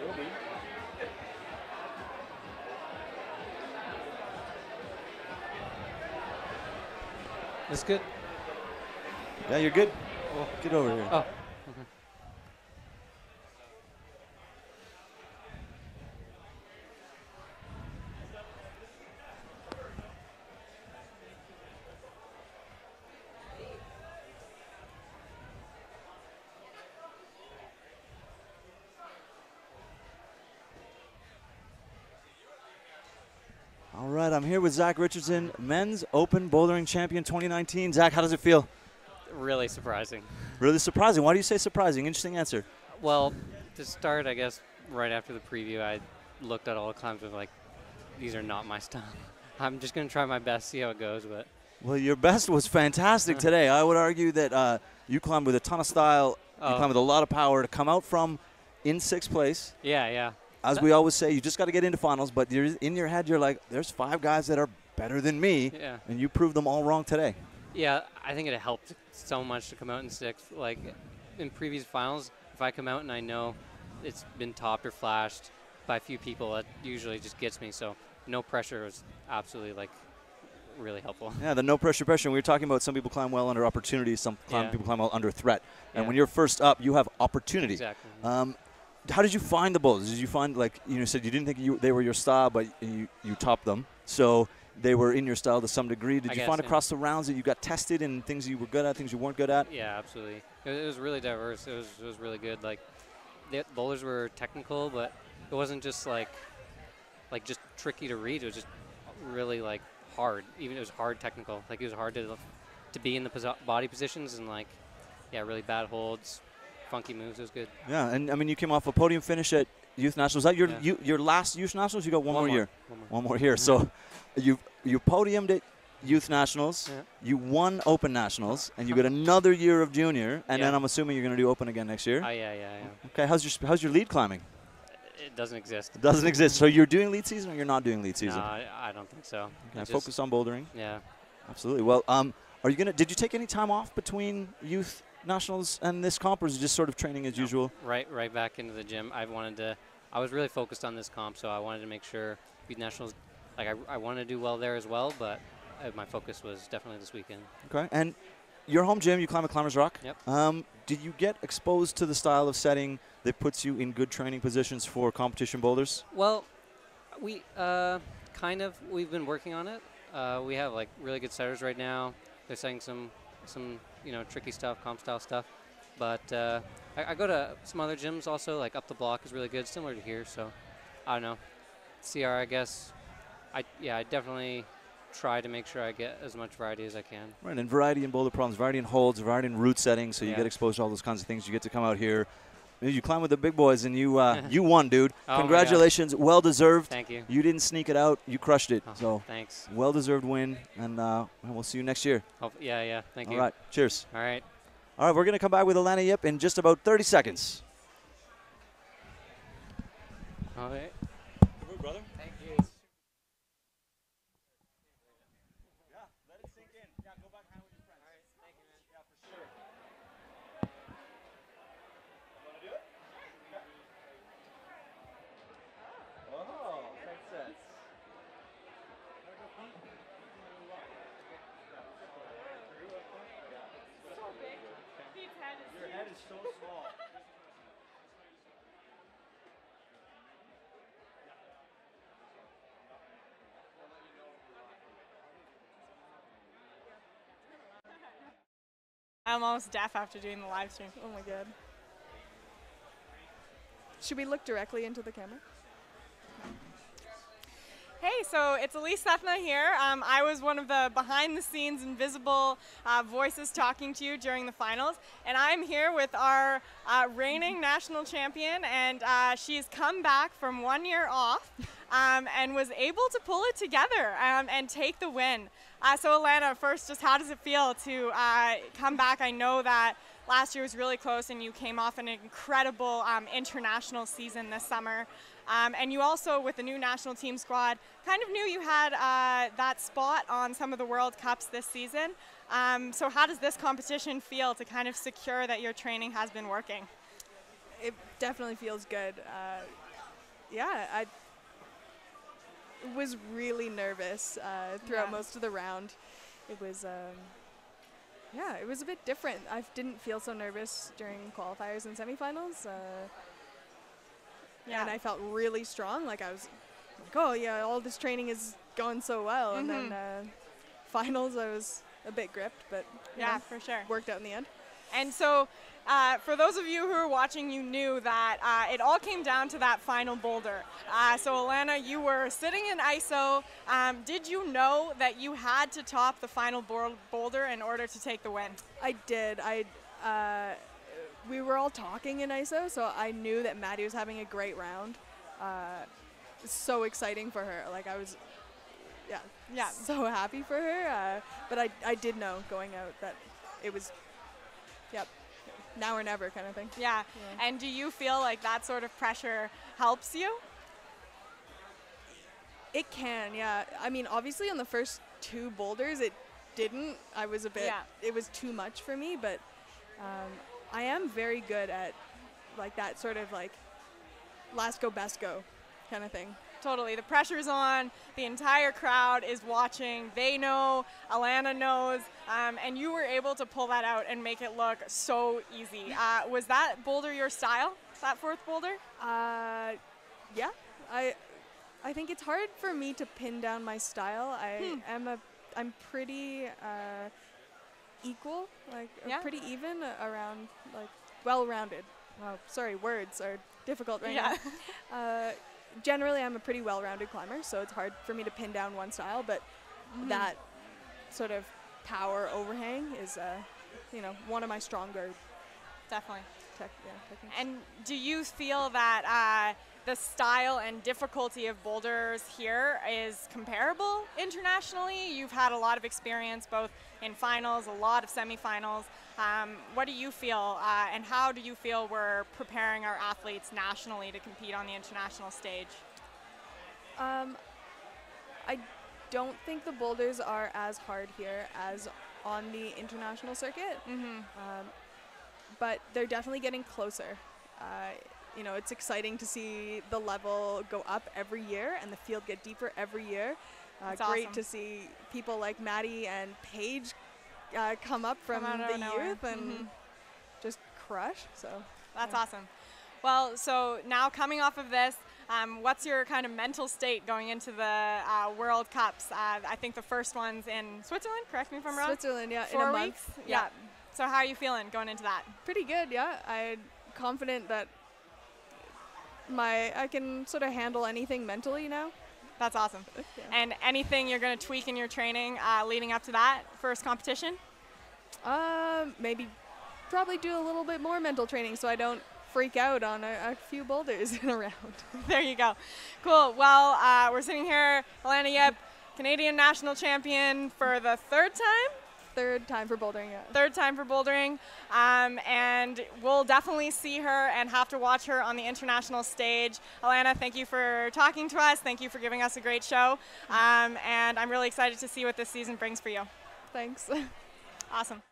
will be. That's good. Yeah, you're good. Oh, get over here. Oh. Okay. All right, I'm here with Zach Richardson, Men's Open Bouldering Champion 2019. Zach, how does it feel? Really surprising. Really surprising. Why do you say surprising? Interesting answer. Well, to start, I guess, right after the preview, I looked at all the climbs and like, these are not my style. I'm just going to try my best, see how it goes. But Well, your best was fantastic today. I would argue that you climbed with a ton of style. You climbed with a lot of power to come out from in 6th place. Yeah. As we always say, you just got to get into finals, but you're in your head, you're like, there's 5 guys that are better than me, and you proved them all wrong today. Yeah, I think it helped so much to come out in 6th. Like, in previous finals, if I come out and I know it's been topped or flashed by a few people, that usually just gets me. So no pressure was absolutely, like, really helpful. Yeah, the no pressure. We were talking about some people climb well under opportunity, some people climb well under threat. And when you're first up, you have opportunity. Exactly. How did you find the boulders? Did you find, like, you said you didn't think they were your style, but you topped them. So they were in your style to some degree. Did you find across the rounds that you got tested and things you were good at, things you weren't good at? Yeah, absolutely. It was really diverse. It was really good. Like, the boulders were technical, but it wasn't just like just tricky to read. It was just really like hard. Even it was hard technical. Like, it was hard to be in the body positions and really bad holds. Funky moves. It was good. Yeah, and I mean, you came off a podium finish at Youth Nationals. Was that your last Youth Nationals? You got one more year. One more year. So you podiumed it youth nationals, Yeah. you won open nationals, and you got another year of junior, and Yeah. then I'm assuming you're going to do open again next year. Yeah. Okay, how's your lead climbing? It doesn't exist. It doesn't exist. So you're doing lead season, or you're not doing lead No, season? I don't think so. Okay, focus on bouldering. Yeah. Absolutely. Well, are you gonna? Did you take any time off between youth nationals and this comp, or is it just sort of training as usual? Right back into the gym. I was really focused on this comp, so I wanted to make sure youth nationals, like I wanted to do well there as well, but my focus was definitely this weekend. Okay. And your home gym, you climb at Climbers Rock. Yep. Did you get exposed to the style of setting that puts you in good training positions for competition boulders? Well, we we've been working on it. We have like really good setters right now. They're setting some tricky stuff, comp style stuff. But I go to some other gyms also, like up the block is really good, similar to here. So I don't know. CR, I guess. I definitely try to make sure I get as much variety as I can. Right, and variety in boulder problems, variety in holds, variety in route settings, so you get exposed to all those kinds of things. You get to come out here. You climb with the big boys, and you you won, dude. Oh, congratulations, well deserved. Thank you. You didn't sneak it out. You crushed it. Oh, so thanks. Well deserved win, and we'll see you next year. Yeah. Thank you. All right. Cheers. All right. All right, we're going to come back with Alana Yip in just about 30 seconds. All right. Good brother. Thank you. Yeah, let it sink in. Yeah, go back hang with your friends. All right, thank you, man. Yeah, for sure. You want to do it? Yeah. Oh, 10 sets. So big. Pete's head is Your head is so small. I'm almost deaf after doing the live stream. Oh my god. Should we look directly into the camera? Hey, so it's Elise Sethna here. I was one of the behind-the-scenes invisible voices talking to you during the finals, and I'm here with our reigning national champion, and she's come back from 1 year off and was able to pull it together and take the win. So Alana, first, just how does it feel to come back? I know that last year was really close, and you came off an incredible international season this summer. And you also, with the new national team squad, kind of knew you had that spot on some of the World Cups this season. So how does this competition feel to kind of secure that your training has been working? It definitely feels good. I was really nervous throughout most of the round. It was, it was a bit different. I didn't feel so nervous during qualifiers and semifinals. And I felt really strong. Like I was like, oh yeah, all this training is going so well. And then finals, I was a bit gripped, but for sure. Worked out in the end. And so for those of you who are watching, you knew that it all came down to that final boulder. So Alana, you were sitting in ISO. Did you know that you had to top the final boulder in order to take the win? I did. We were all talking in ISO, so I knew that Maddie was having a great round. So exciting for her. Like I was, so happy for her. But I did know going out that it was, now or never kind of thing. Yeah. And do you feel like that sort of pressure helps you? It can, yeah. I mean, obviously on the first two boulders, it didn't. I was a bit, it was too much for me, but I am very good at like that sort of like last go, best go kind of thing. Totally. The pressure's on. The entire crowd is watching. They know. Alana knows. And you were able to pull that out and make it look so easy. Was that boulder your style, that fourth boulder? Yeah. I think it's hard for me to pin down my style. I'm pretty equal, like pretty even around, like well-rounded. Wow, sorry, words are difficult right now. Generally, I'm a pretty well-rounded climber, so it's hard for me to pin down one style, but that sort of power overhang is, one of my stronger. Definitely. techniques. And do you feel that the style and difficulty of boulders here is comparable internationally? You've had a lot of experience both in finals, a lot of semifinals. What do you feel and how do you feel we're preparing our athletes nationally to compete on the international stage? I don't think the boulders are as hard here as on the international circuit, but they're definitely getting closer. You know, it's exciting to see the level go up every year and the field get deeper every year. Great awesome. to see people like Maddie and Paige come up from the youth and just crush. So that's awesome. Well, so now coming off of this, what's your kind of mental state going into the World Cups? I think the first one's in Switzerland, correct me if I'm wrong? Switzerland, yeah, 4 in a weeks? month. Yeah. So how are you feeling going into that? Pretty good, yeah. I'm confident that I can sort of handle anything mentally now. That's awesome. Yeah. And anything you're going to tweak in your training leading up to that first competition? Maybe probably do a little bit more mental training so I don't freak out on a few boulders in a round. There you go. Cool. Well, we're sitting here, Alana Yip, Canadian national champion for the third time? Third time for bouldering, yeah. Third time for bouldering. And we'll definitely see her and have to watch her on the international stage. Alana, thank you for talking to us. Thank you for giving us a great show. And I'm really excited to see what this season brings for you. Thanks. Awesome.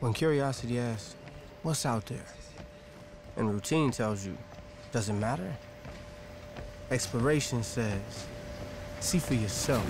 When curiosity asks, what's out there? And routine tells you, does it matter? Exploration says, see for yourself.